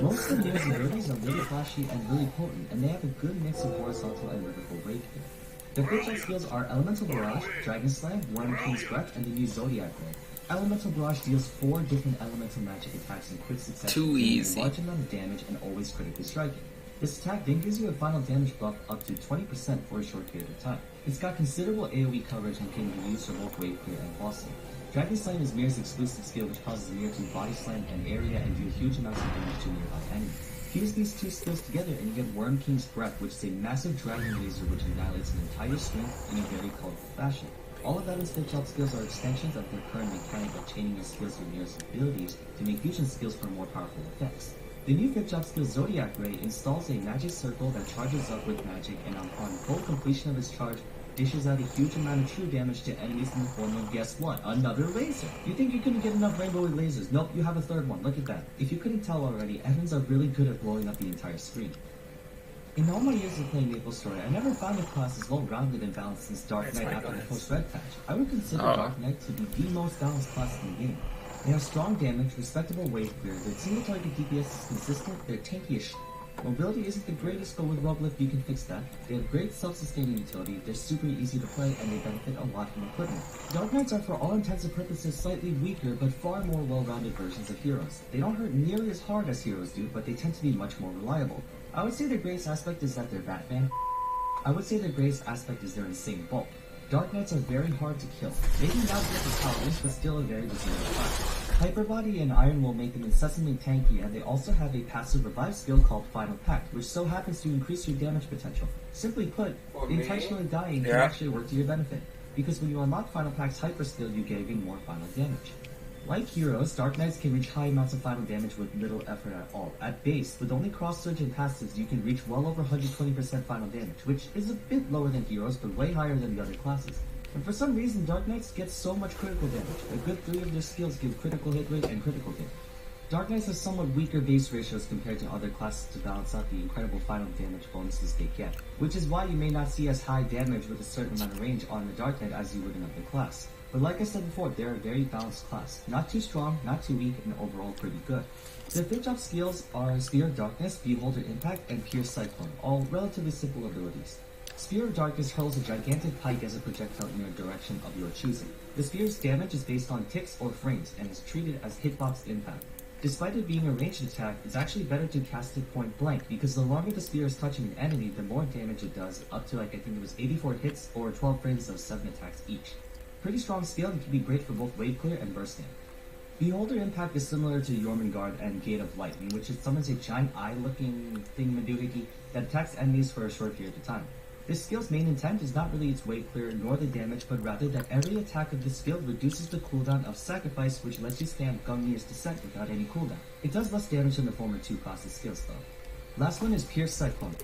Most of Nier's abilities are really flashy and really potent, and they have a good mix of horizontal and vertical break here. Their pitch out skills are Elemental Barrage, Dragon Slam, Worm King's Breath, and the new Zodiac Ray. Elemental Barrage deals 4 different elemental magic attacks in quick succession, Too easy. a large amount of damage and always critically striking. This attack then gives you a final damage buff up to 20% for a short period of time. It's got considerable AoE coverage and can be used for both wave clear and bossing. Dragon Slam is Mir's exclusive skill, which causes Mir to body slam an area and deal huge amounts of damage to nearby enemies. Fuse these two skills together and you get Worm King's Breath, which is a massive dragon laser which annihilates an entire screen in a very colorful fashion. All of Evan's pitch out skills are extensions of their current mechanic of chaining your skills with Mir's abilities to make fusion skills for more powerful effects. The new pitch out skill Zodiac Ray installs a magic circle that charges up with magic and upon full completion of its charge, dishes out a huge amount of true damage to enemies in the form of, guess what, another laser! You think you couldn't get enough rainbowy lasers? Nope, you have a third one, look at that. If you couldn't tell already, Evans are really good at blowing up the entire screen. In all my years of playing MapleStory, I never found a class as well-rounded and balanced since Dark Knight after the post-Red patch. I would consider Dark Knight to be the most balanced class in the game. They have strong damage, respectable wave clear, their single-target DPS is consistent, they're tanky as shit. Mobility isn't the greatest, but with Roguelift you can fix that. They have great self-sustaining utility, they're super easy to play, and they benefit a lot from equipment. Dark Knights are for all intents and purposes slightly weaker, but far more well-rounded versions of heroes. They don't hurt nearly as hard as heroes do, but they tend to be much more reliable. I would say their greatest aspect is that they're Batman. I would say their greatest aspect is their insane bulk. Dark Knights are very hard to kill. Maybe not get the powers, but still a very resilient class. Hyper Body and Iron will make them incessantly tanky, and they also have a passive revive skill called Final Pact, which so happens to increase your damage potential. Simply put, intentionally dying can actually work to your benefit, because when you unlock Final Pact's hyper skill, you get even more final damage. Like heroes, Dark Knights can reach high amounts of final damage with little effort at all. At base, with only cross surge and passives, you can reach well over 120% final damage, which is a bit lower than heroes, but way higher than the other classes. And for some reason, Dark Knights get so much critical damage. A good 3 of their skills give critical hit rate and critical hit. Dark Knights have somewhat weaker base ratios compared to other classes to balance out the incredible final damage bonuses they get, which is why you may not see as high damage with a certain amount of range on the Dark Knight as you would in other class. But like I said before, they're a very balanced class. Not too strong, not too weak, and overall pretty good. Their pitch up skills are Spear of Darkness, Beholder Impact, and Pierce Cyclone, all relatively simple abilities. Spear of Darkness hurls a gigantic pike as a projectile in your direction of your choosing. The spear's damage is based on ticks or frames, and is treated as hitbox impact. Despite it being a ranged attack, it's actually better to cast it point blank, because the longer the spear is touching an enemy, the more damage it does, up to I think it was 84 hits or 12 frames of 7 attacks each. Pretty strong skill and can be great for both wave clear and burst damage. Beholder Impact is similar to Jormungand and Gate of Lightning, which summons a giant eye-looking thingamadoohickey that attacks enemies for a short period of time. This skill's main intent is not really its wave clear nor the damage, but rather that every attack of this skill reduces the cooldown of Sacrifice, which lets you spam Gungnir's Descent without any cooldown. It does less damage than the former 2 classes skills though. Last one is Pure Cyclone.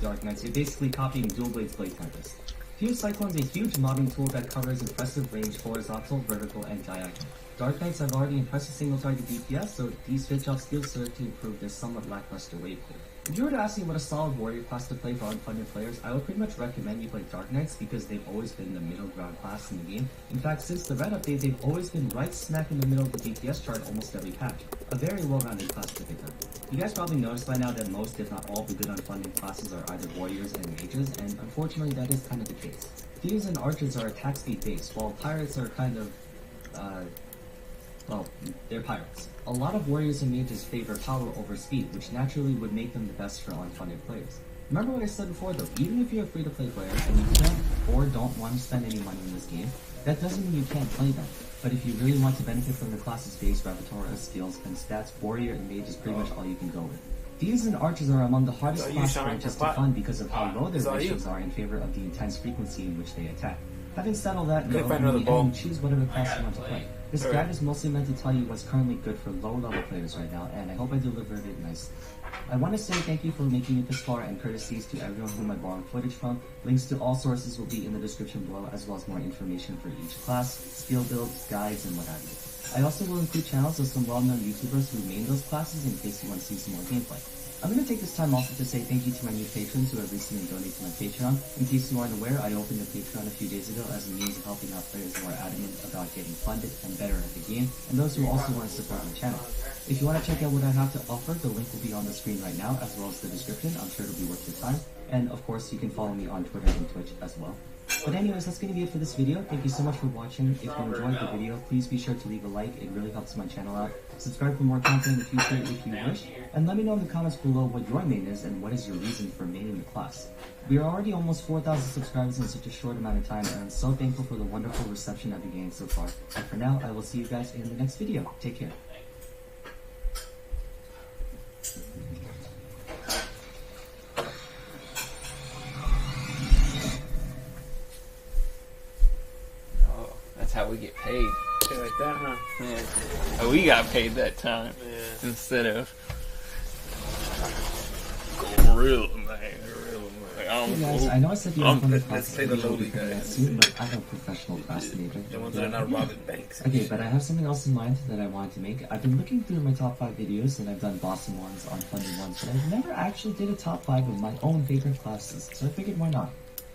Dark Knights, you're basically copying Dual Blade's Blade Tempest. Pure Cyclone is a huge mobbing tool that covers impressive range horizontal, vertical, and diagonal. Dark Knights have already impressive single target DPS, so these switch off skills serve to improve their somewhat lackluster wave pool. If you were to ask me what a solid warrior class to play for unfunded players, I would pretty much recommend you play Dark Knights because they've always been the middle ground class in the game. In fact, since the red update, they've always been right smack in the middle of the DPS chart almost every patch. A very well-rounded class to pick up. You guys probably noticed by now that most, if not all, the good unfunded classes are either warriors and mages, and unfortunately that is kind of the case. Thieves and archers are attack speed based, while pirates are kind of, well, they're pirates. A lot of warriors and mages favor power over speed, which naturally would make them the best for unfunded players. Remember what I said before though, even if you're a free-to-play player and you can't or don't want to spend any money in this game, that doesn't mean you can't play them. But if you really want to benefit from the class's base repertoire of skills and stats, warrior and mage is pretty much all you can go with. Thieves and archers are among the hardest class branches to fund because of how low their ratios are in favor of the intense frequency in which they attack. Having said all that, you choose whatever class you want to play. This guide is mostly meant to tell you what's currently good for low-level players right now, and I hope I delivered it nicely. I want to say thank you for making it this far, and courtesies to everyone whom I borrowed footage from. Links to all sources will be in the description below, as well as more information for each class, skill builds, guides, and what have you. I also will include channels of some well-known YouTubers who main those classes in case you want to see some more gameplay. I'm going to take this time also to say thank you to my new patrons who have recently donated to my Patreon. In case you aren't aware, I opened a Patreon a few days ago as a means of helping out players who are adamant about getting funded and better at the game, and those who also want to support my channel. If you want to check out what I have to offer, the link will be on the screen right now, as well as the description. I'm sure it'll be worth your time. And of course, you can follow me on Twitter and Twitch as well. But anyways, that's going to be it for this video. Thank you so much for watching. If you enjoyed the video, please be sure to leave a like. It really helps my channel out. Subscribe for more content in the future if you wish. And let me know in the comments below what your main is and what is your reason for maining the class. We are already almost 4,000 subscribers in such a short amount of time, and I'm so thankful for the wonderful reception I've been getting so far. And for now, I will see you guys in the next video. Take care. That's how we get paid. Shit like that, huh? Yeah. Oh, we got paid that time. Yeah. Instead of Gorilla Man. Hey guys, I know I said you were going to say the lowly guys soon, but I'm a professional procrastinator. The ones that are not robbing banks. Okay, but I have something else in mind that I wanted to make. I've been looking through my top 5 videos, and I've done bossy ones, unfunded ones, but I've never actually did a top 5 of my own favorite classes, so I figured why not.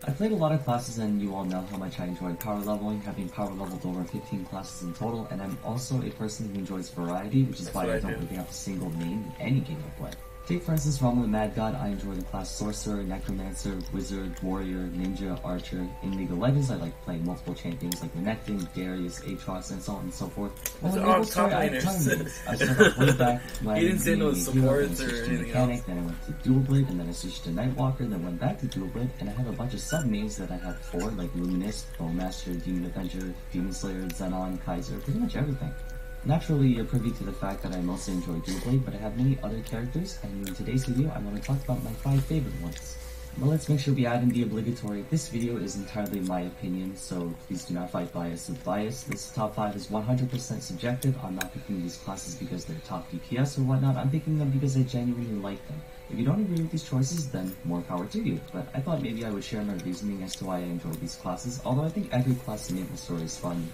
I played a lot of classes, and you all know how much I enjoy power leveling, having power leveled over 15 classes in total, and I'm also a person who enjoys variety, which is why I don't really have a single main in any game I play. Take for instance Realm of the Mad God. I enjoy the class Sorcerer, Necromancer, Wizard, Warrior, Ninja, Archer. In League of Legends, I like playing multiple champions like Renekton, Darius, Aatrox, and so on and so forth. Well, in Naval Story, I have tons of these. I started off way back when I switched to Mechanic, then I went to Dual Blade, and then I switched to Nightwalker, then went back to Dual Blade, and I have a bunch of sub-mains that I have 4, like Luminous, Bowmaster, Demon Avenger, Demon Slayer, Xenon, Kaiser, pretty much everything. Naturally, you're privy to the fact that I mostly enjoy Dual Blade, but I have many other characters, and in today's video, I want to talk about my 5 favorite ones. But let's make sure we add in the obligatory. This video is entirely my opinion, so please do not fight bias with bias. This top 5 is 100% subjective. I'm not picking these classes because they're top DPS or whatnot. I'm picking them because I genuinely like them. If you don't agree with these choices, then more power to you. But I thought maybe I would share my reasoning as to why I enjoy these classes, although I think every class in Maple Story is fun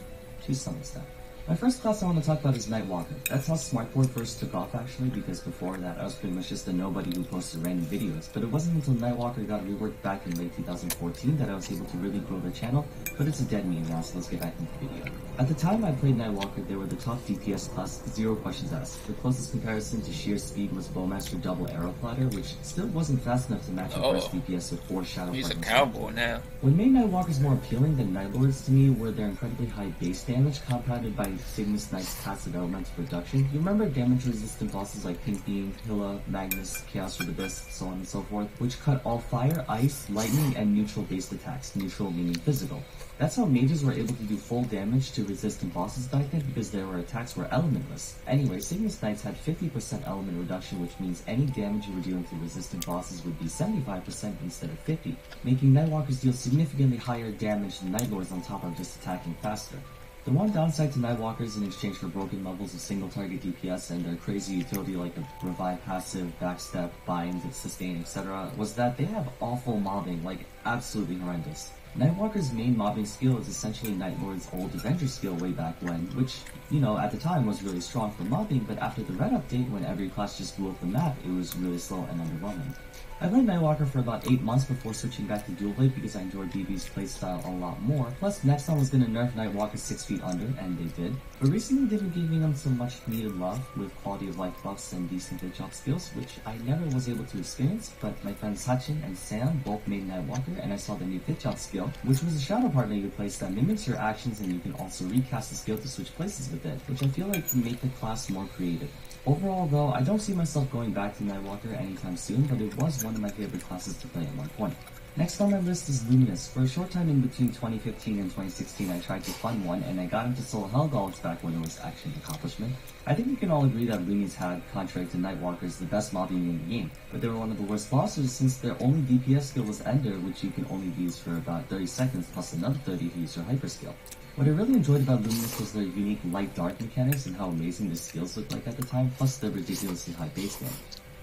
to some extent. My first class I want to talk about is Nightwalker. That's how Smartboard first took off actually, because before that I was pretty much just a nobody who posted random videos. But it wasn't until Nightwalker got reworked back in late 2014 that I was able to really grow the channel, but it's a dead meme now, so let's get back into the video. At the time I played Nightwalker, they were the top DPS class, 0 questions asked. The closest comparison to sheer speed was Bowmaster Double Arrow Platter, which still wasn't fast enough to match the first DPS with 4 Shadow He's Fragments. a cowboy now. What made Nightwalkers more appealing than Nightlords to me were their incredibly high base damage compounded by Cygnus Knight's passive elemental reduction. You remember damage resistant bosses like Pink Beam, Hilla, Magnus, Chaos Root Abyss, so on and so forth, which cut all fire, ice, lightning, and neutral based attacks, neutral meaning physical. That's how mages were able to do full damage to resistant bosses back then, because their attacks were elementless. Anyway, Cygnus Knights had 50% element reduction, which means any damage you were dealing to resistant bosses would be 75% instead of 50, making Nightwalkers deal significantly higher damage than Nightlords on top of just attacking faster. The one downside to Nightwalkers in exchange for broken levels of single target DPS and their crazy utility like the revive passive, backstep, bind, sustain, etc. was that they have awful mobbing, like absolutely horrendous. Nightwalker's main mobbing skill is essentially Nightlord's old Avenger skill way back when, which, you know, at the time was really strong for mobbing, but after the Red update, when every class just blew up the map, it was really slow and underwhelming. I played Nightwalker for about 8 months before switching back to Dual Blade because I enjoyed DB's playstyle a lot more, plus Nexon was going to nerf Nightwalker 6 feet under, and they did. But recently they've been giving them some much needed love with quality of life buffs and decent hit shot skills, which I never was able to experience, but my friends Hachin and Sam both made Nightwalker, and I saw the new hit shot skill, which was a shadow partner you place that mimics your actions, and you can also recast the skill to switch places with it, which I feel like can make the class more creative. Overall though, I don't see myself going back to Nightwalker anytime soon, but it was one of my favorite classes to play at one point. Next on my list is Luminous. For a short time in between 2015 and 2016, I tried to fund one, and I got into Soul Hellgolics back when it was actually an accomplishment. I think we can all agree that Luminous had, contrary to Nightwalkers, the best mobbing in the game, but they were one of the worst bosses since their only DPS skill was Ender, which you can only use for about 30 seconds plus another 30 to use your hyper skill. What I really enjoyed about Luminous was their unique light-dark mechanics and how amazing the skills looked like at the time, plus their ridiculously high base game.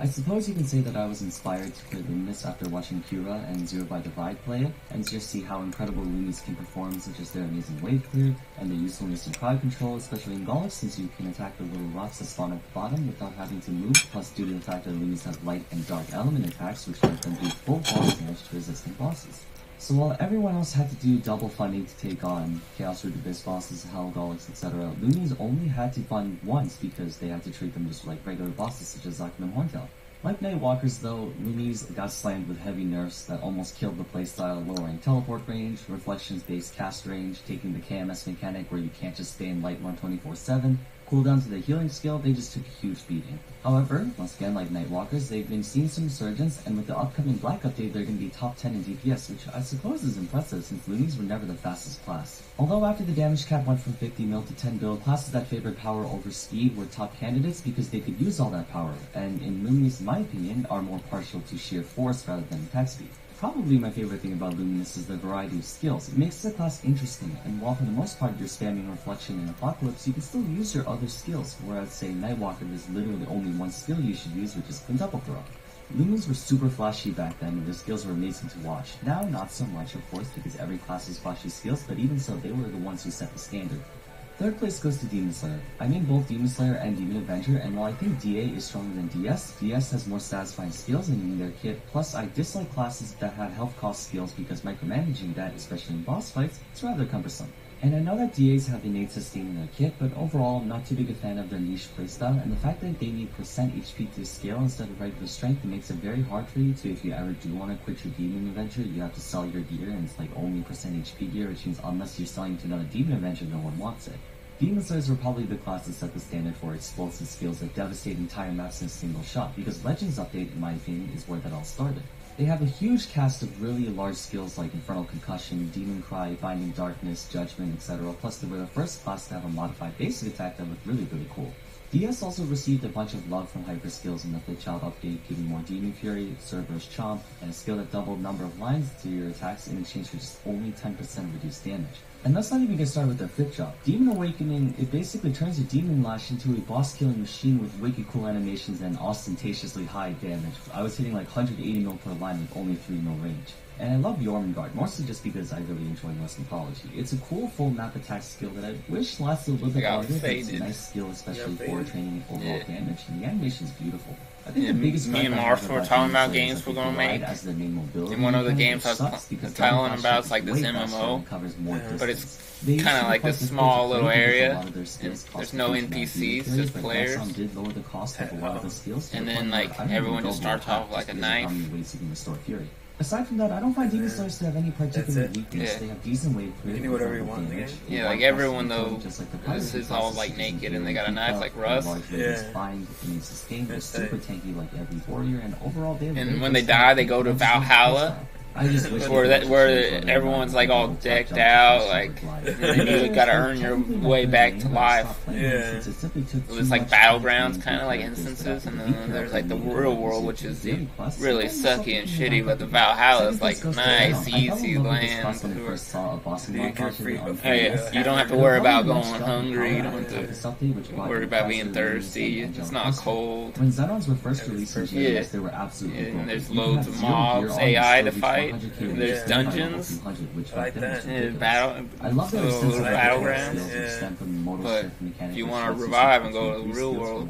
I suppose you can say that I was inspired to play Luminous after watching Kira and Zero by Divide play it, and just see how incredible Luminous can perform, such as their amazing wave clear, and their usefulness in crowd control, especially in Golic, since you can attack the little rocks that spawn at the bottom without having to move, plus due to the fact that Luminous have light and dark element attacks, which let them do full boss damage to resistant bosses. So while everyone else had to do double funding to take on Chaos Root Abyss bosses, Hellgolics, etc., Loonies only had to fund once because they had to treat them just like regular bosses such as Zakum and Horntail. Like Nightwalkers though, Loonies got slammed with heavy nerfs that almost killed the playstyle, lowering teleport range, reflections-based cast range, taking the KMS mechanic where you can't just stay in light mode 24/7, cooldown to the healing skill, they just took a huge beating. However, once again like Nightwalkers, they've been seeing some resurgence, and with the upcoming Black update they're going to be top 10 in DPS, which I suppose is impressive since Loonies were never the fastest class. Although after the damage cap went from 50 mil to 10 mil, classes that favored power over speed were top candidates because they could use all that power, and in Loonies, in my opinion, are more partial to sheer force rather than attack speed. Probably my favorite thing about Luminous is the variety of skills. It makes the class interesting, and while for the most part you're spamming Reflection and Apocalypse, you can still use your other skills, whereas say Nightwalker there's literally only one skill you should use, which is Quintuple Throw. Lumens were super flashy back then, and their skills were amazing to watch. Now, not so much of course, because every class has flashy skills, but even so, they were the ones who set the standard. Third place goes to Demon Slayer. I mean both Demon Slayer and Demon Avenger, and while I think DA is stronger than DS, DS has more satisfying skills in their kit, plus I dislike classes that have health cost skills because micromanaging that, especially in boss fights, is rather cumbersome. And I know that DAs have innate sustain in their kit, but overall I'm not too big a fan of their niche playstyle, and the fact that they need percent HP to scale instead of regular strength makes it very hard for you to, if you ever do want to quit your Demon Avenger, you have to sell your gear, and it's like only percent HP gear, which means unless you're selling to another Demon Avenger, no one wants it. Demon Slayers were probably the class that set the standard for explosive skills that devastate entire maps in a single shot, because Legends Update, in my opinion, is where that all started. They have a huge cast of really large skills like Infernal Concussion, Demon Cry, Binding Darkness, Judgment, etc., plus they were the first class to have a modified basic attack that looked really cool. DS also received a bunch of love from hyper skills in the Flickchild update, giving more Demon Fury, Cerberus Chomp, and a skill that doubled number of lines to your attacks in exchange for just only 10% reduced damage. And let's not even get started with their flip chop. Demon Awakening, it basically turns your Demon Lash into a boss-killing machine with wicked cool animations and ostentatiously high damage. I was hitting like 180 mil per line with only 3 mil range. And I love Jormungand, mostly just because I really enjoy Norse mythology. It's a cool full map attack skill that I wish lasted a little bit longer, but it's a nice skill, especially for training overall damage, and the animation is beautiful. I think the biggest me and Marf were talking about games we're gonna make. And one of the games I was telling about is like this MMO, but it's kind of like this small little area, and there's no NPCs, just players. And then like everyone just starts off with like a knife. Aside from that, I don't find Demon Slayers to have any particular weakness. They have decent wave clear. You can do whatever you want. Yeah, like everyone though, this is all like naked and they got a knife like Russ. Super tanky like every warrior, and overall they. And when they die, they go to Valhalla. I just wish where everyone's like all decked out, like, and then you gotta earn your way back to life. Yeah. It's like battlegrounds, kind of like instances, and then there's like the real world, which is really sucky and shitty. But the Valhalla is like nice, easy land. Hey, you don't have to worry about going hungry. You don't have to worry about being thirsty. It's not cold. When Xenons were first released in GS, they were absolutely and there's loads of mobs, AI to fight. There's dungeons. Like that. I love the battlegrounds. But if you want to revive and go to the real world,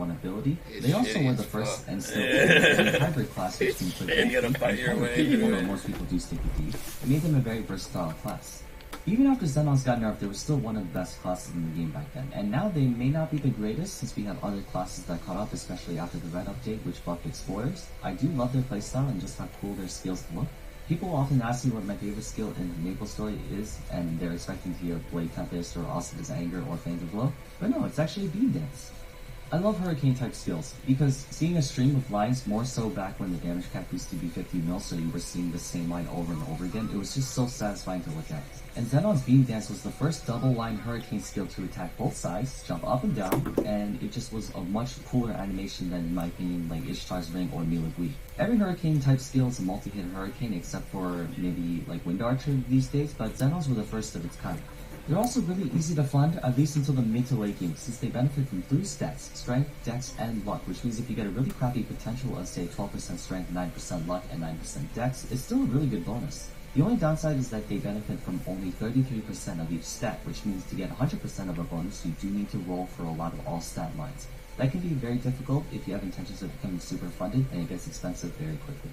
they also were the first and still the hybrid class, which can put you gotta fight your way. Even though most people do stick with D, it made them a very versatile class. Even after Xenons got nerfed, they were still one of the best classes in the game back then, and now they may not be the greatest since we have other classes that caught up, especially after the Red update, which buffed Explorers. I do love their playstyle and just how cool their skills look. People often ask me what my favorite skill in the Maple story is, and they're expecting to hear Blade Tempest or Asuka's Anger or Phantom Blow, but no, it's actually Beam Dance. I love Hurricane type skills, because seeing a stream of lines, more so back when the damage cap used to be 50 mil, so you were seeing the same line over and over again, it was just so satisfying to look at. And Xenon's Beam Dance was the first double line Hurricane skill to attack both sides, jump up and down, and it just was a much cooler animation than, in my opinion, like Ishtar's Ring or Mila Gui. Every Hurricane type skill is a multi-hit Hurricane, except for maybe like Wind Archer these days, but Xenons were the first of its kind. They're also really easy to fund, at least until the mid to late game, since they benefit from 3 stats, Strength, Dex, and Luck, which means if you get a really crappy potential of say 12% Strength, 9% Luck, and 9% Dex, it's still a really good bonus. The only downside is that they benefit from only 33% of each stat, which means to get 100% of a bonus, you do need to roll for a lot of all stat lines. That can be very difficult if you have intentions of becoming super funded, and it gets expensive very quickly.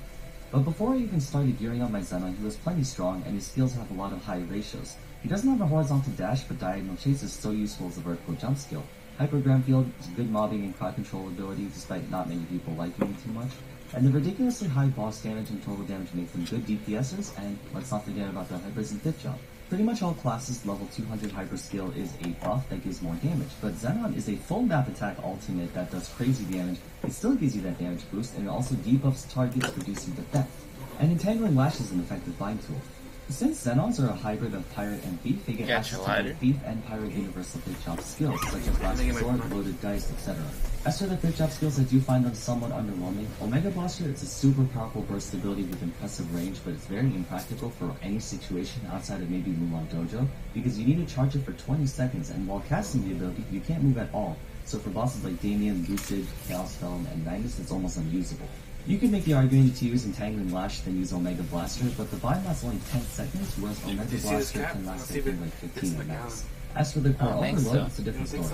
But before I even started gearing up my Xenon, he was plenty strong, and his skills have a lot of high ratios. He doesn't have a horizontal dash, but diagonal chase is so useful as a vertical jump skill. Hyper Ground Field is good mobbing and crowd control ability, despite not many people liking it too much. And the ridiculously high boss damage and total damage make them good DPSers, and let's not forget about the Hypers and Fifth Jump. Pretty much all classes level 200 Hyper skill is a buff that gives more damage, but Xenon is a full map attack ultimate that does crazy damage. It still gives you that damage boost, and it also debuffs targets, reducing defense. And Entangling Lash is an effective bind tool. Since Xenons are a hybrid of Pirate and Thief, they get access to both Thief and Pirate universal Fifth Jump skills, such as Last Resort, Loaded Dice, etc. As for the Fifth Jump skills, I do find them somewhat underwhelming. Omega Blaster is a super powerful burst ability with impressive range, but it's very impractical for any situation outside of maybe Mulan Dojo, because you need to charge it for 20 seconds, and while casting the ability, you can't move at all. So for bosses like Damien, Lucid, Chaos Felon, and Magnus, it's almost unusable. You can make the argument to use Entangling Lash than use Omega Blaster, but the bind lasts only 10 seconds, whereas Omega Blaster can last I think like 15 at max. As for the Core Overload, it's a different story.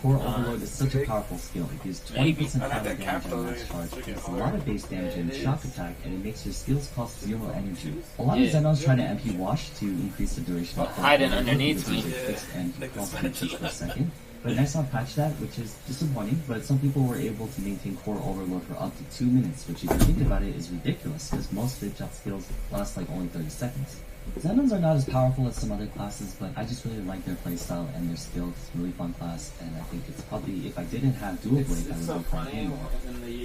Core Overload is such a powerful skill. It gives 20% power damage on max charge, it has a lot of base damage and shock attack, and it makes your skills cost 0 energy. A lot of Xenons try to MP Wash to increase the duration of hiding underneath me. And cost per second. But Nexon patched that, which is disappointing, but some people were able to maintain Core Overload for up to 2 minutes, which if you think about it is ridiculous, because most Fifth Jump skills last like only 30 seconds. Xenons are not as powerful as some other classes, but I just really like their playstyle and their skills. It's a really fun class, and I think it's probably, if I didn't have Dual Blade, I would be playing more.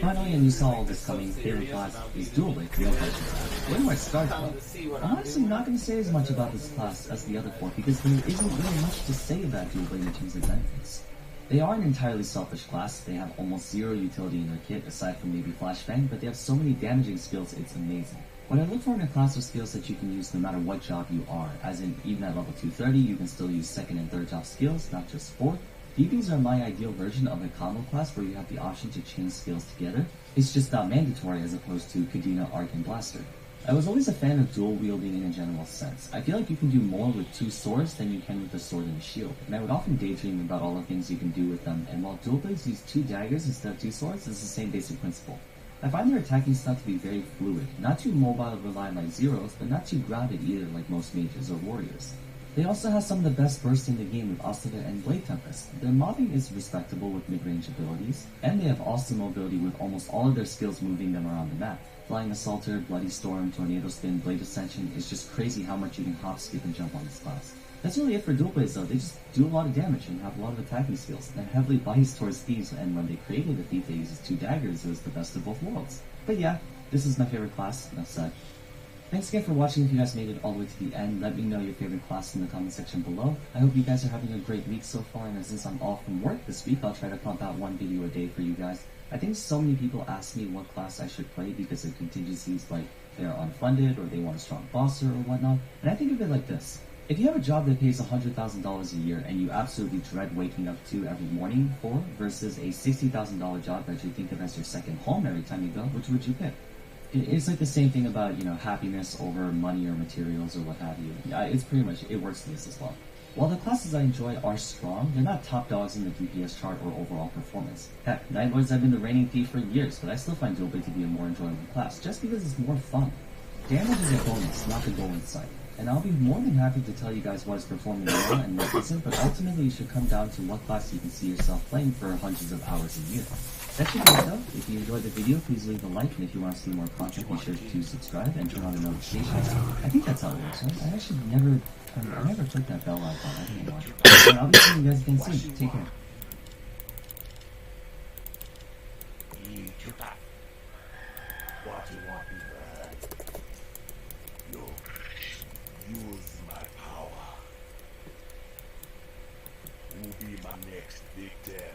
Finally, and you saw all this coming, favorite class is Dual Blade, Real Legends. Where do I start though? I'm honestly not going to say as much about this class as the other 4, because there isn't really much to say about Dual Blade in terms of benefits. They are an entirely selfish class. They have almost 0 utility in their kit, aside from maybe Flashbang, but they have so many damaging skills, it's amazing. What I look for in a class of skills that you can use no matter what job you are, as in even at level 230, you can still use 2nd and 3rd job skills, not just 4th. DBs are my ideal version of a combo class where you have the option to chain skills together. It's just not mandatory as opposed to Kadena, Arc, and Blaster. I was always a fan of dual wielding in a general sense. I feel like you can do more with 2 swords than you can with a sword and a shield, and I would often daydream about all the things you can do with them, and while dual blades use 2 daggers instead of 2 swords, it's the same basic principle. I find their attacking style to be very fluid, not too mobile or reliant like Zeros, but not too grounded either like most mages or warriors. They also have some of the best bursts in the game with Asuka and Blade Tempest. Their mobbing is respectable with mid-range abilities, and they have awesome mobility with almost all of their skills moving them around the map. Flying Assaulter, Bloody Storm, Tornado Spin, Blade Ascension is just crazy how much you can hop, skip, and jump on this class. That's really it for dual blades though. They just do a lot of damage and have a lot of attacking skills. They're heavily biased towards thieves, and when they created a thief that uses 2 daggers, it was the best of both worlds. But yeah, this is my favorite class, enough said. Thanks again for watching. If you guys made it all the way to the end, let me know your favorite class in the comment section below. I hope you guys are having a great week so far, and since I'm off from work this week, I'll try to pump out one video a day for you guys. I think so many people ask me what class I should play because of contingencies like they're unfunded or they want a strong bosser or whatnot, and I think of it like this. If you have a job that pays $100,000 a year and you absolutely dread waking up to every morning for versus a $60,000 job that you think of as your second home every time you go, which would you pick? It's like the same thing about, happiness over money or materials or what have you. It's pretty much, it works this as well. While the classes I enjoy are strong, they're not top dogs in the DPS chart or overall performance. Heck, Night Lords have been the reigning thief for years, but I still find Dual Blade to be a more enjoyable class, just because it's more fun. Damage is a bonus, not the goal in sight. And I'll be more than happy to tell you guys what is performing well and what isn't, but ultimately it should come down to what class you can see yourself playing for hundreds of hours a year. That should be it though. If you enjoyed the video, please leave a like, and if you want to see more content, be sure to subscribe and turn on the notifications. I think that's how it works, right? I actually never clicked that bell icon. I don't know why. And I'll be seeing you guys again soon. Take care. What do you want me back? Use my power. Who'll be my next victim?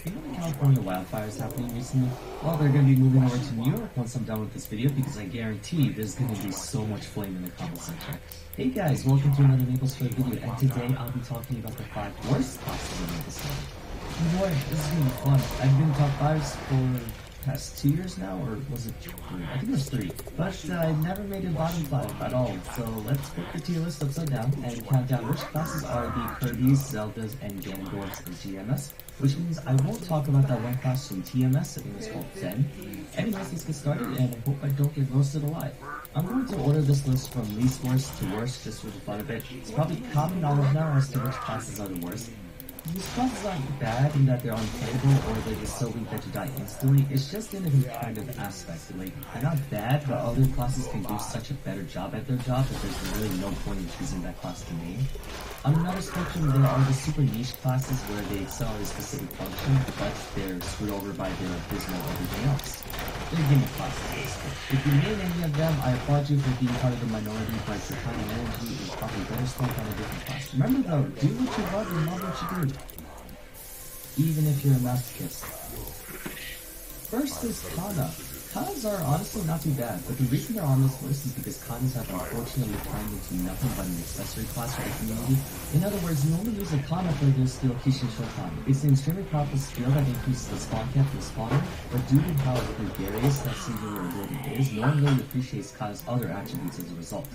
You know the California wildfires happening recently? Well, they're going to be moving over to New York once I'm done with this video because I guarantee there's going to be so much flame in the comment section. Hey guys, welcome to another Maple Story video, and today I'll be talking about the 5 worst classes in Maple Story. Oh boy, this is going to be fun. I've been top 5s for past 2 years now, or was it 3? I think it was 3. But I never made it bottom 5 at all, so let's put the tier list upside down and count down which classes are the Kirby's, Zelda's, and Ganondorf's in GMS, which means I won't talk about that one class from TMS, I think it's called Zen. Anyways, let's get started, and I hope I don't get roasted alive. I'm going to order this list from least worst to worst, just for the fun of it. It's probably common knowledge now as to which classes are the worst. These classes aren't bad in that they're unplayable or they're just so weak that you die instantly. It's just in a competitive aspect. Like, they're not bad, but other classes can do such a better job at their job that there's really no point in choosing that class to main. On another spectrum, there are the super niche classes where they excel at a specific function, but they're screwed over by their abysmal everything else. They're gimmick classes, basically. If you main any of them, I applaud you for being part of the minority, but your kind of energy is probably better spent on a different class. Remember though, do what you love and love what you do. Even if you're a masochist. First is Kana. Kanas are honestly not too bad, but the reason they're on this list is because Kanas have unfortunately turned into nothing but an accessory class for the community. In other words, you only use a Kana for their skill Kishin Shokan. It's an extremely powerful skill that increases the spawn cap for the spawner, but due to how gregarious that singular ability is, no one really appreciates Kana's other attributes as a result.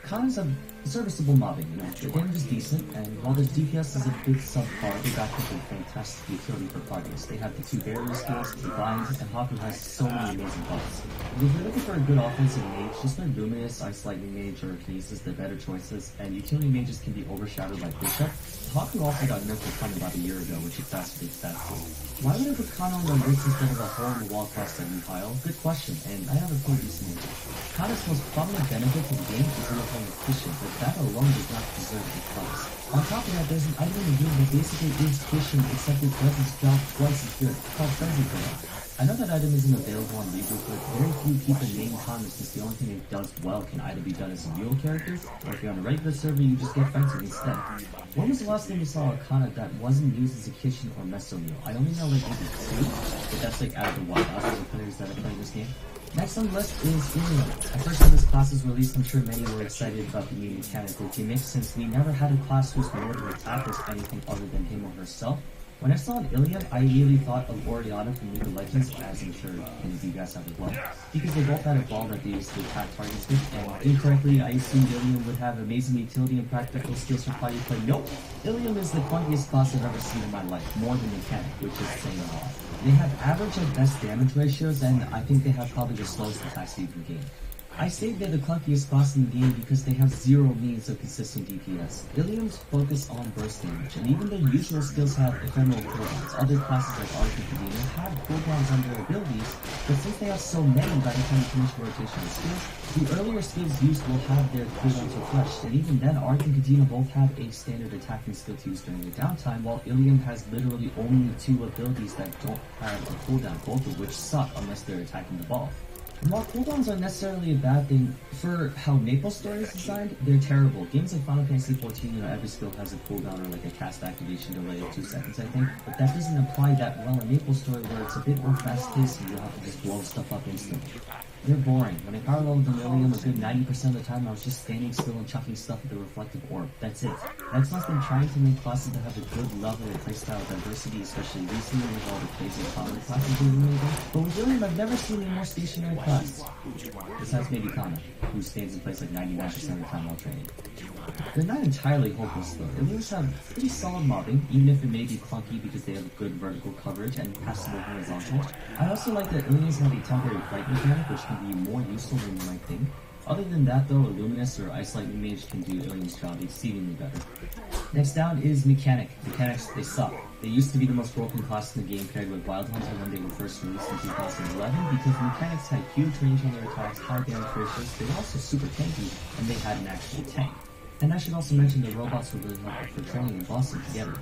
Kanas have serviceable mobbing, the damage is decent, and while their DPS is a bit subpar, they back up with fantastic utility for parties. They have the 2 barrier skills, 2 binds, and Haku has so many amazing buffs. If you're looking for a good offensive mage, just learn Luminous, Ice Lightning Mage, or Kinesis, they're better choices, and utility mages can be overshadowed by Bishop. Haku also got nerfed with Kana about a year ago, which exacerbates that too. Why would I put Kana on the list instead of a hole-in-the-wall class that we pile? Good question, and I have a pretty decent answer. Kana's most prominent benefit to the game is playing efficient, but that alone does not deserve a class. On top of that, there's an item in the game that basically is efficient, except it does its job twice as good. It's called Frenzy Grenade. I know that item isn't available on Reboot, but very few people name Kana since the only thing it does well can either be done as a mule character, or if you're on a regular server, you just get Frenzy instead. When was the last time you saw a Kana that wasn't used as a kitchen or meso mule? I only know like maybe 2, but that's like out of the wild. Out of the players that are playing this game. Next on the list is Ilium. At first when this class was released, I'm sure many were excited about the new mechanical gimmick since we never had a class whose mode of attack was anything other than him or herself. When I saw an Ilium, I immediately thought of Oriana from League of Legends, as I'm sure many of you guys have as well, because they both had a ball that they used to attack targets with, and incorrectly I assumed Ilium would have amazing utility and practical skills for party play. Nope! Ilium is the clunkiest class I've ever seen in my life, more than mechanic, which is saying a lot. They have average at best damage ratios, and I think they have probably the slowest attack speed in the game. I say they're the clunkiest class in the game because they have zero means of consistent DPS. Ilium's focus on burst damage, and even their usual skills have ephemeral cooldowns. Other classes like Arc and Kadena have cooldowns on their abilities, but since they have so many by the time you finish rotational skills, the earlier skills used will have their cooldowns refreshed, and even then Arc and Kadena both have a standard attacking skill to use during their downtime, while Ilium has literally only 2 abilities that don't have a cooldown, both of which suck unless they're attacking the ball. And while cooldowns aren't necessarily a bad thing, for how MapleStory is designed, they're terrible. Games like Final Fantasy XIV, every skill has a cooldown or like a cast activation delay of 2 seconds, I think, but that doesn't apply that well in MapleStory where it's a bit more fast-paced and you'll have to just blow stuff up instantly. They're boring. When I power leveled in Ilium a good 90% of the time, I was just standing still and chucking stuff at the reflective orb. That's it. Nexon's been trying to make classes that have a good level of playstyle diversity, especially recently with all the crazy common classes we've been making. But with Ilium, I've never seen a more stationary class. Besides maybe Kana, who stands in place like 99% of the time while training. They're not entirely hopeless though. Iliums have pretty solid mobbing, even if it may be clunky because they have good vertical coverage and passable horizontal. I also like that Iliums have a temporary flight mechanic, which can be more useful than you might think. Other than that though, Illuminous or Ice Lightning Mage can do Ilium's job exceedingly better. Next down is Mechanic. Mechanics, they suck. They used to be the most broken class in the game paired with Wild Hunter when they were first released in 2011 because Mechanics had huge range on their attacks, high damage ratios, they were also super tanky, and they had an actual tank. And I should also mention the robots were really helpful for training and bossing together.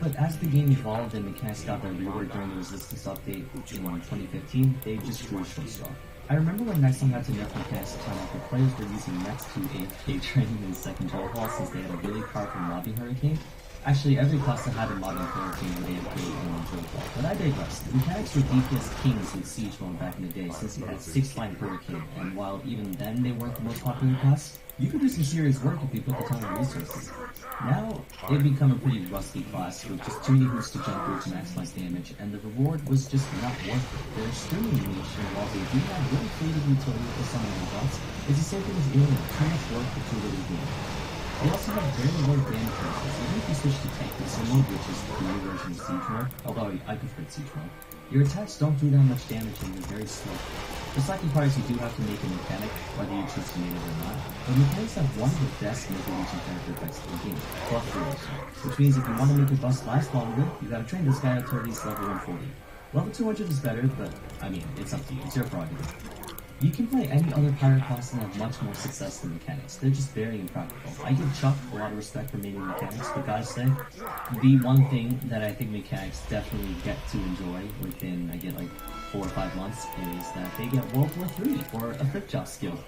But as the game evolved and Mechanics got their rework during the Resistance update in 2015, they just grew so strong. I remember when Nexon had to nerf Mechanics a ton after players were using Nex to AFK training in the second Joe Hall since they had a really powerful mobbing hurricane. Actually, every class that had a mobbing hurricane would AFK in one Joe Hall. But I digress. Mechanics were DPS kings with Siege mode back in the day since it had 6-line hurricane, and while even then they weren't the most popular class, you could do some serious work if you put the time and resources. Now, they've become a pretty rusty class with just too many hoops to jump through to maximize damage, and the reward was just not worth it. They're extremely niche, and while they do have really creative utility for some of the robots, it's the same thing as Alien, too much work for too little gain. They also have very low damage ratios, even if you switch to Tank mode, which is the new version of Siege mode, although I prefer Siege mode. Your attacks don't do that much damage and they're very slow. The sucky part is you do have to make a mechanic, whether you choose to make it or not, but mechanics have one of the best make-a-legion character effects in the game, buff duration, which means if you want to make your buffs last longer, you gotta train this guy up to at least level 140. Level 200 is better, but I mean, it's up to you, it's your prerogative. You can play any other pirate class and have much more success than mechanics. They're just very impractical. I give Chuck a lot of respect for making mechanics, but gotta say, the one thing that I think mechanics definitely get to enjoy within, I get like 4 or 5 months, is that they get World War III for a quick job skill.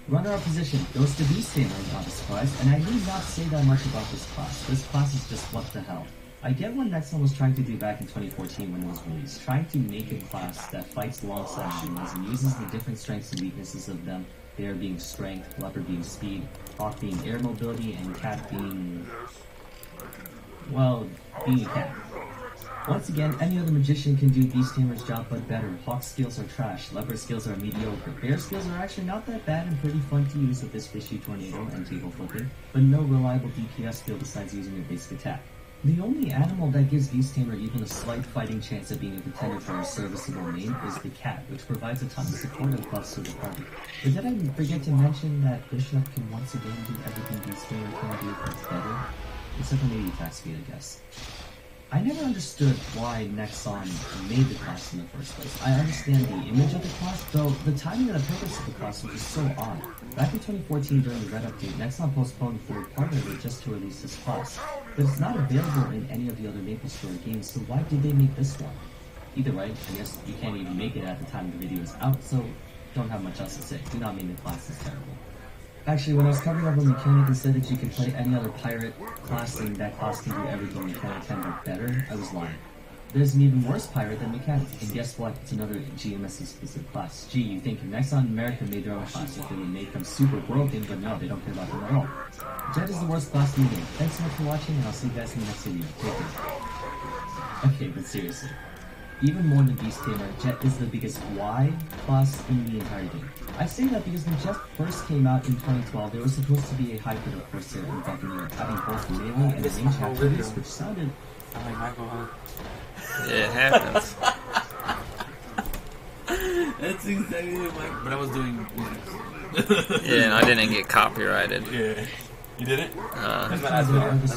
Runner-up position goes to Beasttamer, not a surprise, and I need not say that much about this class. This class is just what the hell. I get what Nexon was trying to do back in 2014 when it was released, trying to make a class that fights alongside humans and uses the different strengths and weaknesses of them, Bear being strength, Leopard being speed, Hawk being air mobility, and Cat being... well, being a cat. Once again, any other magician can do Beasttamer's job but better. Hawk's skills are trash, Leopard skills are mediocre, Bear skills are actually not that bad and pretty fun to use with this fishy tornado and table flipping, but no reliable DPS skill besides using your basic attack. The only animal that gives Beasttamer even a slight fighting chance of being a contender for a serviceable main is the cat, which provides a ton of supportive buffs to the party. But did I forget to mention that Bishop can once again do everything Beasttamer can do but better? Except for maybe attack speed, I guess. I never understood why Nexon made the class in the first place. I understand the image of the class, though the timing and the purpose of the class was just so odd. Back in 2014 during the Red Update, Nexon postponed third part of it just to release this class. But it's not available in any of the other MapleStory games, so why did they make this one? Either way, I guess you can't even make it at the time the video is out, so don't have much else to say. Do not mean the class is terrible. Actually, when I was covering up a mechanic and said that you could play any other pirate class and that class can do everything mechanic can but better, I was lying. There's an even worse pirate than mechanic, and guess what? It's another GMSC specific class. Gee, you think if Nexon America made their own classes, they would make them super broken, but no, they don't care about them at all. Jet is the worst class in the game. Thanks so much for watching, and I'll see you guys in the next video. Take care. Okay, but seriously. Even more than Beasttamer, Jet is the biggest Y class in the entire game. I say that because when Jet first came out in 2012, there was supposed to be a hybrid of Corsair and Buccaneer, having both melee and range attributes, which sounded... Yeah, it happens. That's exactly like. But I was doing. Yeah, and I didn't get copyrighted. Yeah. You didn't?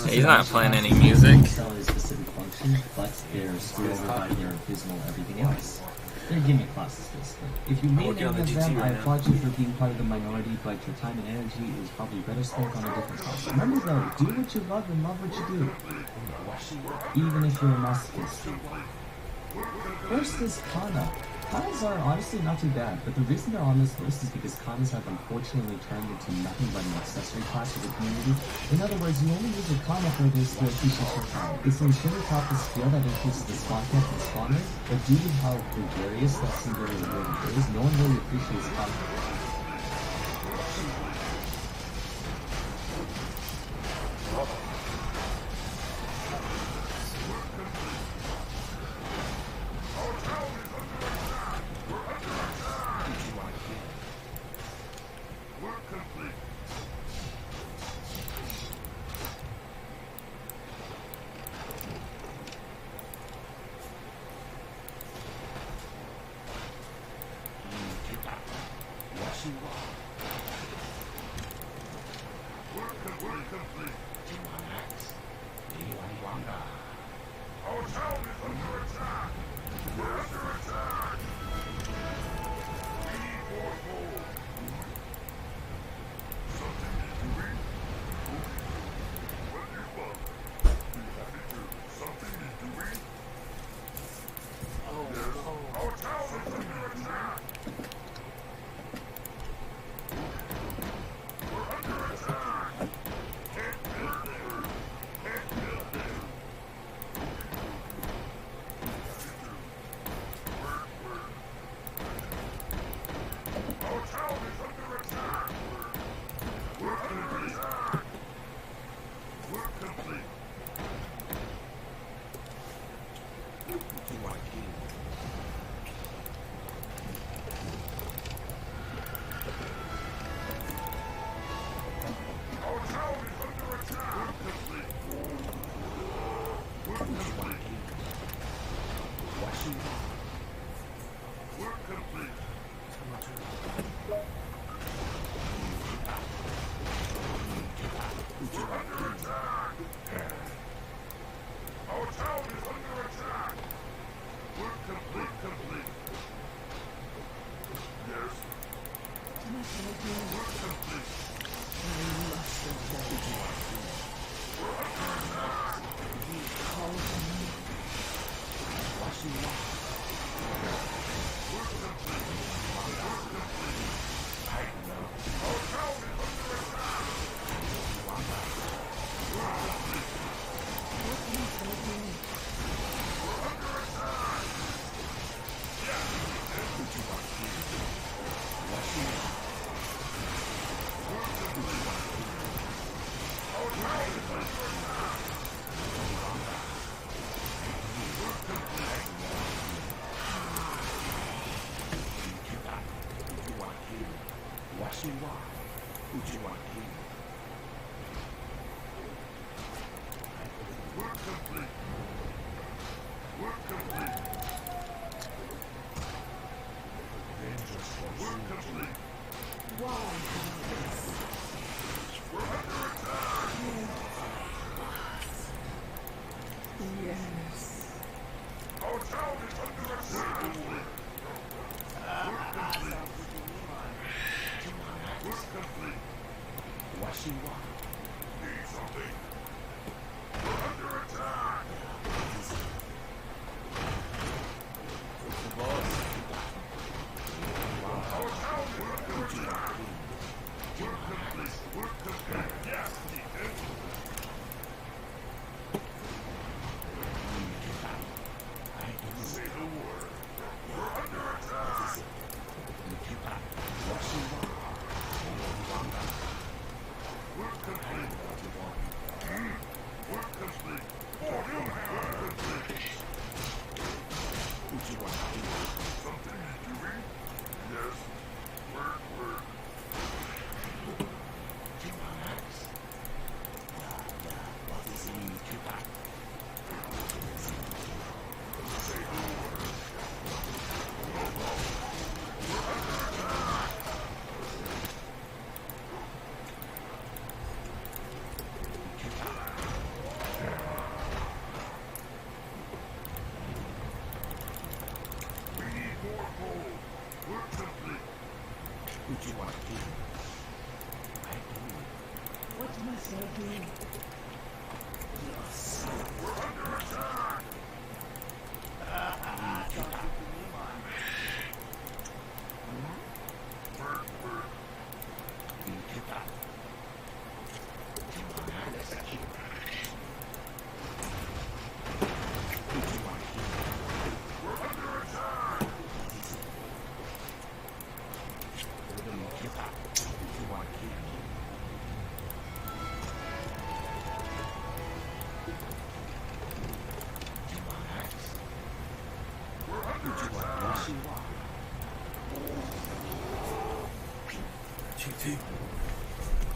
He's not playing any music. Specific function, but they're screwed over by their abysmal everything else. They're gimmick classes, basically. If you made any of them, I applaud you for being part of the minority, but your time and energy is probably better spent on a different class. Remember though, do what you love and love what you do. Even if you're a masochist. First is Kana. Kanas are honestly not too bad, but the reason they're on this list is because Kanas have unfortunately turned into nothing but an accessory class for the community. In other words, you only use a Kana for this skill feature for time. It's an sugar top the skill that increases the spawn count and spawn rate, but due to how gregarious that single reward is, no one really appreciates Kana.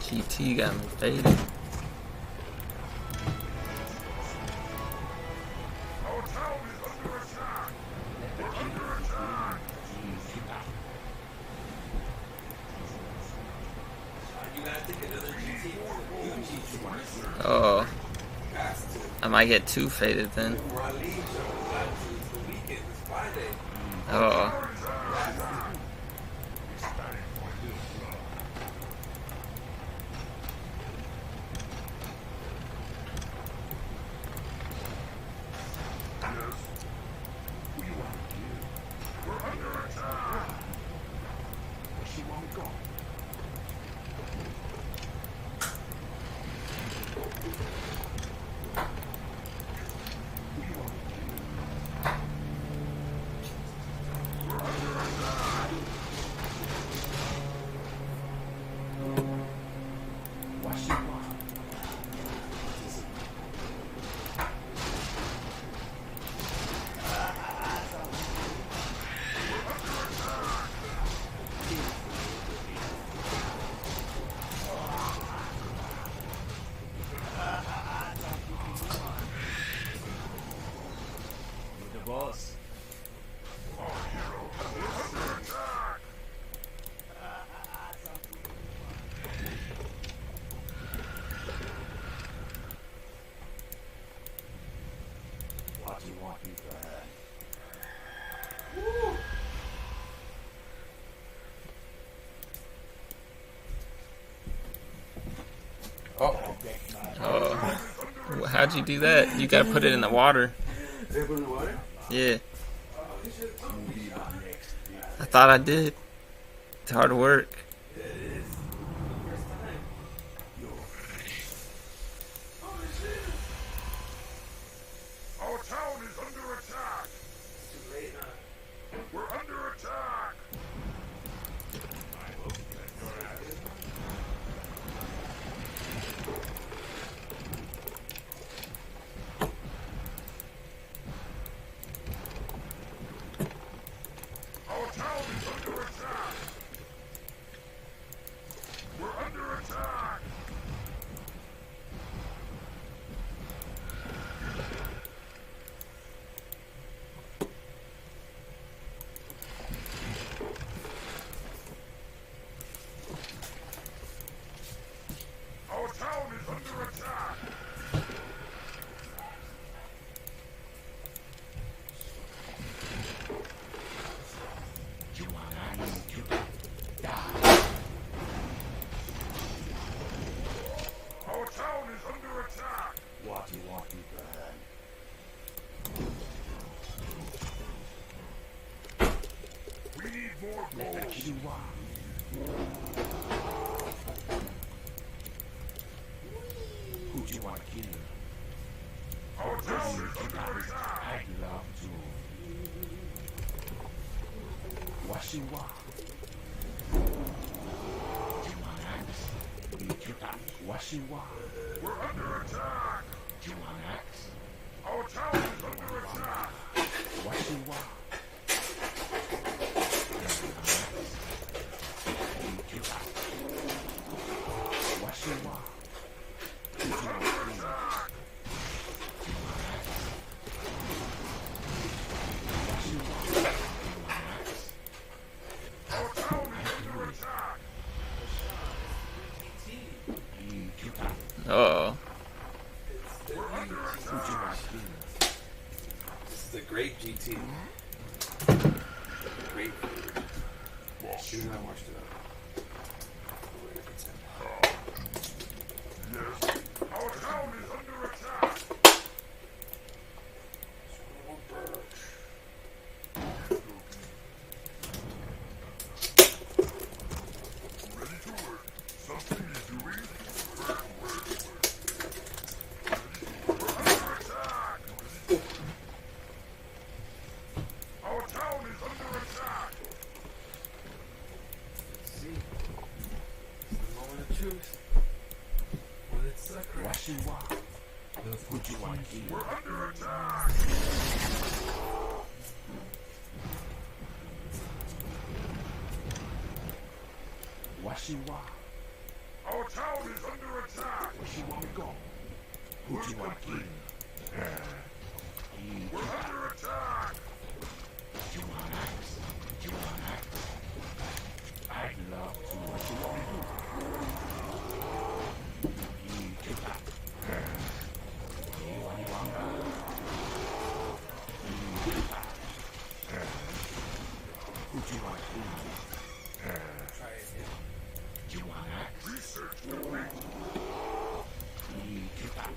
GT got me faded. Oh, I might get too faded then. Oh. Oh, how'd you do that? You gotta put it in the water. Yeah. I thought I did. It's hard work. Our town is under attack. We're under attack. Our town is under attack. We're under attack. Our town is under attack. Our town is under attack. What do you want me to learn? We need more goals. Who do you want to kill? Our town is under attack. I'd love to. What you want? You want axe? What you want? We're under attack. You want axe? Our town is under attack. What you want? What you want? We're under attack. Our town is under attack. Uh-oh. We're under attack. This is the great GT. Great. Soon I watched it up. Yes. something he's doing? We're under attack! Our town is under attack! See? It's the moment of truth. When it's sacred. Washiwa. We're under attack! Washiwa. Our town is under attack! Where she want to go? We're complete! We're under attack! You want axe? You want axe? I'd love to. What you want to do? You take that. You want Who do you want to do? Try it again. Do you want axe? Research complete! You take that.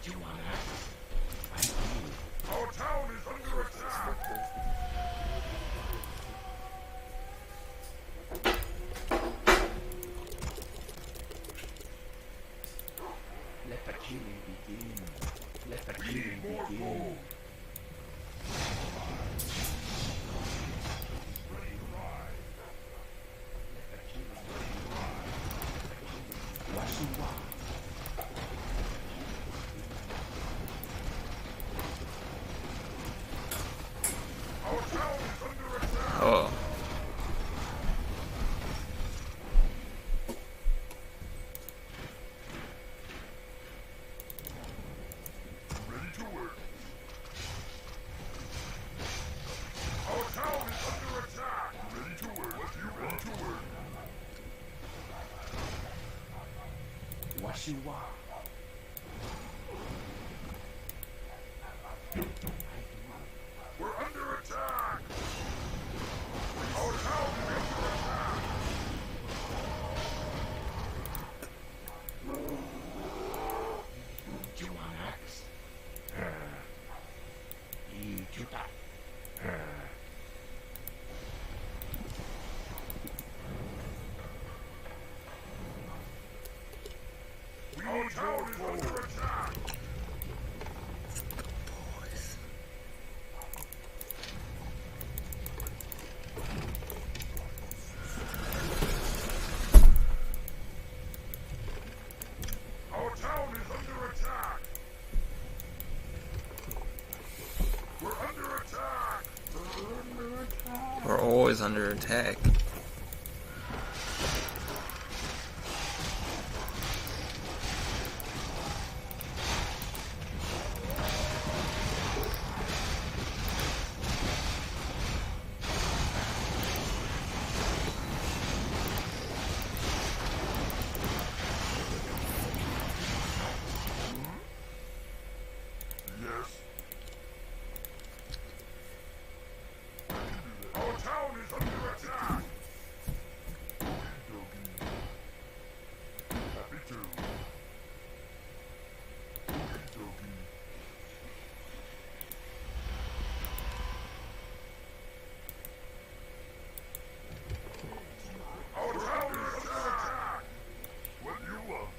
Do you want axe? I do. Our town is under attack! Let the killing begin. Let the We killing need more begin. gold! Ready to ride! Let the killing begin. Washiwa. Our town is under attack! Oh. Ready to work! Our town is under attack! Ready to work! You ready to work? Washiwa. We're under attack! Our town is under attack! Do you want axe? You take that. Our town is under attack! Our town is under attack! We're under attack! We're under attack! We're always under attack. Yes? Our town is under attack! Happy to. Our town is under attack! What do you want?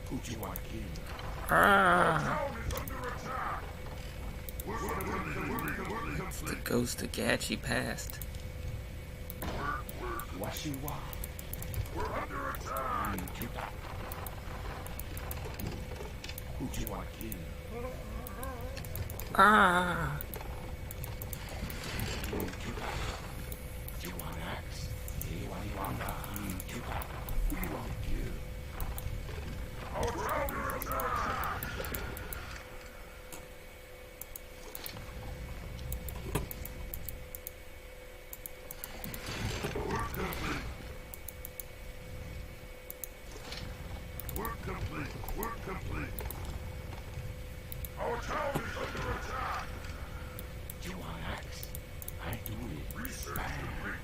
Who do you want to kill? Ah. Town is under attack! The ghost of Gachi passed. Washiwa. We're under attack! You take that. Who do you want to kill? Ah. You take that. Do you want axe? Do you want You take that. Who do you want to kill? Our town is under attack! Work complete! Work complete! Our town is under attack! Do you want axe? I do it. Research complete!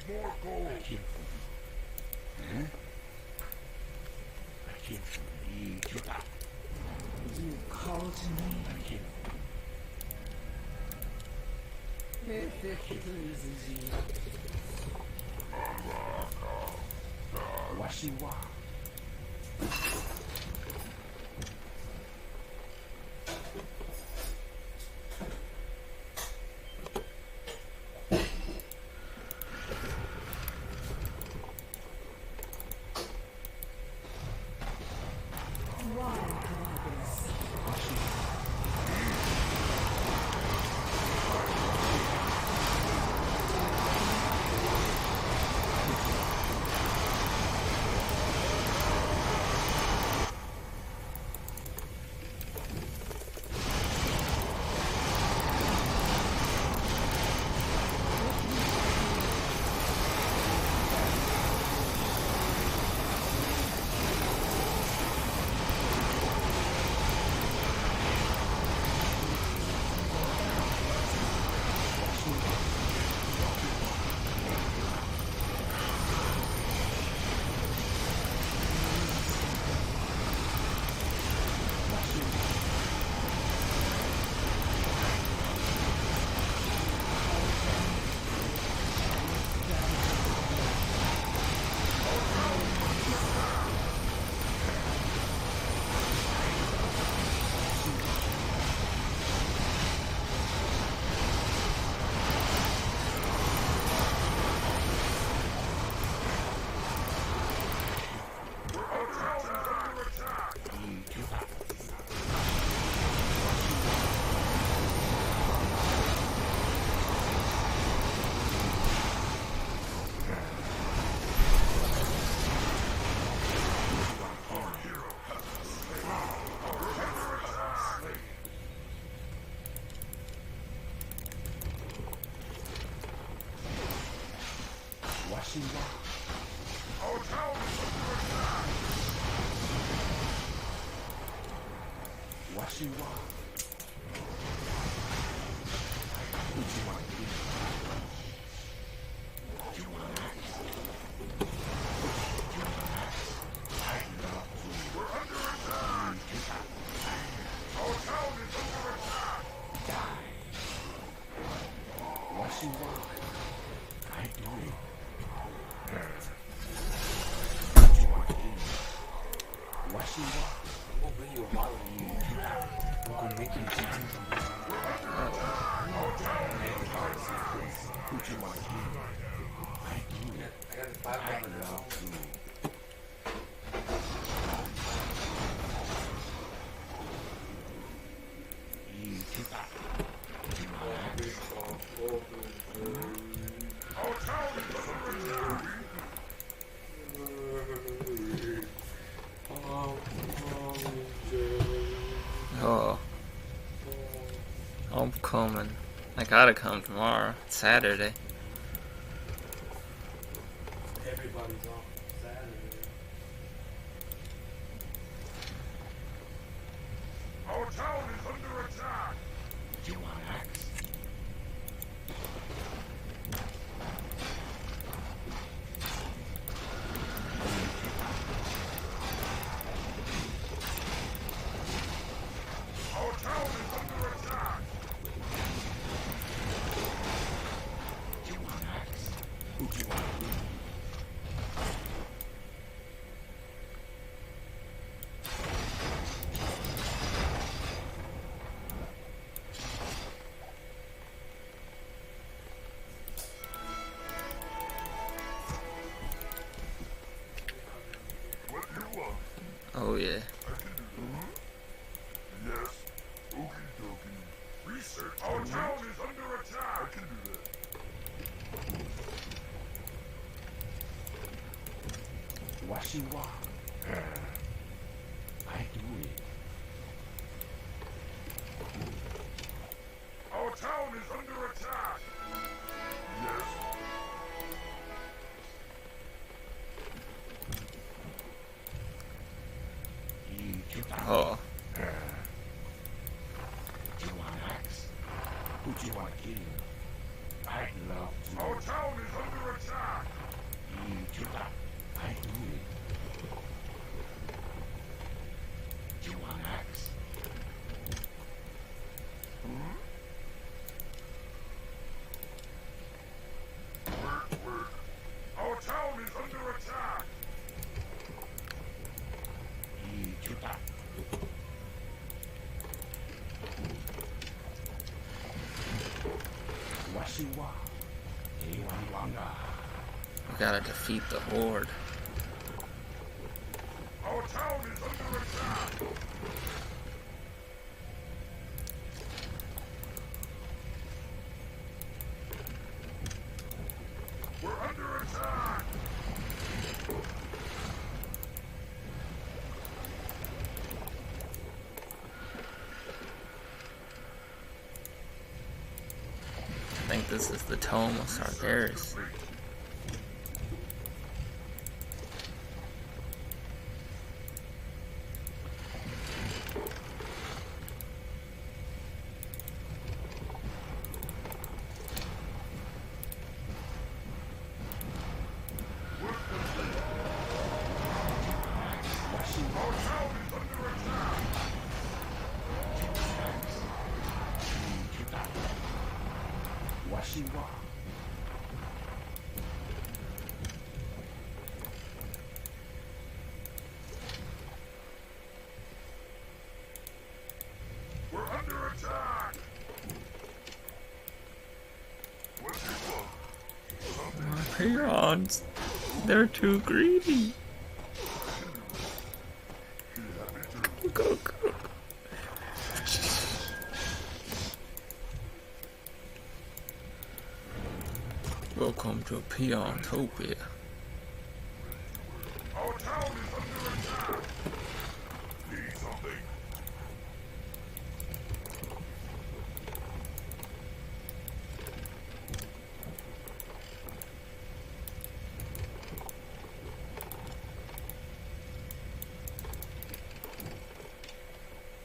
More gold. You call to me. If it pleases you. Washiwa. Oh. I'm coming. I gotta come tomorrow. It's Saturday. Everybody's on Saturday. Our town is under attack. You want axe? Oh yeah. Yes. Okie dokie. Research. Our town is under attack. I can do that. Washiwa. I do it. Our town is under attack. Yes. Oh. Do you want axe? Who do you want to kill? I'd love to. Our town is under attack. I do it. Do you want axe? Word. Our town is under attack. Washiwa. We gotta defeat the horde. Our town is under attack. We're under attack. I think this is the tome of Sargeras. Washiwa. We're under attack. What's your My peons, they're too greedy. Go. Welcome to Peontopia. Our town is under attack. Need something?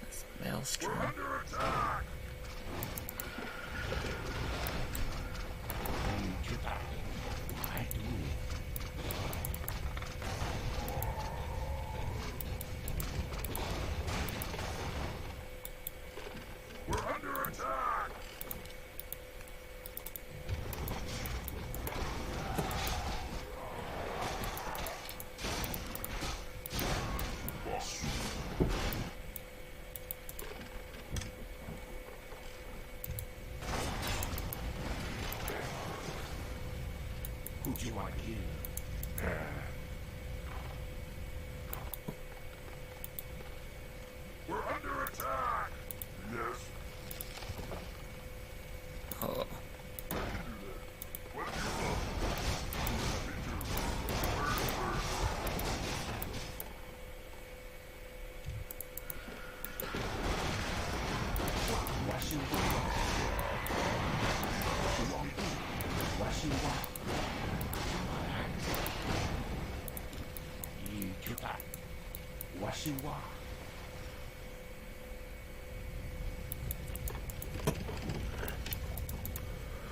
That's a maelstrom. We're under attack. I do it. We're under attack. Who do you want to kill? We're under attack. Yes. Oh. Washiwa.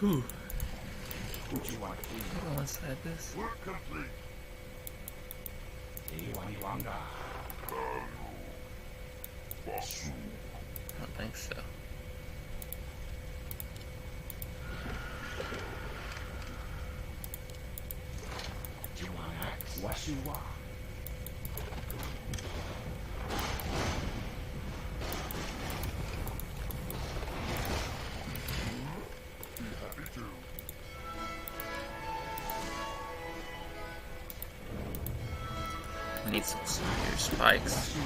Whew. Who do you want to kill? Hold on inside this. Work complete. Iwaniwanga. Basu. I don't think so. I need some severe spikes.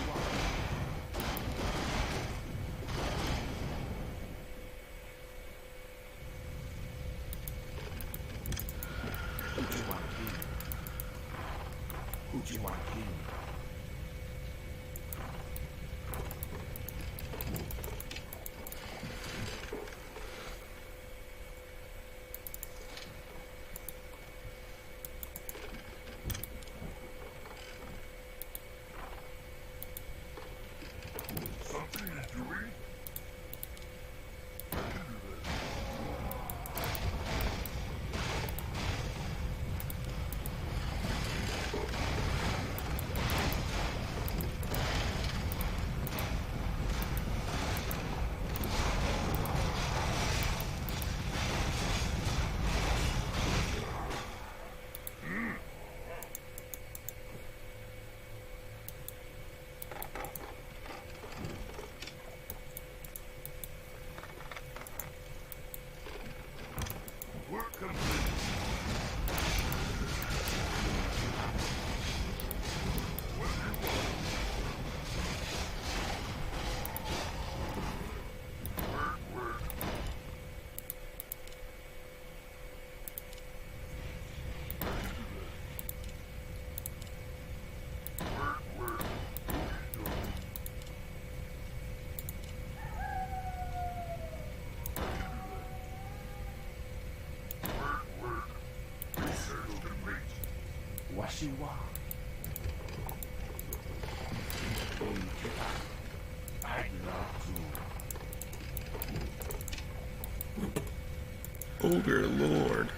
Ogre Lord.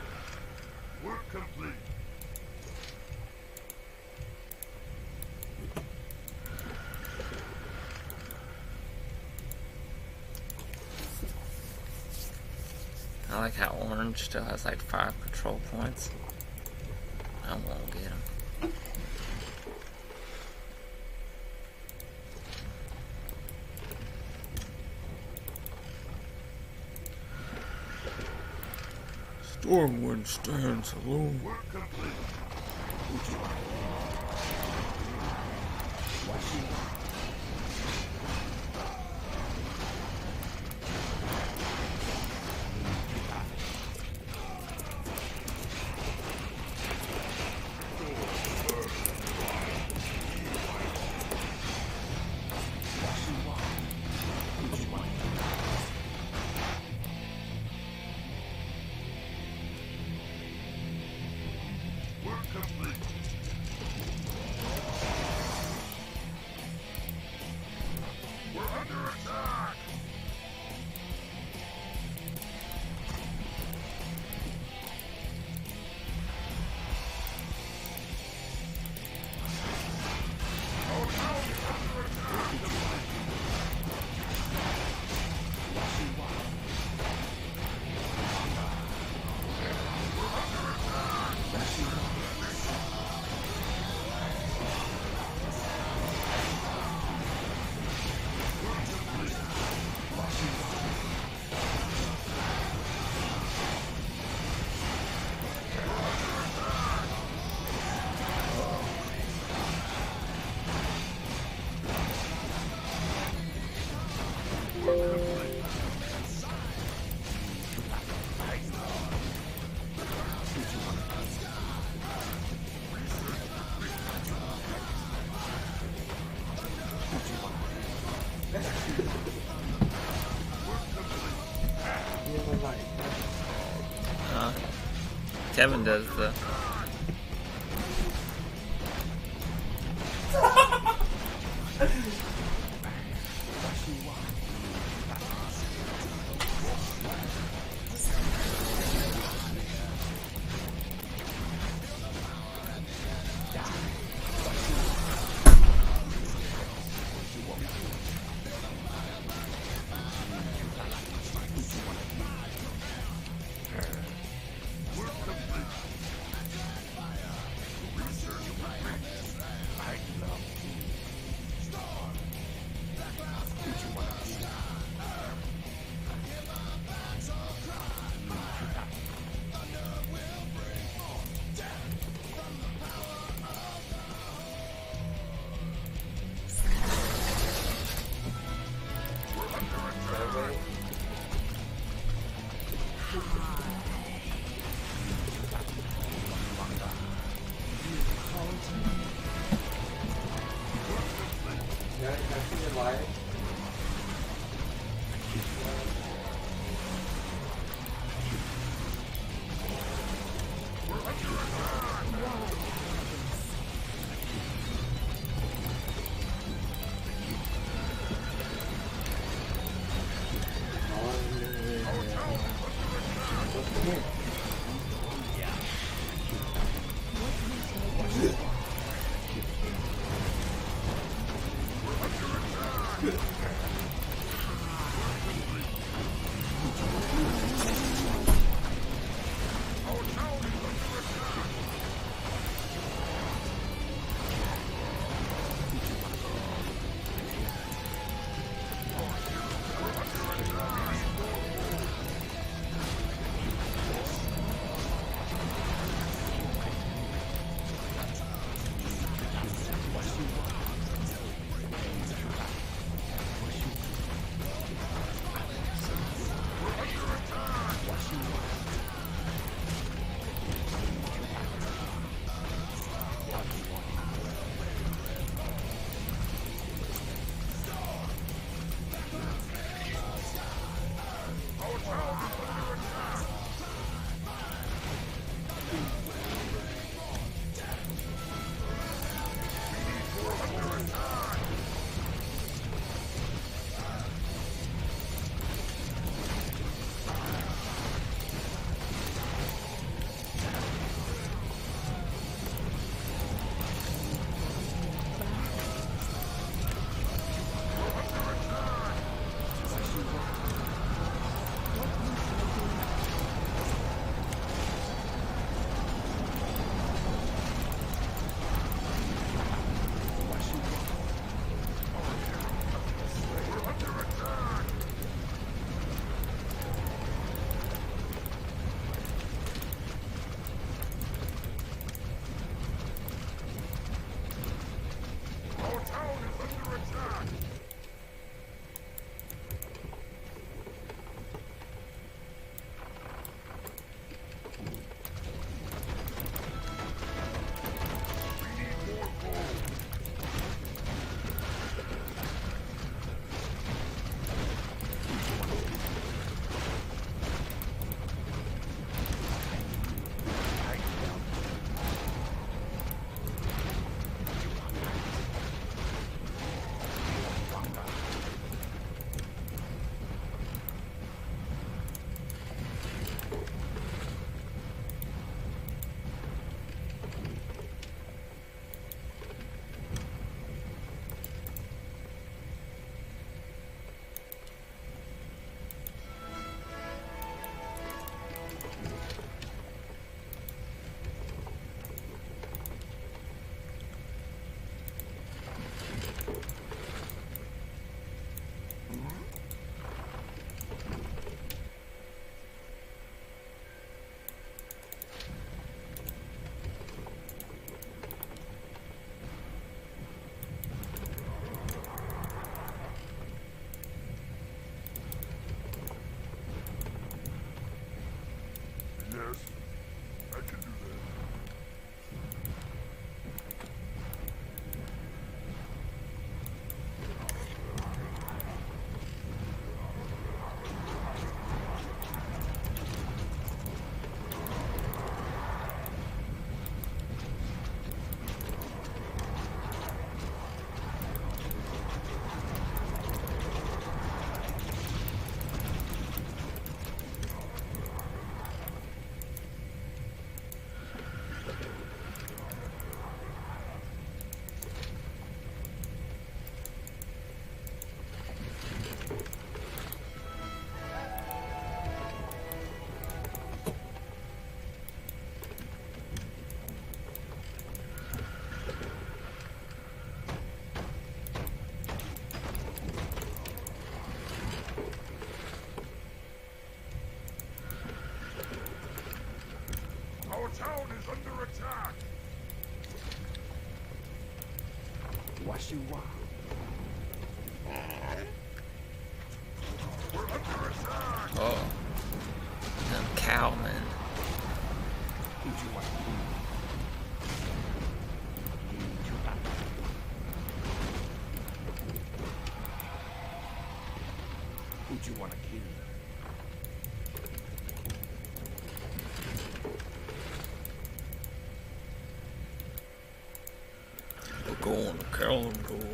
Work complete. I like how Orange still has like 5 control points. I won't get him. Stormwind stands alone. Work complete. Kevin does the... Our town is under attack. Washiwa. We're under attack. Oh, them cowmen. Who'd you want to kill? Who'd you want to kill? We're going to Kalimdor.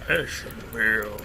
Ashenville.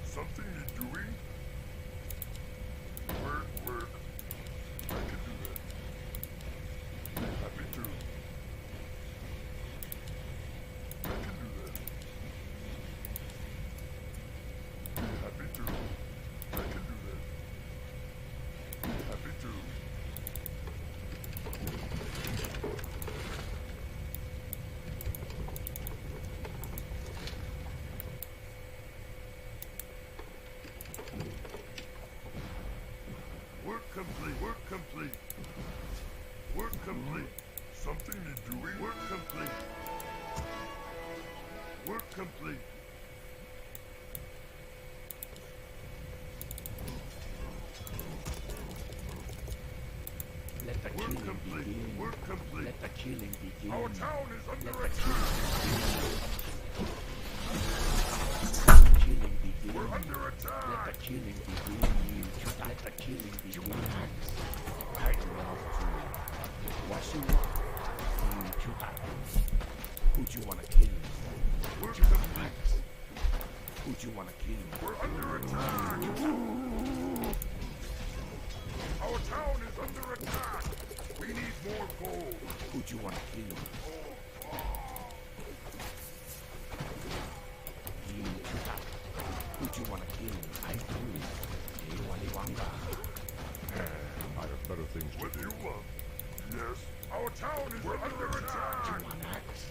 Something you're doing? Work. I can do that. Happy to. I can do that. Happy to. I can do that. Happy to. Work complete. Work complete. Something you're doing? Work complete. Work complete. Let the Work killing complete. begin. Work complete. Let the killing begin. Our town is under Let attack. the killing begin. We're under Let the attack. killing begin. Let the killing begin. Right now, what you want? Who'd you want to kill? Work complete. Who'd you want to kill? We're under attack. Our town is under attack. We need more gold. Who'd you want to kill? Who'd you want to kill? I do. I have better things to do. What do you want? Yes. Our town is under attack. You want axe?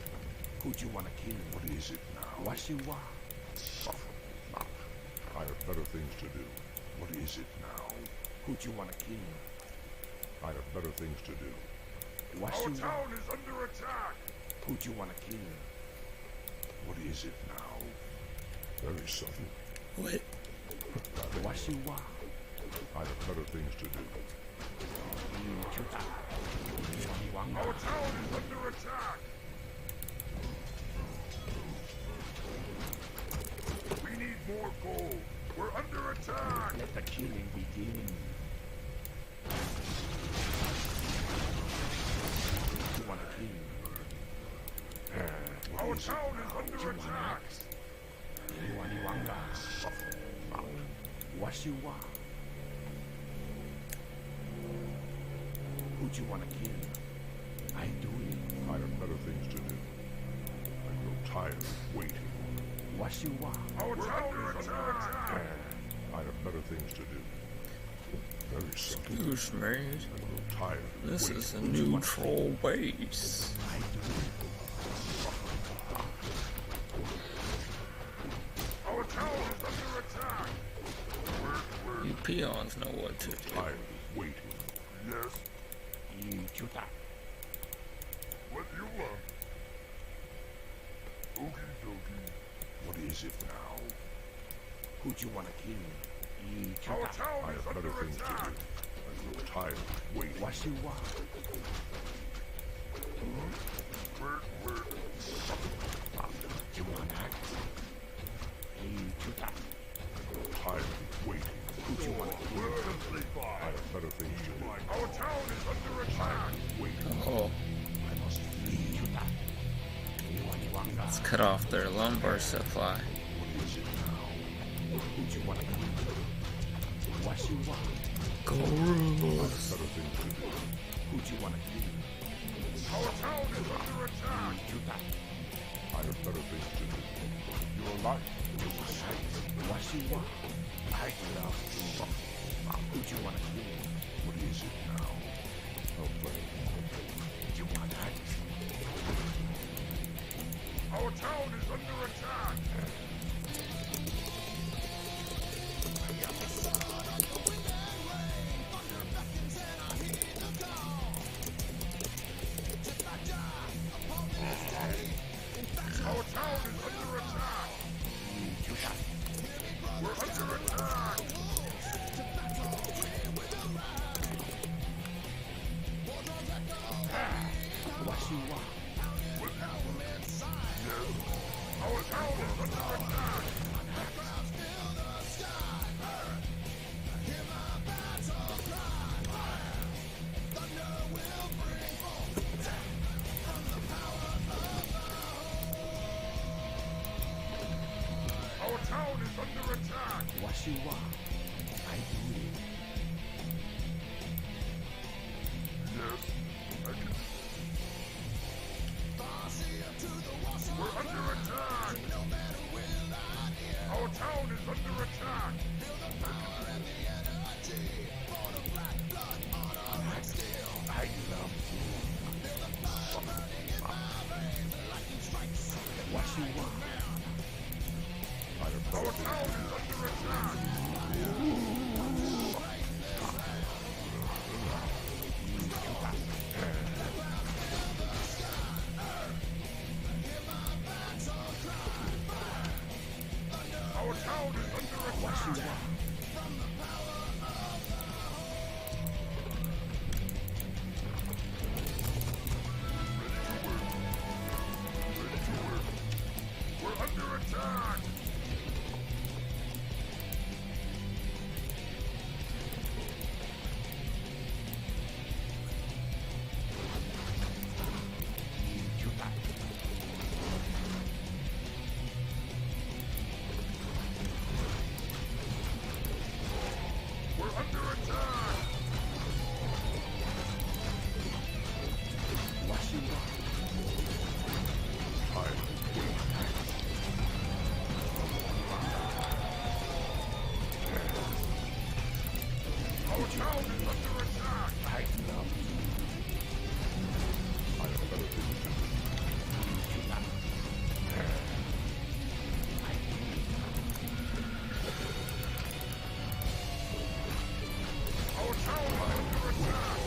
Who'd you want to kill? What is it now? What you want? Suffer not. I have better things to do. What is it now? Who'd you want to kill? I have better things to do. What Our you town want? is under attack. Who'd you want to kill? What is it now? Very subtle. What? What you want? I have better things to do. Our town is under attack. We need more gold. We're under attack. Let the killing begin. You want to kill? Our town is under attack. What you want? Who'd you want to kill? I do it. I have better things to do. I grow tired of waiting. What you want? Our town is under attack. I have better things to do. Very subtle. Excuse me. I grow tired of This waiting. is a neutral base. I do it. Our town is under attack. You peons know what to do. Tired of waiting. Yes. What do you want? Okie dokie. What is it now? Who'd you want to kill? Our town is under attack. I grow tired of waiting. What you want? Work. You want axe? I grow tired of waiting. Who'd you want to kill? Work complete. I have better things to do. Our town is under attack. Waiting. Oh, I must flee. let's cut off their lumber supply. Who'd you want to kill? What Gurus. Who'd you want to kill? Our town is under attack! I have better things to do. Your life is a snake. What you want? I love you. Who'd you want to kill? What is it now? I'll play. You want that? Our town is under attack! Our town is under attack! We're under attack! What you want? Our town is under attack! Our town is under attack! What you want? I do it. Yes, I can. We're under attack! Our town is under attack! I love you. What you want? Our town is under attack! Our town is under attack! We're under attack! We're under attack! What you want? Our town is under attack! I love you. I have better things to do. Our town is under attack!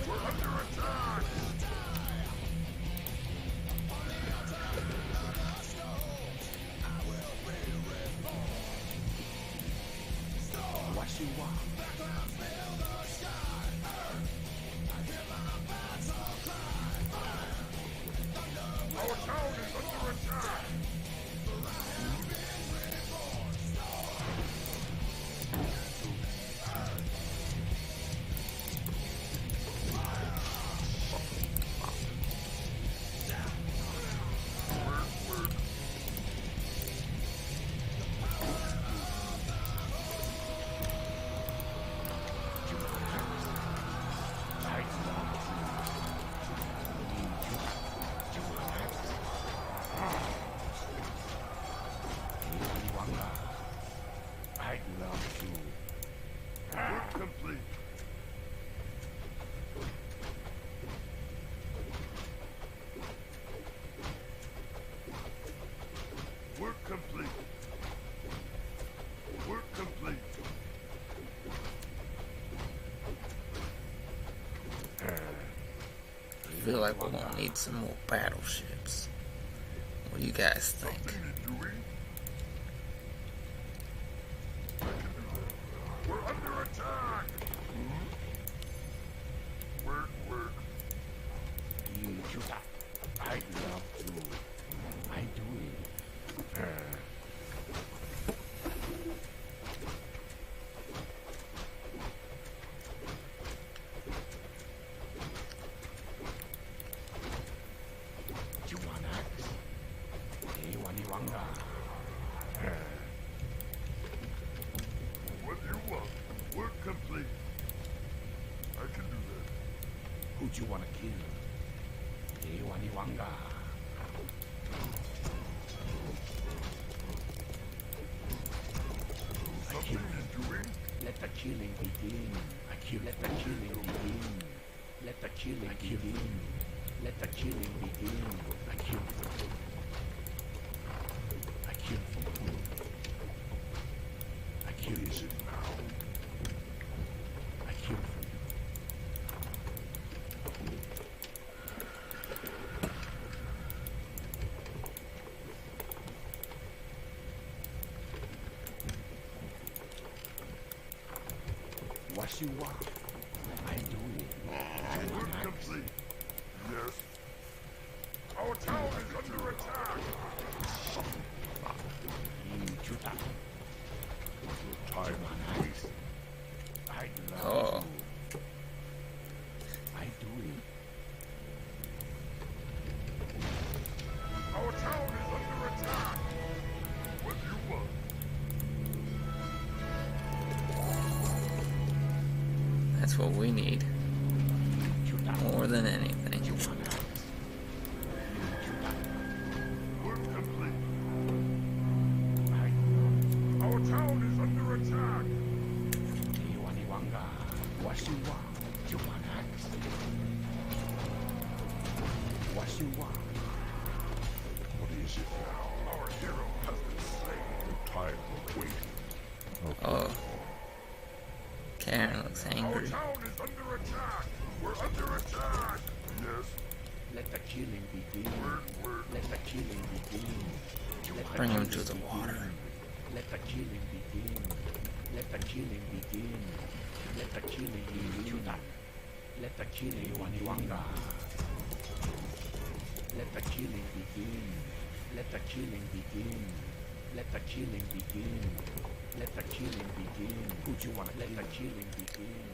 We're under attack! What you want? Our town is under attack! I love you. Work complete. Work complete. Work complete. I feel like we're gonna need some more battleships. What do you guys think? We're under attack! Work, work. You, I love you. I do it. What you want? Work complete. I can do that. Who'd you want to kill? Iwaniwanga. Let the killing begin. Let the killing begin. Let the killing begin. Let the killing begin. I kill for good. I kill for good. I kill is it now? I kill for you. What you want? I do it. Work complete. Yes. Our town is under attack. Your time on ice. I love you. I do it. Our town is under attack. What you want? That's what we need. More than anything. Work complete. Our town is under attack. Iwaniwanga. What you want? You want axe? What you want? What is it now? Our hero has been slain. I'm tired of waiting. Oh. Karen looks angry. Our town is under attack. We're under attack. Yes. Let the killing begin. Let the killing begin. Bring him to the water. Let the killing begin. Let the killing begin. Let the killing begin. Let the killing Iwaniwanga. Let the killing begin. Let the killing begin. Let the killing begin. Let the killing begin. Who'd you want to let the killing begin?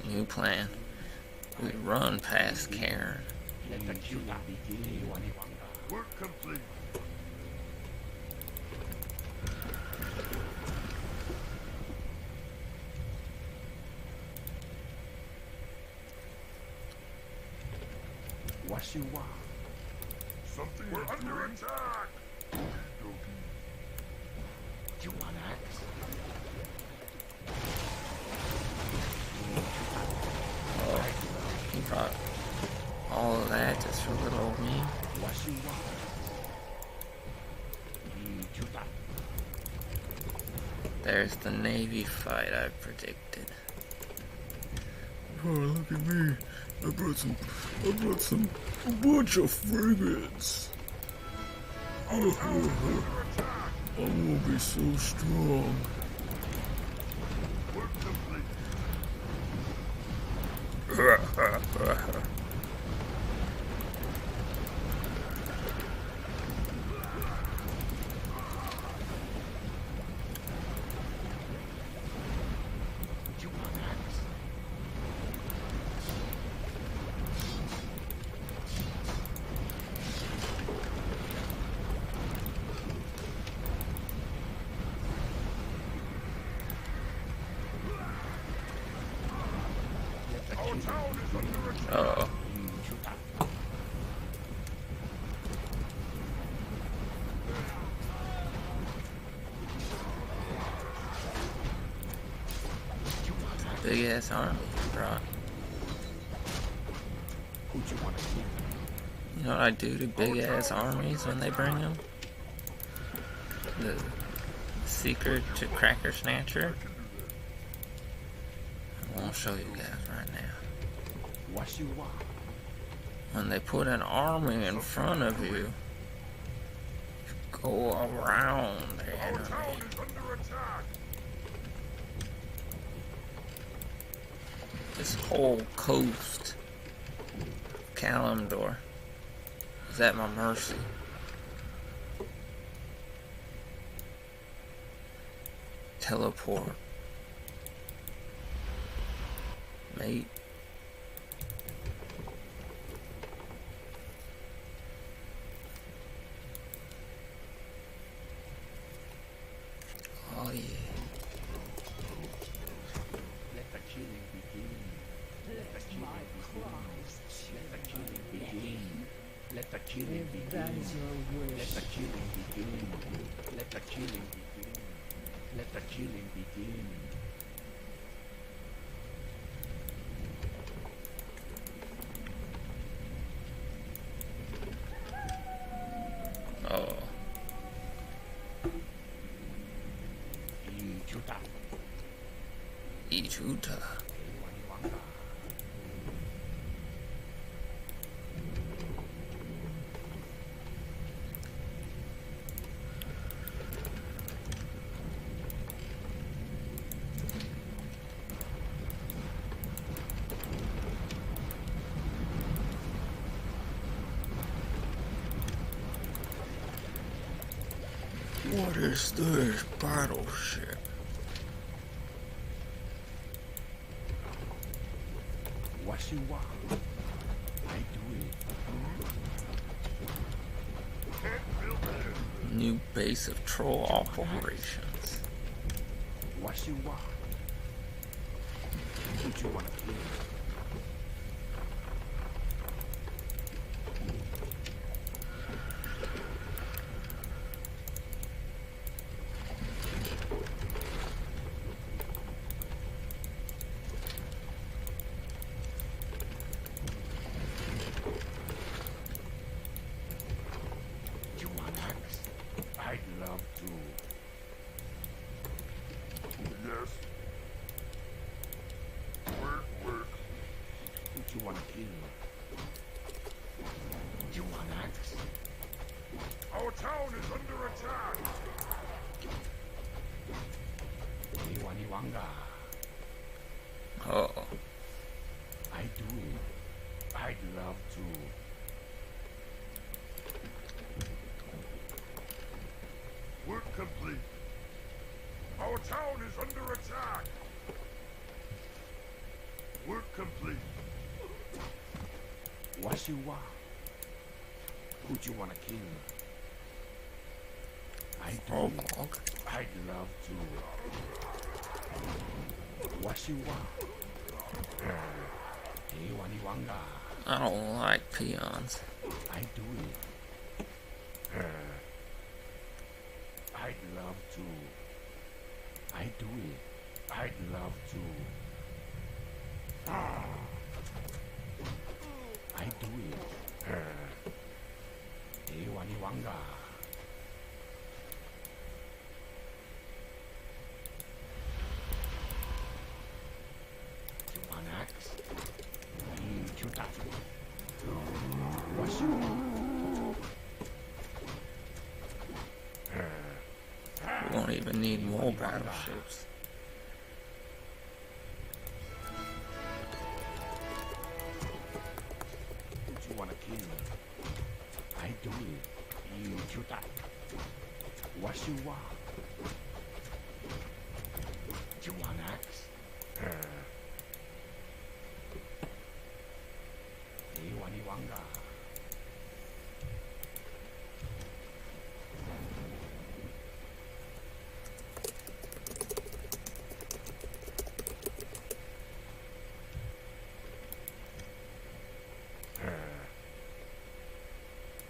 New plan. We run past Karen. Let the killing begin. Iwaniwanga. Work complete. What you want? Something we're under attack. You want axe? Oh, he brought all of that just for little old me. What you want? There's the Navy fight I predicted. Oh, look at me. I brought a bunch of frigates. I'm gonna be so strong. Uh-oh. Big ass army, bro. You know what I do to big ass armies when they bring them? The secret to CrackerSnatcher. I won't show you guys right now. What you want? When they put an army in front of you, you go around the enemy. This whole coast of Kalimdor is at my mercy. Teleport. Mate. killing begin. That is your Let wish. the killing begin. Let the killing begin. Let the killing begin. Oh. Ichuta. What is this battleship? What you want? I do it. New base of troll operations. What you want? What you want to kill? You want to kill? You want axe? Our town is under attack. Iwaniwanga. Oh. I do it. I'd love to. Work complete. Our town is under attack. Work complete. What you want? Who you want to kill? I do. I'd love to. What you want? Iwaniwanga. I don't like peons. I do it. I'd love to. I do it. I'd love to. I do it. Iwaniwanga. You want axe? You touch me. What you want? We won't even need more battleships. You wanna kill? I do it. You that. What you want? You want axe? Iwaniwanga.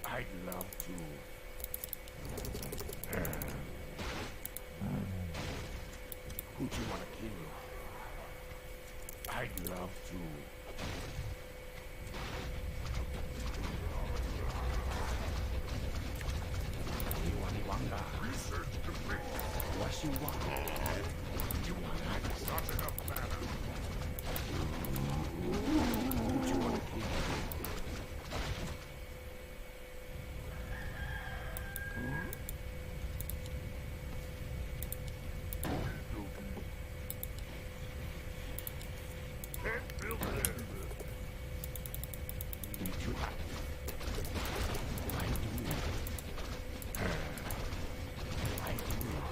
I'd love to. Who do you want to kill? I'd love to. Iwaniwanga. Research complete. What you want? You want axe? Not enough mana. Who do you want to kill? Can't build there. I do it. I do it.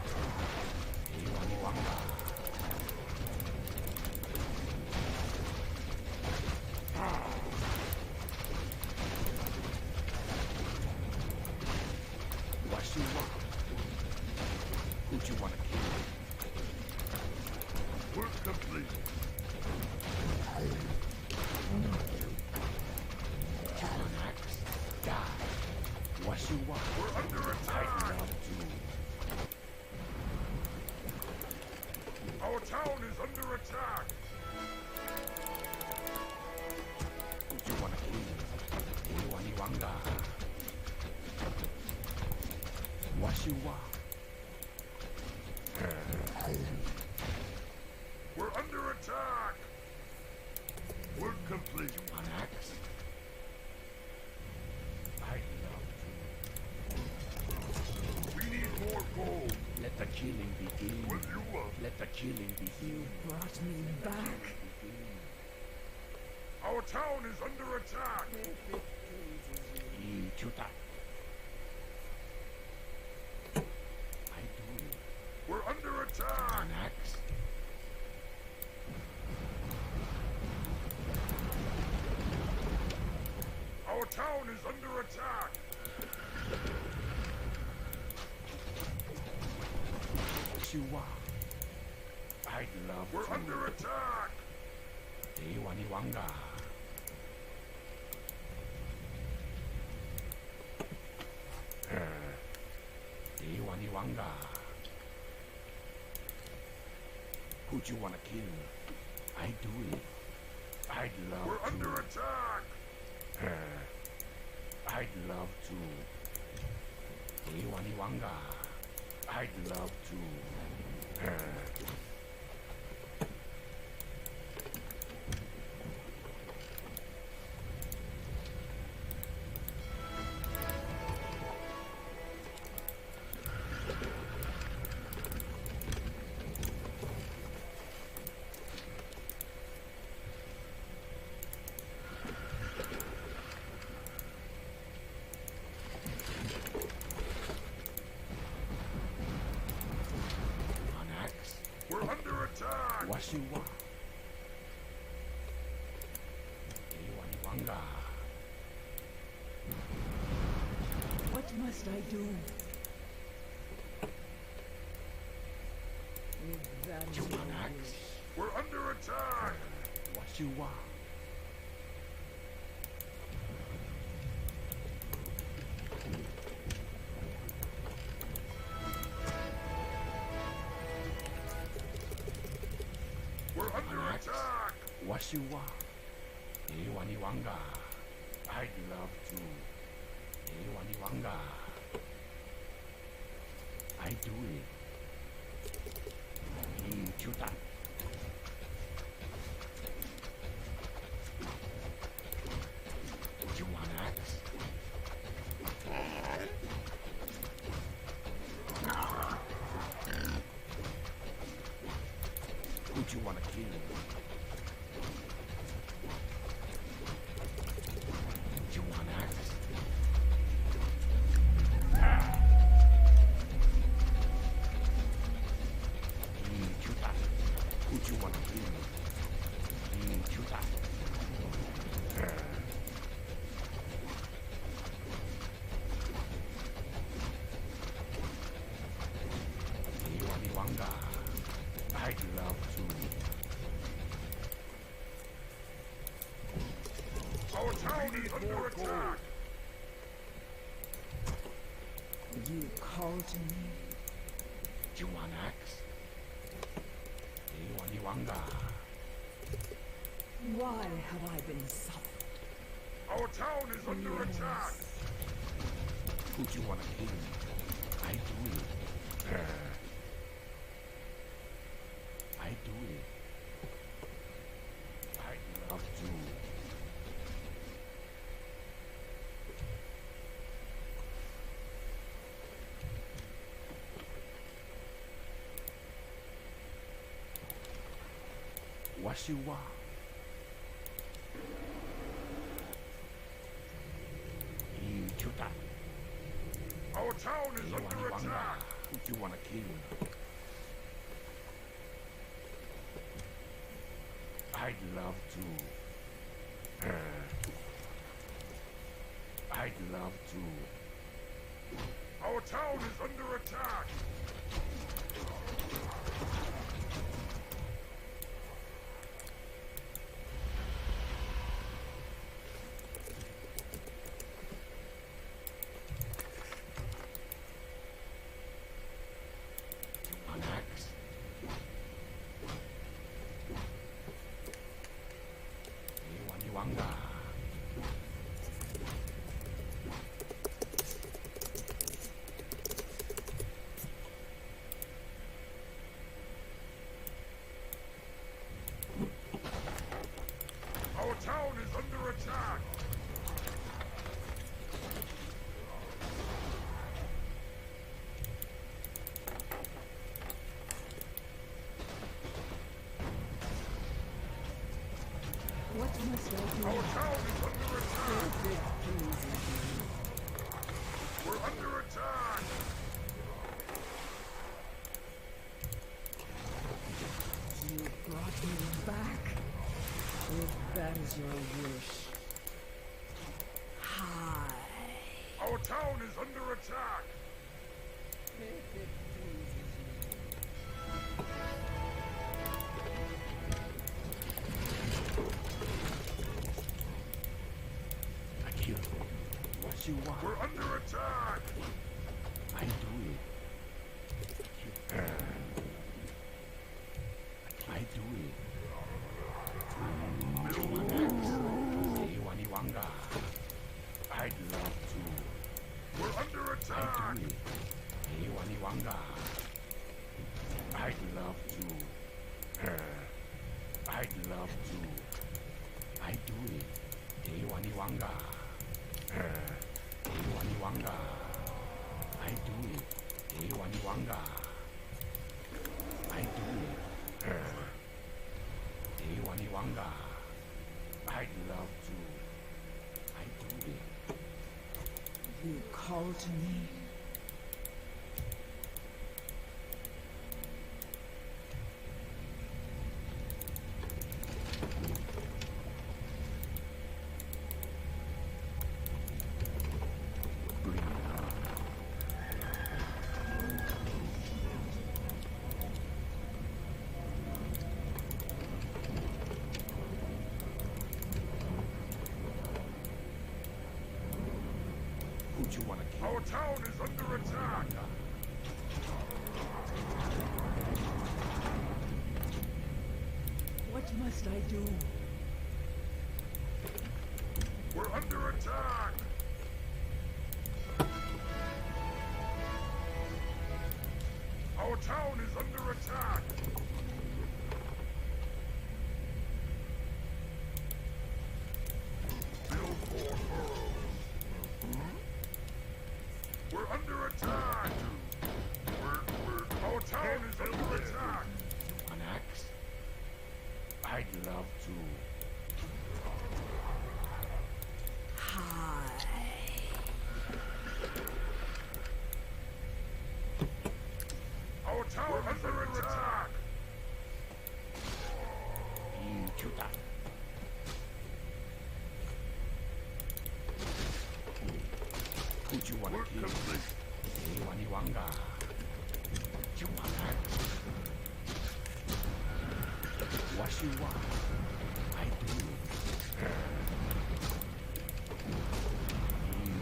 We're under attack! Work complete. An axe? We need more gold. Let the killing begin. Will you, Let the killing begin. Brought me back. Our town is under attack. Chuta. I do it. We're under attack. An axe? Our town is under attack. Shiwa. I'd love We're to. under attack. Iwaniwanga. Iwaniwanga. Who'd you wanna kill? I do it. I'd love We're to. under attack. I'd love to. Iwaniwanga. I'd love to. We're under attack. Washiwa. Iwaniwanga. What must I do? Jumanax. We're under attack. Washiwa. We're under attack. Washiwa. Iwaniwanga. I'd love to. Iwaniwanga. I do it. Chuta. Jumanax. Who'd you wanna kill? Jumanax. Chuta. Who'd you wanna kill? Chuta. Iwaniwanga. I'd love to. Our town is under attack. You called me. Jumanax. Iwaniwanga. Why have I been suffered? Our town is under attack. Who'd you wanna kill? I do it. I do it. I'd love to. Washiwa. Chuta. Our town is under attack. Who'd you wanna kill? I'd love to. I'd love to. Our town is under attack. Jumanax. Iwaniwanga. must I do? Our town is under attack. If it pleases you. We're under attack. You brought me back. If that is your wish. Hi. Our town is under attack. If it pleases you. I kill what you want. We're under attack. I do it. I do it. Iwaniwanga. I'd love to. We're under attack. I do it. Iwaniwanga. I'd love to. I'd love to. I do it. Iwaniwanga. Iwaniwanga. I do it. Iwaniwanga. I do it. Iwaniwanga. I'd love to. I do it. You call to me. Bring it on. Who you wanna kill? Our town is under attack. What must I do? We're under attack. Our town is under attack. Build more burrows. We're under attack. Our town is under attack. An axe? I'd love to. Hi. Our town is under attack. Chuta. Who you wanna kill? Iwaniwanga. You want axe? What you want? I do.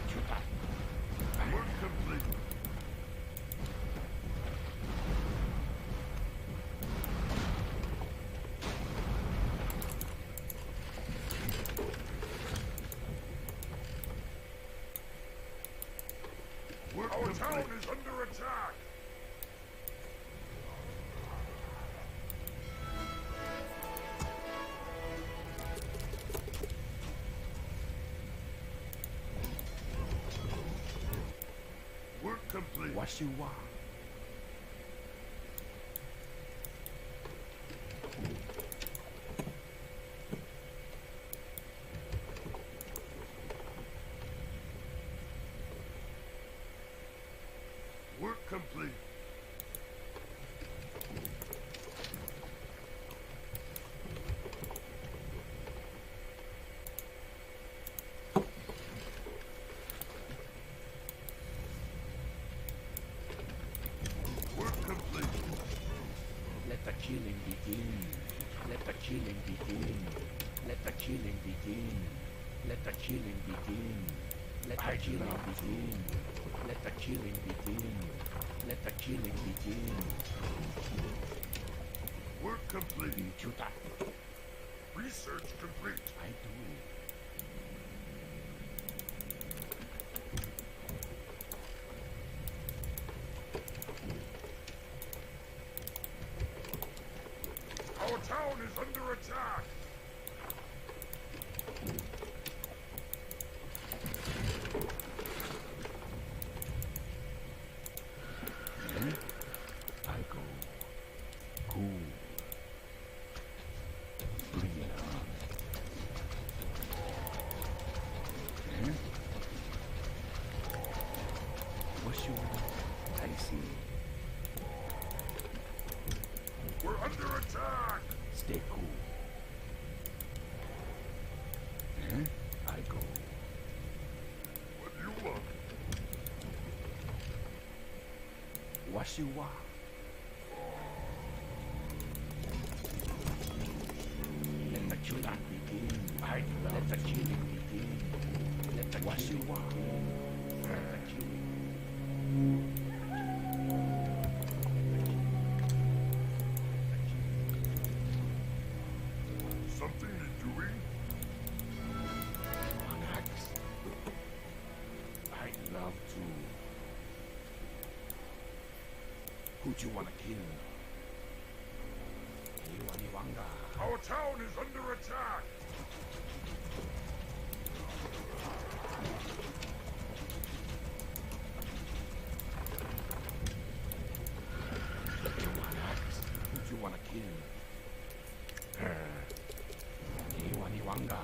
Chuta. Work complete. Our town is under attack. Work complete. What you want? Work complete. Work complete. Let the killing begin. Let the killing begin. Let the killing begin. Let the killing begin. Let the killing begin. Let the killing begin. Let the killing begin. Work complete. Chuta. Research complete. I do it. Our town is under attack. Then I go. Cool. Bring it on. Washiwa. Let the killing begin. Let the killing begin. Let the Washiwa. Let the killing. Something you're doing? Anax. I'd love to. Who'd you wanna kill? Iwaniwanga. Our town is under attack! Anax. Who'd you wanna kill? Iwaniwanga.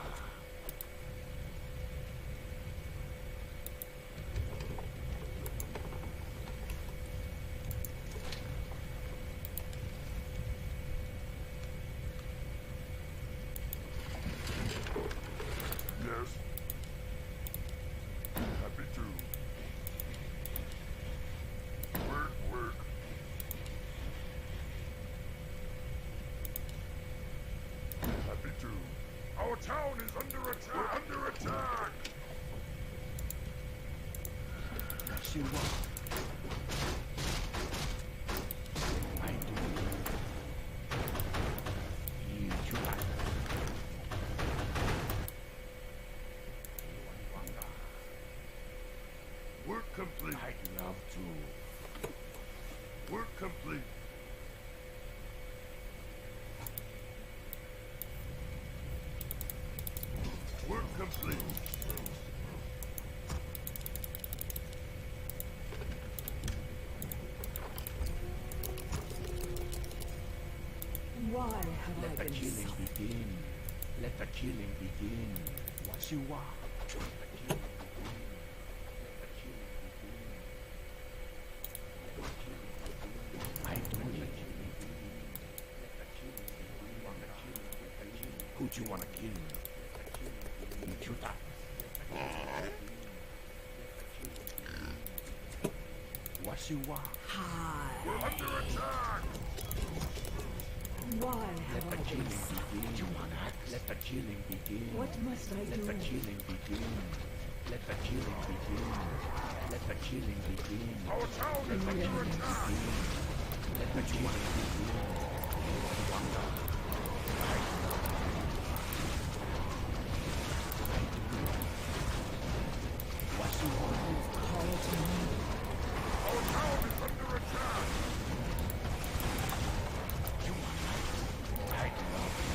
Yes. Happy to. Work. Happy to. Our town is under attack! We're under attack! Washiwa. I do. Ichula. Iwaniwanga. Work complete. I'd love to. Work complete. Work complete. Why have Let I the been killing begin. Let the killing begin. Washiwa. Let the killing begin. Let the killing begin. Let the killing begin. I do let the killing begin. Let the killing begin. Let the killing. Who'd you wanna kill? Let the killing begin. Chuta. Let the killing begin. Let the killing begin. Washiwa. Hi. We're under attack! Why Let have the I been killing silent? begin. Let the killing begin. What must I Let do? the killing begin. Let the killing begin. Let the killing begin. Our town is under attack! Let the killing begin. Wanga. I love you. What's your Call to me. Our town is under attack! I love you.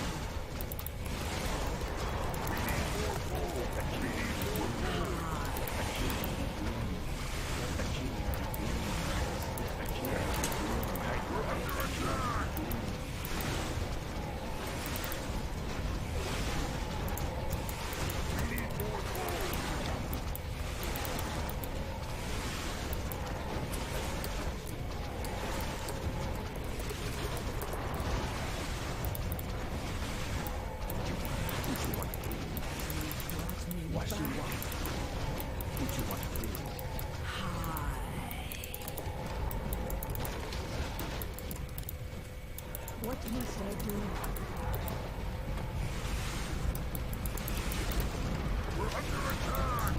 What you want? What you want to do? What must I do? We're under attack!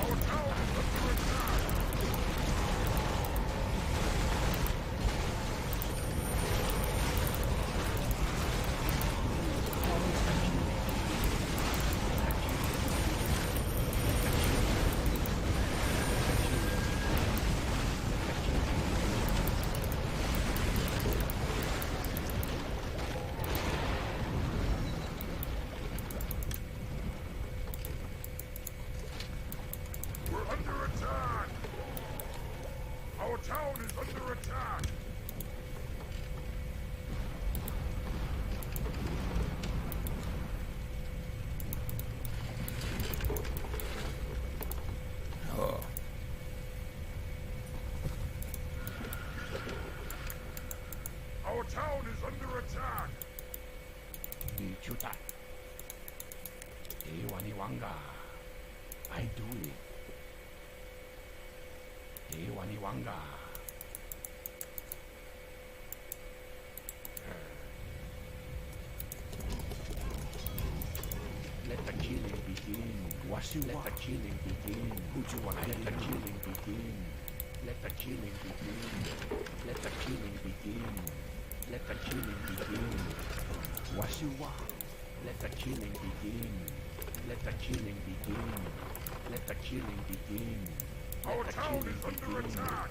Our town is under attack! We're under attack! Our town is under attack! Oh. Our town is under attack! Bichuta. Iwaniwanga. I do it. Waniwanga. Let the killing begin. Let the killing begin. Let the killing begin. Let the killing begin. Let the killing begin. Let the killing begin. Wasiwa. Let the killing begin. Let the killing begin. Let the killing begin. Our town is under attack!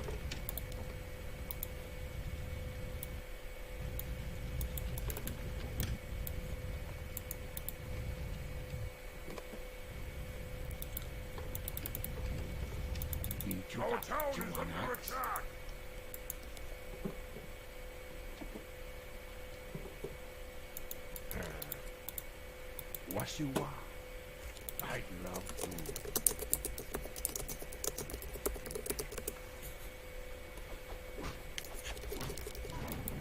Our town is under attack! Wasiwa. I'd love to.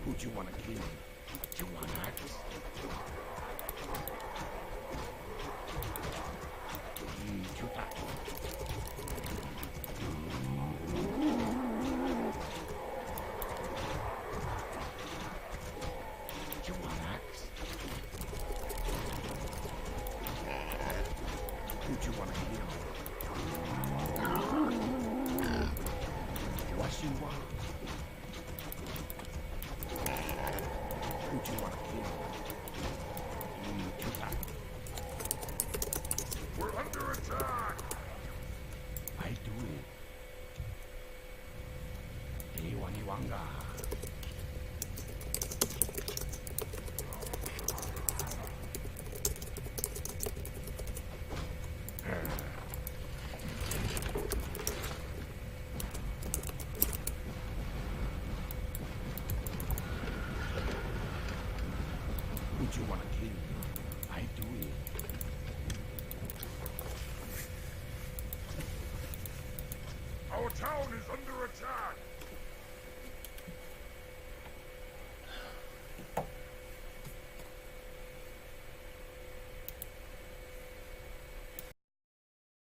Who do you want to kill? Do you want axe? We're under attack! I do it. Waniwanga. Who do you want to kill? I do it.